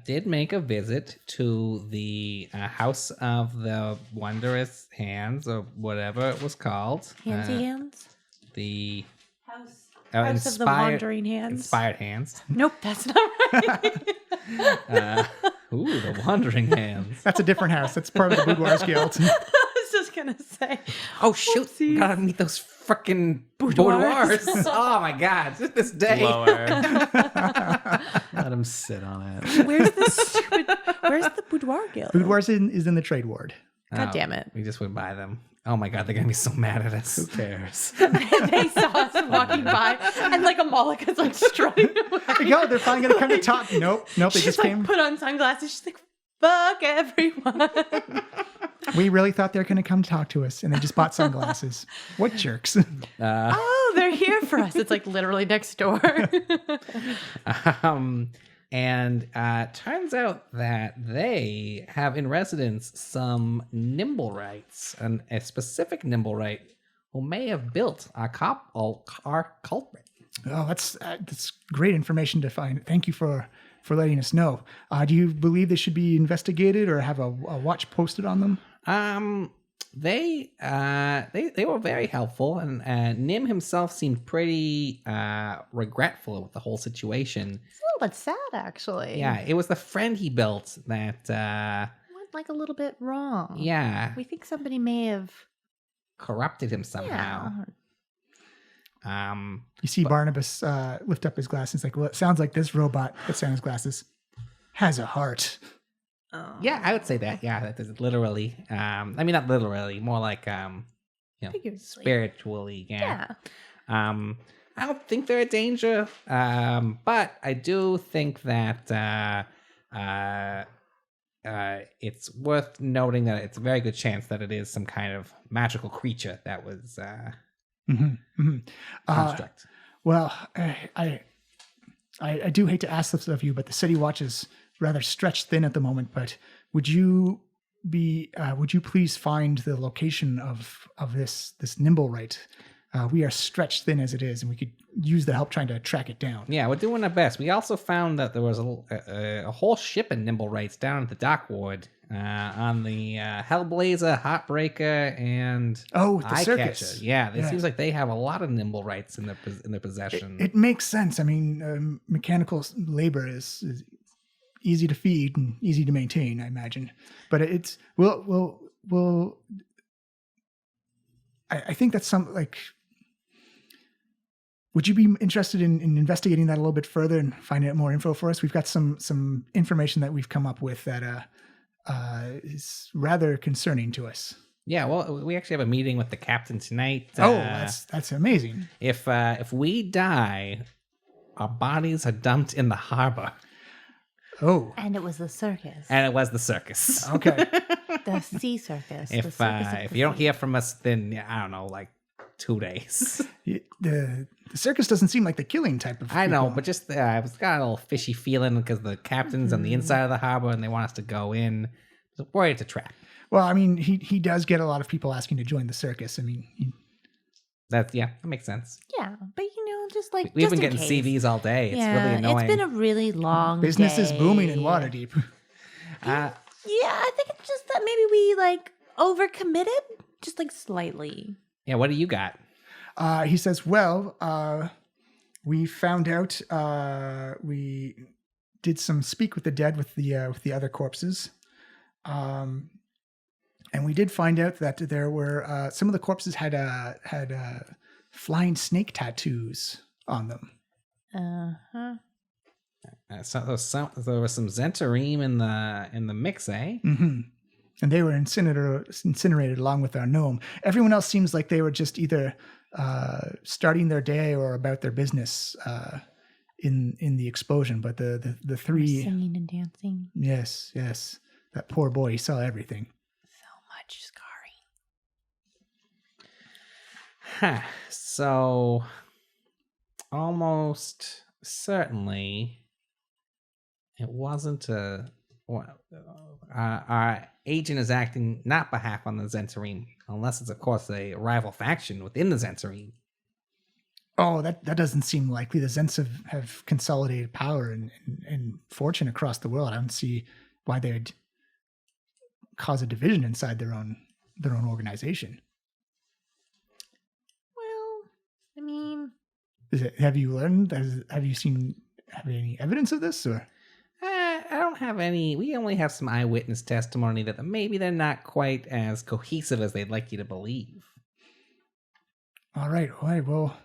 did make a visit to the House of the Wondrous Hands, or whatever it was called. Handsy Hands? The House of the Wandering Hands. Inspired Hands. Nope, that's not right. The Wandering Hands. That's a different house. That's part of the Boudoirs Guild. I was just going to say. Oh, shoot. We gotta meet those frickin' boudoirs. Oh, my God. Just this day. Lower. Let him sit on it. Where's the Boudoir Guild? Boudoirs is in the trade ward. God damn it. We just went by them. Oh, my God. They're going to be so mad at us. Who cares? They saw us walking by, and like Amalek is like strutting away. There you go. They're finally going to come to talk. Nope. They She's just like came. put on sunglasses. She's like, fuck everyone. We really thought they were going to come talk to us, and they just bought sunglasses. What jerks. Oh, they're here for us. It's like literally next door. And turns out that they have in residence some Nimblewrights, and a specific Nimblewright who may have built our culprit. Oh, that's great information to find. Thank you for letting us know. Do you believe they should be investigated or have a watch posted on them? They were very helpful, and Nim himself seemed pretty regretful with the whole situation. It's a little bit sad, actually. Yeah, it was the friend he built that went like a little bit wrong. Yeah, we think somebody may have corrupted him somehow. Yeah. You see Barnabas lift up his glasses. Like, well, it sounds like this robot that's on his glasses has a heart. Yeah, I would say that. Yeah, that is literally. I mean, not literally, more like spiritually. Yeah. I don't think they're a danger, but I do think that it's worth noting that it's a very good chance that it is some kind of magical creature that was construct. Well, I do hate to ask this of you, but the City Watch is rather stretched thin at the moment. But would you please find the location of this Nimblewright? We are stretched thin as it is, and we could use the help trying to track it down. Yeah, we're doing our best. We also found that there was a whole ship of Nimblewrights down at the dock ward, on the Hellblazer, Heartbreaker, and the Eyecatcher. circus. Yeah, it Yeah. seems like they have a lot of nimble rights in their possession. It makes sense. I mean, mechanical labor is easy to feed and easy to maintain, I imagine. But it's I think that's some like. Would you be interested in investigating that a little bit further and finding out more info for us? We've got some information that we've come up with that is rather concerning to us. Yeah, well, we actually have a meeting with the captain tonight. That's amazing. If we die, our bodies are dumped in the harbor. Oh. And it was the circus. And it was the circus. Okay. The sea circus. If the circus of if the you don't sea. hear from us, then I don't know, like 2 days. The circus doesn't seem like the killing type of. I know, people. but just I've got a little fishy feeling because the captain's on the inside of the harbor and they want us to go in. So worried it's a trap. Well, I mean, he does get a lot of people asking to join the circus. I mean, That makes sense. Yeah, but just like We've just been in getting case. CVs all day. It's yeah, really annoying. It's been a really long business is day. booming in Waterdeep. Yeah, I think it's just that maybe we like overcommitted, just like slightly. Yeah, what do you got? He says, "Well, we found out. We did some speak with the dead with the other corpses, and we did find out that there were some of the corpses had flying snake tattoos on them. So there was some Zentarim in the mix, eh? Mm-hmm. And they were incinerated along with our gnome. Everyone else seems like they were just either starting their day or about their business in the explosion. But the three singing and dancing. Yes. That poor boy, he saw everything. So much scarring. So almost certainly it wasn't our agent is acting not behalf on the Zentarim, unless it's of course a rival faction within the Zentarim. Oh, that doesn't seem likely. The Zents have consolidated power and fortune across the world. I don't see why they would cause a division inside their own organization. Well, I mean, Have you learned? Have you any evidence of this? Or I don't have any. We only have some eyewitness testimony that maybe they're not quite as cohesive as they'd like you to believe. All right. Well,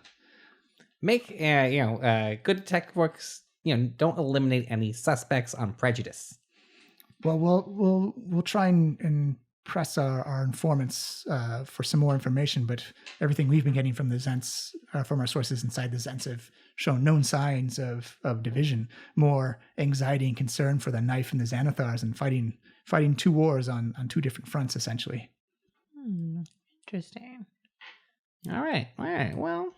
make good detective works. Don't eliminate any suspects on prejudice. well, we'll try and press our informants for some more information. But everything we've been getting from the Zents, from our sources inside the Zents, have shown known signs of division, more anxiety and concern for the knife and the Xanathars, and fighting two wars on two different fronts, essentially. Interesting. All right. Well,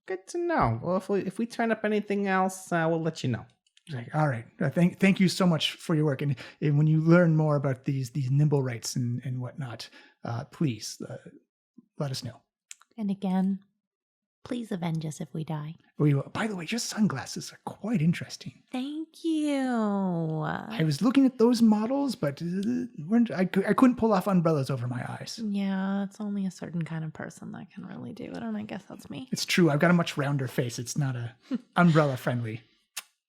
good to know. Well, if we turn up anything else, we'll let you know. Like, all right. Thank you so much for your work. And when you learn more about these nimble rights and whatnot, please let us know. And again, please avenge us if we die. We will. By the way, your sunglasses are quite interesting. Thank you. I was looking at those models, but I couldn't pull off umbrellas over my eyes. Yeah, it's only a certain kind of person that can really do it, and I guess that's me. It's true. I've got a much rounder face. It's not umbrella friendly.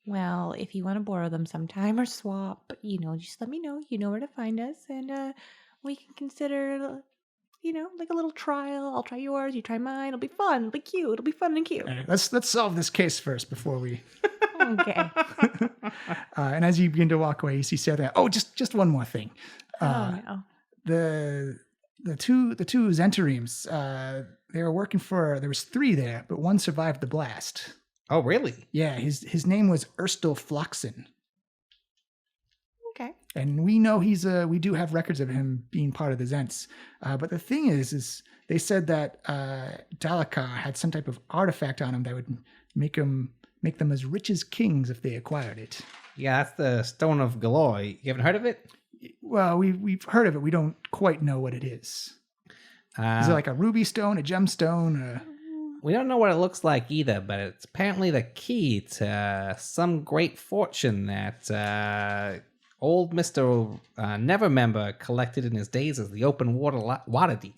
Well, if you want to borrow them sometime or swap, just let me know. You know where to find us, and we can consider, like a little trial. I'll try yours, you try mine. It'll be fun. It'll be cute. It'll be fun and cute. All right, let's solve this case first before we. Okay. And as you begin to walk away, you see Sarah. Oh, just one more thing. No. The two Zentarims. They were working for. There was 3 there, but one survived the blast. Oh, really? Yeah, his name was Erstil Floxen. Okay. And we know we do have records of him being part of the Zents. But the thing is they said that Dalakar had some type of artifact on him that would make them as rich as kings if they acquired it. Yeah, that's the Stone of Galore. You haven't heard of it? Well, we've heard of it. We don't quite know what it is. Is it like a ruby stone, a gemstone? We don't know what it looks like either, but it's apparently the key to some great fortune that old Mr. Nevermember collected in his days as the open Waterdeep.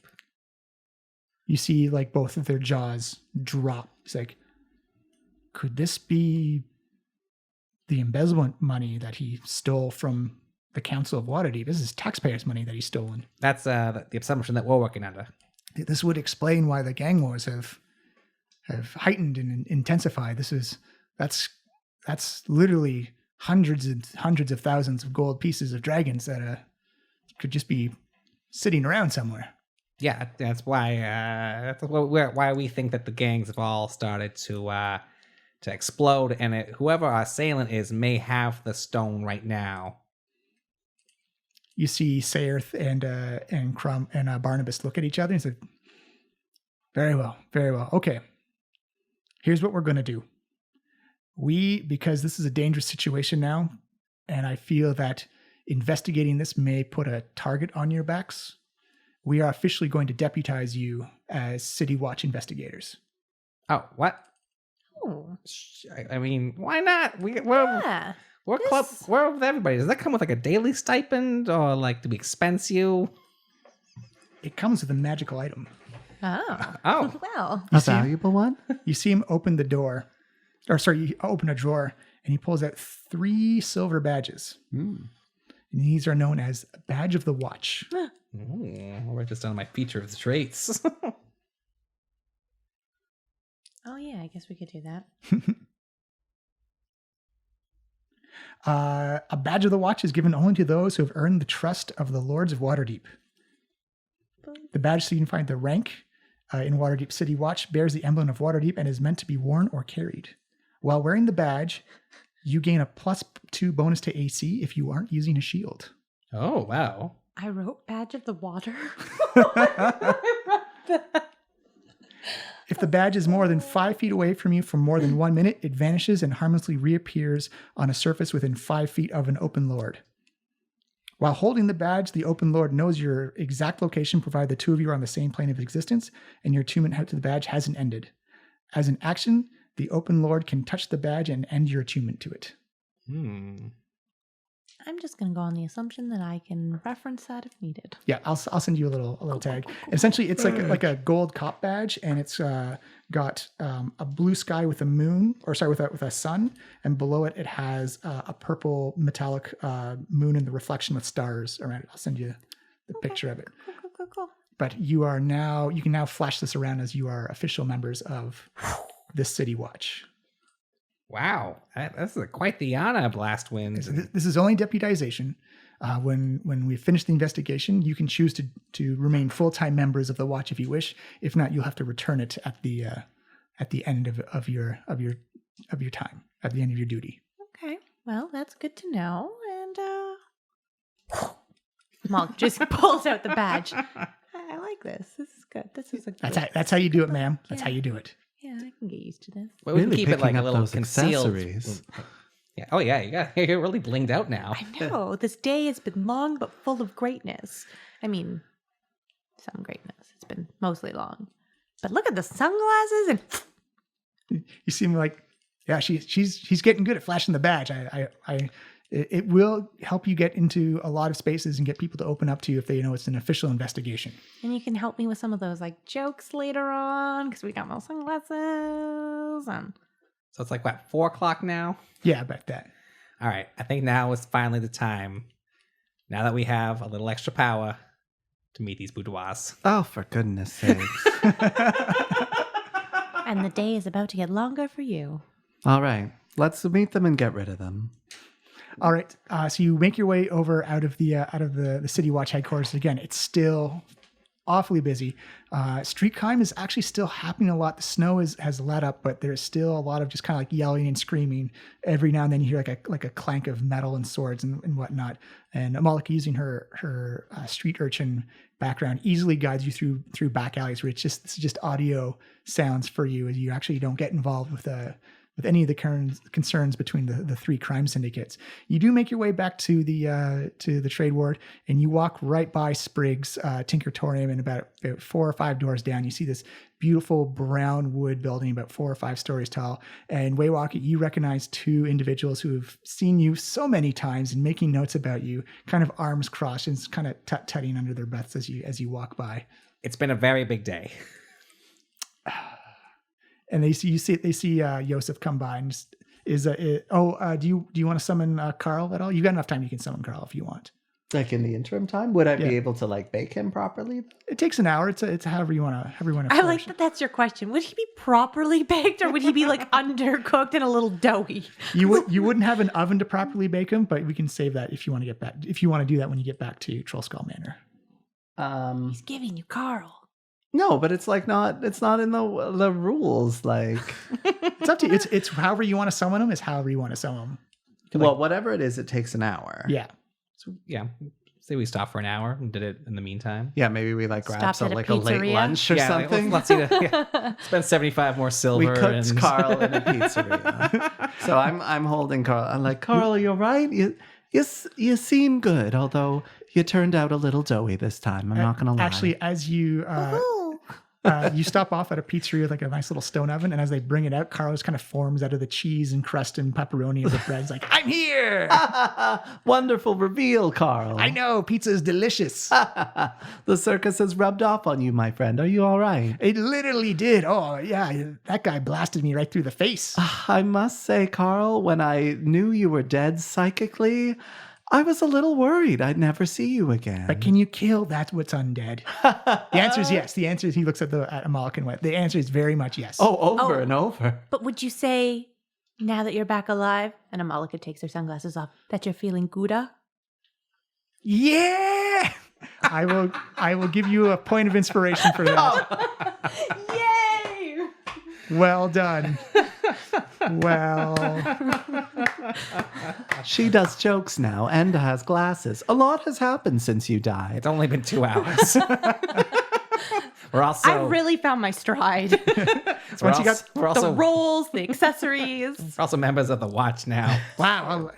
You see, like, both of their jaws drop. It's like, could this be the embezzlement money that he stole from the Council of Waterdeep? This is taxpayers' money that he's stolen. That's the assumption that we're working under. This would explain why the gang wars have heightened and intensified. That's literally hundreds and hundreds of thousands of gold pieces of dragons that could just be sitting around somewhere. Yeah, that's why we think that the gangs have all started to explode, and whoever our assailant is may have the stone right now. You see Saerth and Crumb and Barnabas look at each other and say, very well, very well. Okay, here's what we're going to do. Because this is a dangerous situation now, and I feel that investigating this may put a target on your backs, we are officially going to deputize you as City Watch investigators. Oh, what? Oh. I mean, why not? We're with everybody. Does that come with like a daily stipend, or like do we expense you? It comes with a magical item. Oh. Well. A valuable one? You see him open the door. You open a drawer, and he pulls out 3 silver badges. And these are known as Badge of the Watch. I'll write this down on my feature of the traits. Oh, yeah, I guess we could do that. A Badge of the Watch is given only to those who have earned the trust of the Lords of Waterdeep. The badge signifies the rank in Waterdeep City Watch, bears the emblem of Waterdeep, and is meant to be worn or carried. While wearing the badge, you gain a +2 bonus to AC if you aren't using a shield. Oh, wow. I wrote Badge of the Water. If the badge is more than 5 feet away from you for more than 1 minute, it vanishes and harmlessly reappears on a surface within 5 feet of an open lord. While holding the badge, the open lord knows your exact location, provided the two of you are on the same plane of existence, and your attunement to the badge hasn't ended. As an action, the open lord can touch the badge and end your attunement to it. I'm just going to go on the assumption that I can reference that if needed. Yeah, I'll send you a little tag. Essentially, it's like a gold cop badge, and it's got a blue sky with a moon, with a sun, and below it has a purple metallic moon and the reflection with stars around it. I'll send you the picture of it. Cool. But you can now flash this around as you are official members of this City Watch. Wow, that's quite the honor, Blastwind. This is only deputization. When we finish the investigation, you can choose to remain full-time members of the Watch if you wish. If not, you'll have to return it at the end of your time, at the end of your duty. Okay, well, that's good to know. And Malk just pulls out the badge. I like this. This is good. This is a good. That's how you do it, ma'am. That's how you do it. Yeah, I can get used to this. Well, we Really can keep it like picking a up little those concealed. accessories. Yeah. Oh yeah, you're really blinged out now. I know. This day has been long but full of greatness. I mean, some greatness. It's been mostly long. But look at the sunglasses and You seem like, yeah, she's getting good at flashing the badge. It will help you get into a lot of spaces and get people to open up to you if they know it's an official investigation. you can help me with some of those like jokes later on because we got my sunglasses and So it's like what, 4:00 now? Yeah, about that. All right, I think now is finally the time. Now that we have a little extra power to meet these boudoirs. Oh, for goodness sakes. and the day is about to get longer for you. All right, let's meet them and get rid of them. All right, so you make your way over out of the City Watch headquarters. Again, it's still awfully busy. Street crime is actually still happening a lot. The snow has let up, but there's still a lot of just kind of like yelling and screaming. Every now and then you hear like a clank of metal and swords and whatnot. And Amalek, using her street urchin background, easily guides you through back alleys where it's just audio sounds for you, as you actually don't get involved with any of the concerns between the three crime syndicates. You do make your way back to the trade ward, and you walk right by Spriggs Tinkertorium, and about 4 or 5 doors down, you see this beautiful brown wood building about 4 or 5 stories tall. And Waywalker, you recognize 2 individuals who have seen you so many times and making notes about you, kind of arms crossed and kind of tut-tutting under their breaths as you walk by. It's been a very big day. And they see Yosef come by and just do you want to summon Carl at all? You've got enough time. You can summon Carl if you want. Like in the interim time, would I be able to like bake him properly? It takes an hour. It's however you want to. I like that. That's your question. Would he be properly baked, or would he be like undercooked and a little doughy? You wouldn't have an oven to properly bake him, but we can save that if you want to get back. If you want to do that when you get back to Trollskull Manor. He's giving you Carl. No, but it's like it's not in the rules. Like it's up to you. It's however you want to summon him. Is however you want to summon him. Well, whatever it is, it takes an hour. Yeah. So yeah, say we stop for an hour and did it in the meantime. Yeah, maybe we like grab Stopped some at a like a late pizzeria? lunch or something. Let's eat spend 75 more silver. We cooked Carl in a pizzeria. So I'm holding Carl. I'm like, Carl, you're right. You seem good, although you turned out a little doughy this time. I'm not gonna lie. Actually, as you you stop off at a pizzeria with like a nice little stone oven, and as they bring it out, Carl just kind of forms out of the cheese and crust and pepperoni of the bread. He's like, I'm here! Wonderful reveal, Carl. I know, pizza is delicious. The circus has rubbed off on you, my friend. Are you all right? It literally did. Oh, yeah, that guy blasted me right through the face. I must say, Carl, when I knew you were dead psychically, I was a little worried I'd never see you again. But can you kill that what's undead? The answer is yes. The answer is, he looks at Amalek and went, the answer is very much yes. Over and over. But would you say, now that you're back alive, and Amalika takes her sunglasses off, that you're feeling gooda? Yeah! I will give you a point of inspiration for that. Yay! Well done. Well, she does jokes now and has glasses. A lot has happened since you died. It's only been 2 hours. I really found my stride. We're also the rolls, the accessories. We're also members of the Watch now. Wow.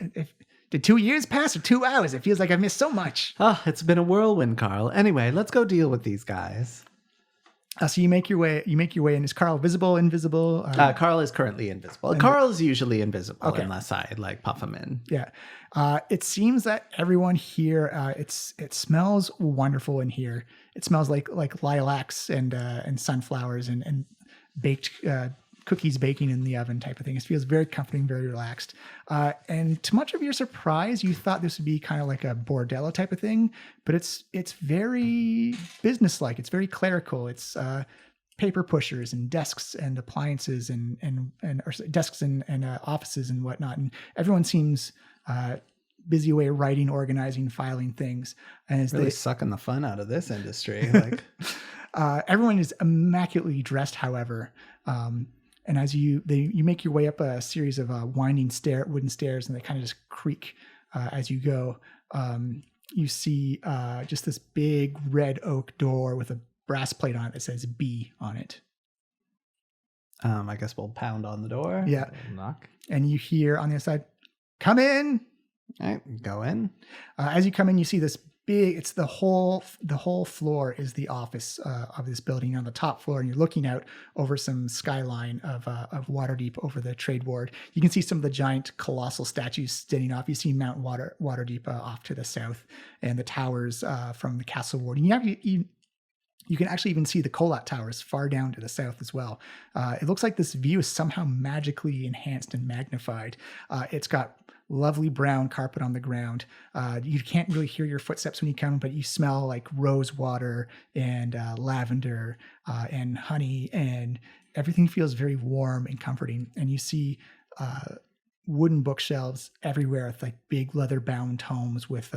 Did 2 years pass or 2 hours? It feels like I've missed so much. Oh, it's been a whirlwind, Carl. Anyway, let's go deal with these guys. So you make your way in. Is Carl visible, invisible? Carl is currently invisible. Carl is usually invisible unless I like puff him in. Yeah. It seems that everyone here, it smells wonderful in here. It smells like lilacs and sunflowers and baked cookies baking in the oven type of thing. It feels very comforting, very relaxed. And to much of your surprise, you thought this would be kind of like a bordello type of thing, but it's very businesslike. It's very clerical. It's paper pushers and desks and appliances and desks and offices and whatnot. And everyone seems busy away writing, organizing, filing things. And it's really sucking the fun out of this industry. Like everyone is immaculately dressed, however. And as you make your way up a series of winding wooden stairs, and they kind of just creak as you go. You see just this big red oak door with a brass plate on it that says B on it. I guess we'll pound on the door. Yeah. Knock. And you hear on the other side, come in. All right, go in. As you come in, you see this big, it's the whole floor is the office of this building on the top floor, and you're looking out over some skyline of Waterdeep over the trade ward. You can see some of the giant colossal statues standing off. You see Mount Waterdeep off to the south, and the towers from the castle ward. And you can actually even see the Kolat towers far down to the south as well. It looks like this view is somehow magically enhanced and magnified. It's got lovely brown carpet on the ground. You can't really hear your footsteps when you come, but you smell like rose water and lavender and honey, and everything feels very warm and comforting. And you see wooden bookshelves everywhere with like big leather bound tomes with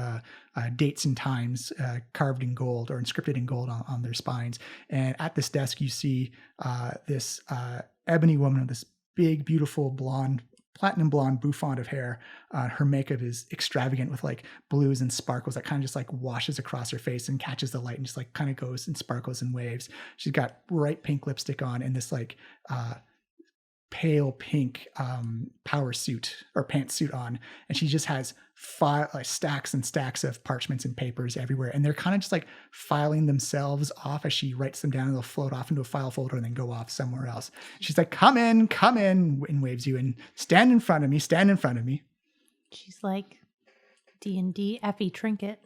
dates and times carved in gold or inscripted in gold on their spines. And at this desk, you see this ebony woman with this big, beautiful platinum blonde bouffant of hair. Her makeup is extravagant with like blues and sparkles that kind of just like washes across her face and catches the light and just like kind of goes and sparkles and waves. She's got bright pink lipstick on and this like pale pink power suit or pantsuit on, and she just has stacks and stacks of parchments and papers everywhere, and they're kind of just like filing themselves off as she writes them down, and they'll float off into a file folder and then go off somewhere else. She's like, come in, and waves you, and stand in front of me. She's like D&D Effie Trinket.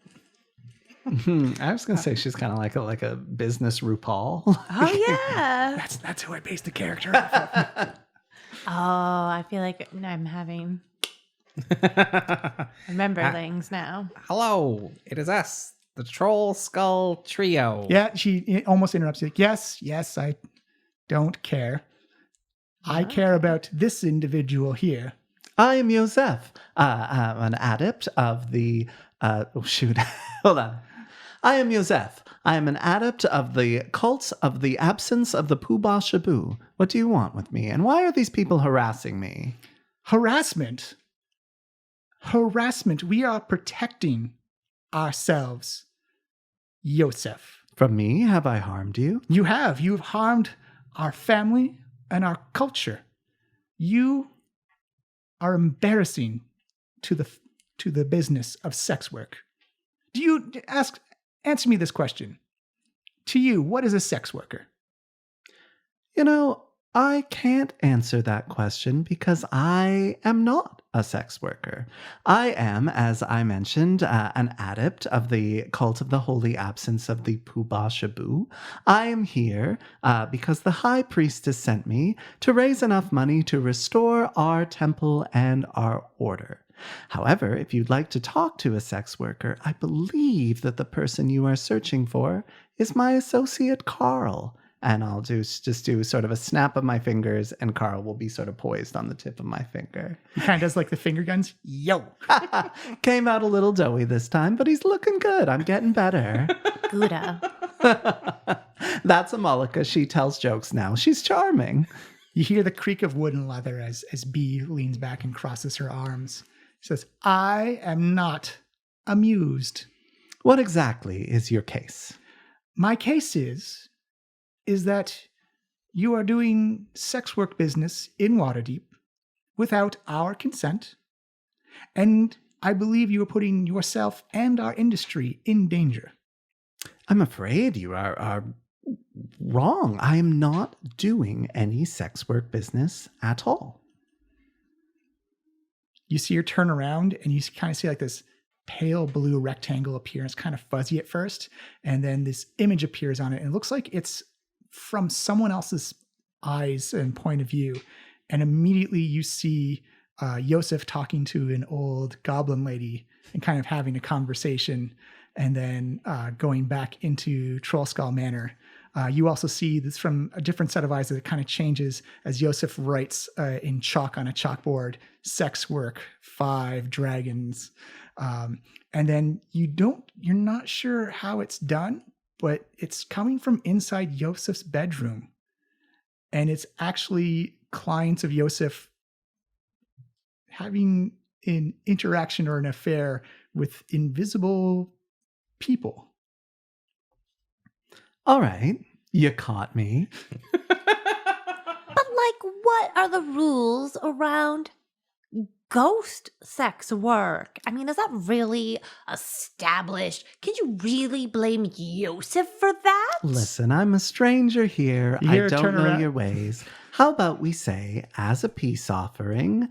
I was gonna say she's kind of like a business RuPaul. Oh yeah. That's who I based the character off of. Oh, I feel like I'm having remember things now. Hello, it is us, the Trollskull Trio. Yeah, she almost interrupts you. Like, yes, I don't care. I care about this individual here. I am Joseph, an adept of the. Hold on. I am Joseph. I am an adept of the cult of the absence of the Poobah Shabu. What do you want with me? And why are these people harassing me? Harassment. We are protecting ourselves, Joseph. From me? Have I harmed you? You have. You've harmed our family and our culture. You are embarrassing to the business of sex work. Answer me this question. To you, what is a sex worker? You know, I can't answer that question because I am not a sex worker. I am, as I mentioned, an adept of the cult of the holy absence of the Poobah Shabu. I am here because the high priestess sent me to raise enough money to restore our temple and our order. However, if you'd like to talk to a sex worker, I believe that the person you are searching for is my associate Carl. And I'll just do sort of a snap of my fingers, and Carl will be sort of poised on the tip of my finger. He kind of does like the finger guns. Yo! Came out a little doughy this time, but he's looking good. I'm getting better. Gouda. That's Amalika. She tells jokes now. She's charming. You hear the creak of wood and leather as B leans back and crosses her arms. She says, I am not amused. What exactly is your case? My case is that you are doing sex work business in Waterdeep without our consent, and I believe you are putting yourself and our industry in danger. I'm afraid you are wrong. I am not doing any sex work business at all. You see her turn around, and you kind of see like this pale blue rectangle appear. It's kind of fuzzy at first, and then this image appears on it, and it looks like it's from someone else's eyes and point of view. And immediately you see Joseph talking to an old goblin lady and kind of having a conversation, and then going back into Trollskull Manor. You also see this from a different set of eyes that it kind of changes as Joseph writes in chalk on a chalkboard, sex work, 5 dragons. And then you're not sure how it's done, but it's coming from inside Joseph's bedroom. And it's actually clients of Joseph having an interaction or an affair with invisible people. All right, you caught me. But what are the rules around ghost sex work? I mean, is that really established? Can you really blame Joseph for that? Listen, I'm a stranger here. I don't know your ways. How about we say, as a peace offering,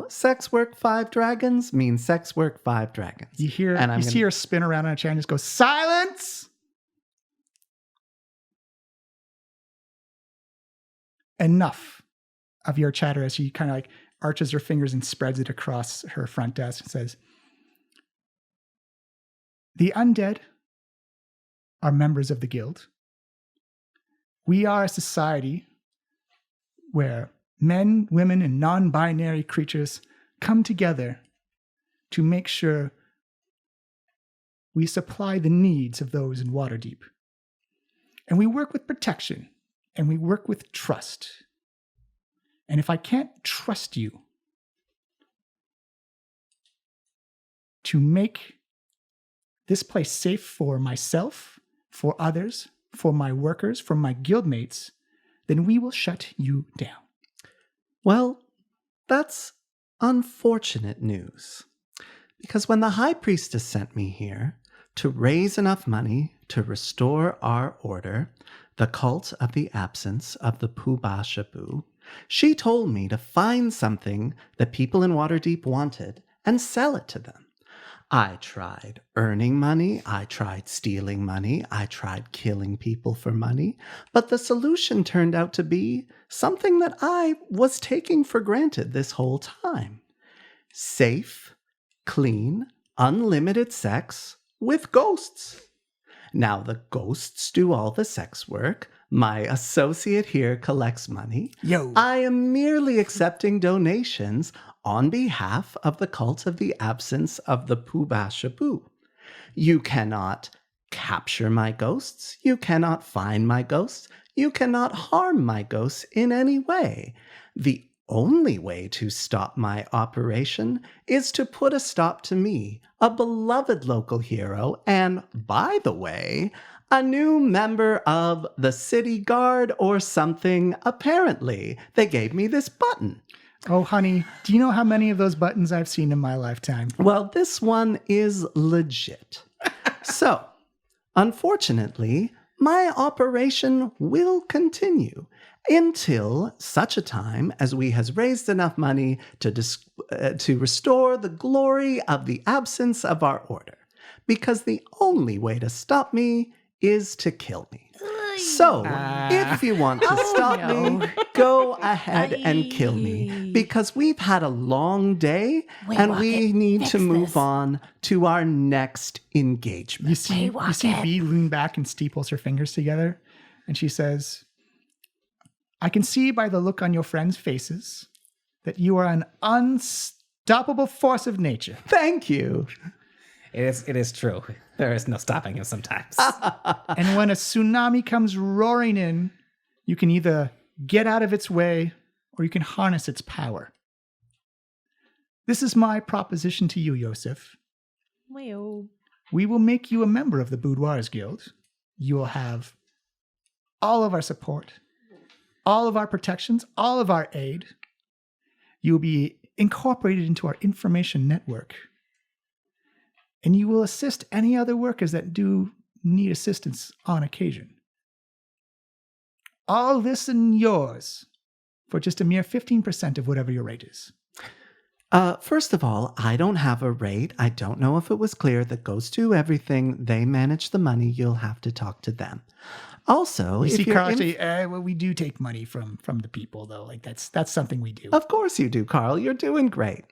sex work 5 dragons means sex work 5 dragons. You see her spin around on a chair and just go, silence! Enough of your chatter, as she kind of arches her fingers and spreads it across her front desk and says, the undead are members of the guild. We are a society where men, women, and non-binary creatures come together to make sure we supply the needs of those in Waterdeep. And we work with protection, and we work with trust. And if I can't trust you to make this place safe for myself, for others, for my workers, for my guildmates, then we will shut you down. Well, that's unfortunate news. Because when the High Priestess sent me here to raise enough money to restore our order, the cult of the absence of the Puba Shabu, she told me to find something that people in Waterdeep wanted and sell it to them. I tried earning money, I tried stealing money, I tried killing people for money, but the solution turned out to be something that I was taking for granted this whole time. Safe, clean, unlimited sex with ghosts. Now the ghosts do all the sex work. My associate here collects money. Yo. I am merely accepting donations on behalf of the cult of the absence of the Puba Shabu. You cannot capture my ghosts. You cannot find my ghosts. You cannot harm my ghosts in any way. The only way to stop my operation is to put a stop to me, a beloved local hero, and, by the way, a new member of the city guard or something, apparently. They gave me this button. Oh, honey, do you know how many of those buttons I've seen in my lifetime? Well, this one is legit. So, unfortunately, my operation will continue until such a time as we has raised enough money to restore the glory of the absence of our order. Because the only way to stop me is to kill me. So, if you want to stop me, go ahead and kill me. Because we've had a long day and we need to move on to our next engagement. You see V lean back and steeples her fingers together, and she says, I can see by the look on your friends' faces that you are an unstoppable force of nature. Thank you. It is true. There is no stopping him sometimes. And when a tsunami comes roaring in, you can either get out of its way or you can harness its power. This is my proposition to you, Yosef. Well, We will make you a member of the Boudoirs Guild. You will have all of our support, all of our protections, all of our aid. You will be incorporated into our information network. And you will assist any other workers that do need assistance on occasion. All this and yours for just a mere 15% of whatever your rate is. First of all, I don't have a rate. I don't know if it was clear. That goes to everything. They manage the money. You'll have to talk to them. Also, You if see you're Carl say, well, we do take money from the people, though. Like that's something we do. Of course you do, Carl. You're doing great.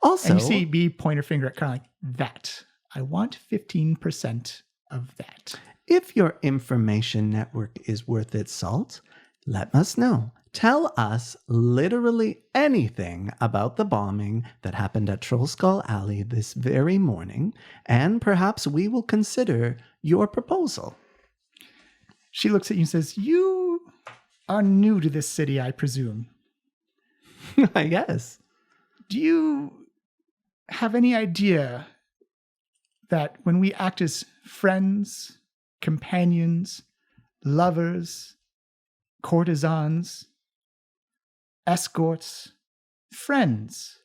Also, And you see B point her finger at Carl like, that. I want 15% of that. if your information network is worth its salt, let us know. Tell us literally anything about the bombing that happened at Trollskull Alley this very morning, and perhaps we will consider your proposal. She looks at you and says, you are new to this city, I presume. Yes. Do you have any idea that when we act as friends, companions, lovers, courtesans, escorts, friends,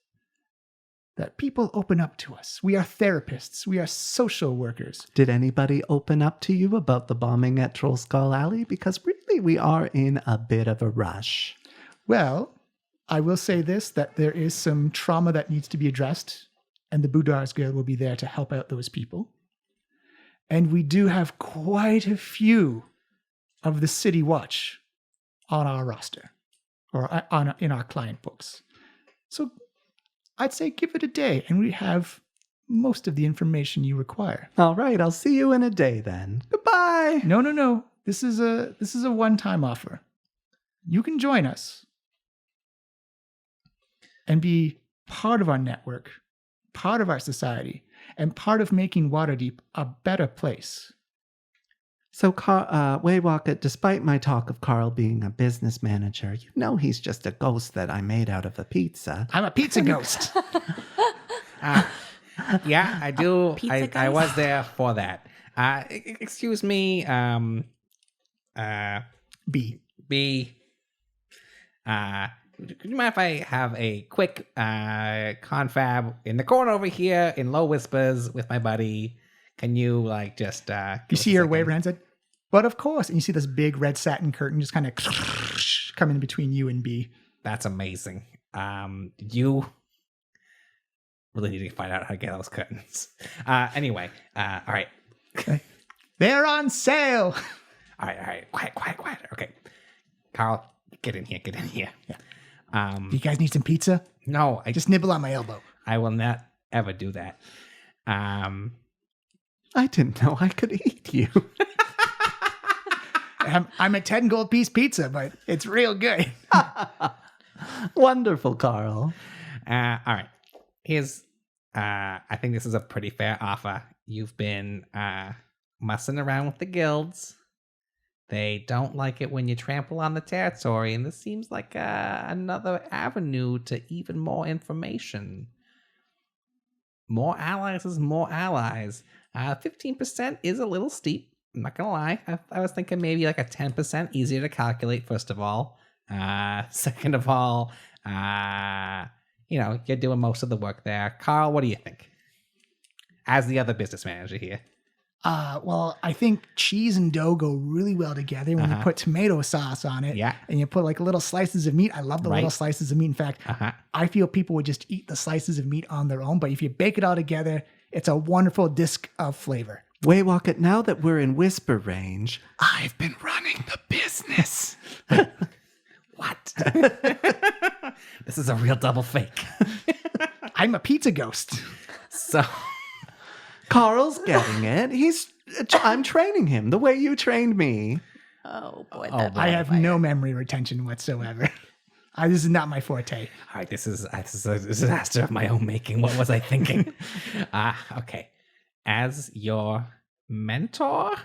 that people open up to us? We are therapists. We are social workers. Did anybody open up to you about the bombing at Trollskull Alley? Because really, we are in a bit of a rush. Well, I will say this, that there is some trauma that needs to be addressed, and the Boudoirs Guild will be there to help out those people. And we do have quite a few of the City Watch on our roster, or in our client books. So I'd say give it a day, and we have most of the information you require. All right, I'll see you in a day then. Goodbye. No. This is a one-time offer. You can join us and be part of our network, part of our society, and part of making Waterdeep a better place. So, Waywalker, despite my talk of Carl being a business manager, you know he's just a ghost that I made out of a pizza. I'm a pizza ghost. Yeah, I do. Pizza I ghost? was there for that. Excuse me. B. B. could you mind if I have a quick confab in the corner over here in low whispers with my buddy? Can you like just You see her wave her hands like, but of course. And you see this big red satin curtain just kind of come in between you and B. That's amazing. You really need to find out how to get those curtains. Anyway, all right. They're on sale. All right. Quiet. Okay. Carl, get in here. Yeah. Do you guys need some pizza? No, I just nibble on my elbow. I will not ever do that. I didn't know I could eat you. I'm a 10 gold piece pizza, but it's real good. Wonderful, Carl. All right. Here's, I think this is a pretty fair offer. You've been messing around with the guilds. They don't like it when you trample on the territory, and this seems like another avenue to even more information. More allies is more allies. 15% is a little steep. I'm not gonna lie. I was thinking maybe like a 10%, easier to calculate, first of all. Second of all, you're doing most of the work there. Carl, what do you think? As the other business manager here. Well, I think cheese and dough go really well together when you put tomato sauce on it. Yeah. And you put like little slices of meat. I love the little slices of meat. In fact, I feel people would just eat the slices of meat on their own. But if you bake it all together, it's a wonderful disc of flavor. Waywalker, now that we're in whisper range, I've been running the business. What? This is a real double fake. I'm a pizza ghost. So... Carl's getting it. I'm training him the way you trained me. Oh boy, I have no memory retention whatsoever. This is not my forte. All right, this is a disaster of my own making. What was I thinking? Okay. As your mentor?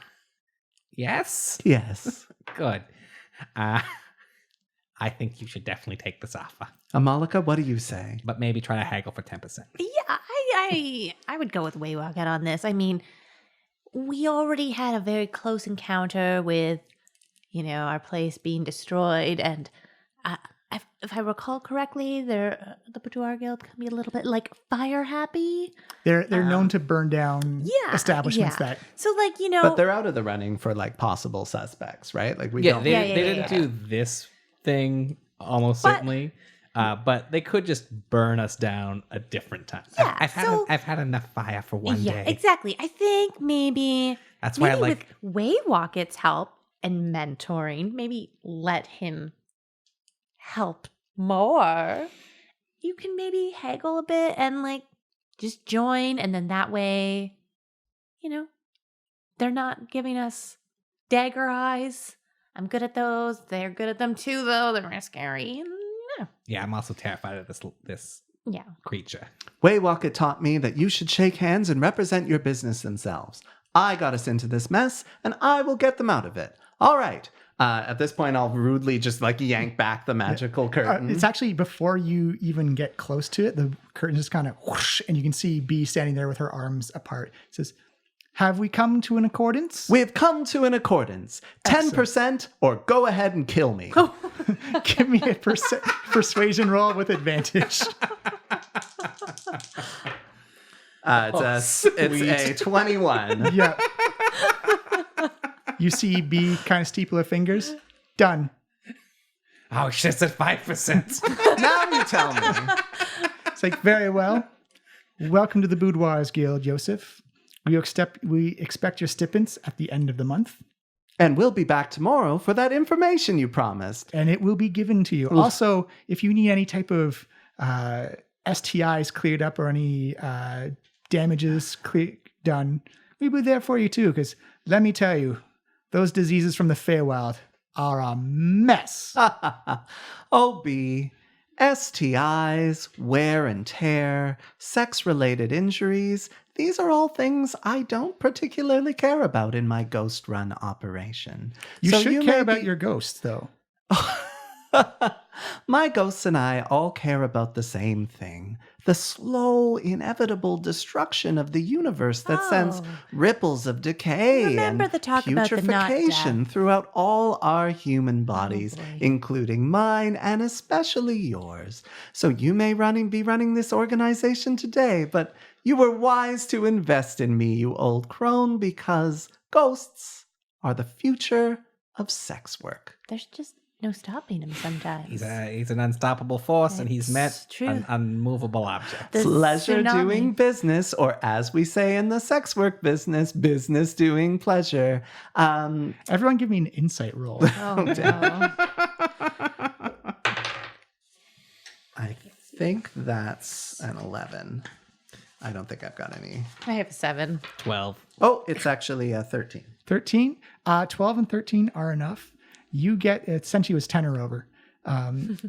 Yes? Yes. Good. I think you should definitely take this offer. Amalika, what do you say? But maybe try to haggle for 10%. Yeah, I would go with Waywalker on this. I mean, we already had a very close encounter with, our place being destroyed, and if I recall correctly, the Boudoir Guild can be a little bit like fire happy. They're known to burn down establishments that. So But they're out of the running for like possible suspects, right? Like they didn't do this thing almost certainly. But they could just burn us down a different time. Yeah, I've had enough fire for one day. Yeah, exactly. I think maybe that's why I like with Waywalker's help and mentoring, maybe let him help more. You can maybe haggle a bit and just join, and then that way, they're not giving us dagger eyes. I'm good at those. They're good at them too, though. They're very scary. Yeah, I'm also terrified of this creature. Waywalker taught me that you should shake hands and represent your business themselves. I got us into this mess, and I will get them out of it. All right. At this point, I'll rudely just yank back the magical curtain. It's actually before you even get close to it, the curtain just kind of whoosh, and you can see Bee standing there with her arms apart. It says, "Have we come to an accordance?" We've come to an accordance. 10% or go ahead and kill me. Give me a persuasion roll with advantage. It's a 21. Yeah. You see B kind of steeple her fingers. Done. Oh, shit, it's at 5%. Now you tell me. It's very well. Welcome to the Boudoirs Guild, Joseph. We expect your stipends at the end of the month. And we'll be back tomorrow for that information you promised. And it will be given to you. Oof. Also, if you need any type of STIs cleared up or any damages done, we'll be there for you too. Because let me tell you, those diseases from the Feywild are a mess. Oh, B. STIs, wear and tear, sex-related injuries, these are all things I don't particularly care about in my ghost run operation. You should care about your ghosts, though. My ghosts and I all care about the same thing, the slow, inevitable destruction of the universe that sends ripples of decay Remember and the talk about the not putrefaction death. throughout all our human bodies, including mine and especially yours. So you may be running this organization today, but you were wise to invest in me, you old crone, because ghosts are the future of sex work. There's just no stopping him sometimes. He's an unstoppable force, and he's met an unmovable object. Pleasure doing business, or as we say in the sex work business, business doing pleasure. Everyone give me an insight roll. Oh, no. I think that's an 11. I don't think I've got any. I have a 7. 12. Oh, it's actually a 13. 13? 12 and 13 are enough. You get, essentially it was 10 or over.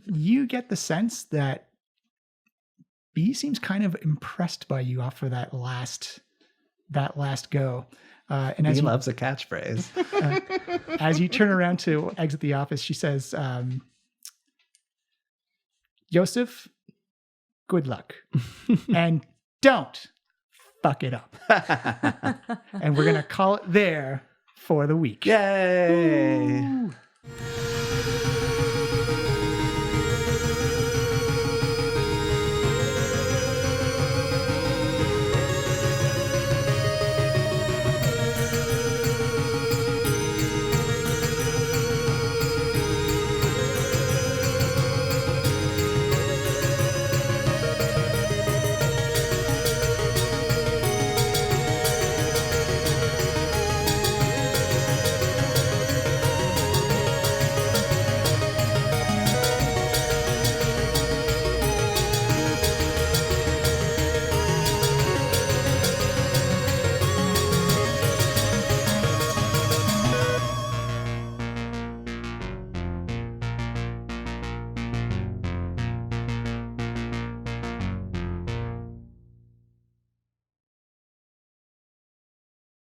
You get the sense that B seems kind of impressed by you after that last go. And as he loves a catchphrase. As you turn around to exit the office, she says, Joseph, good luck. And don't fuck it up. And we're going to call it there for the week. Yay! Ooh.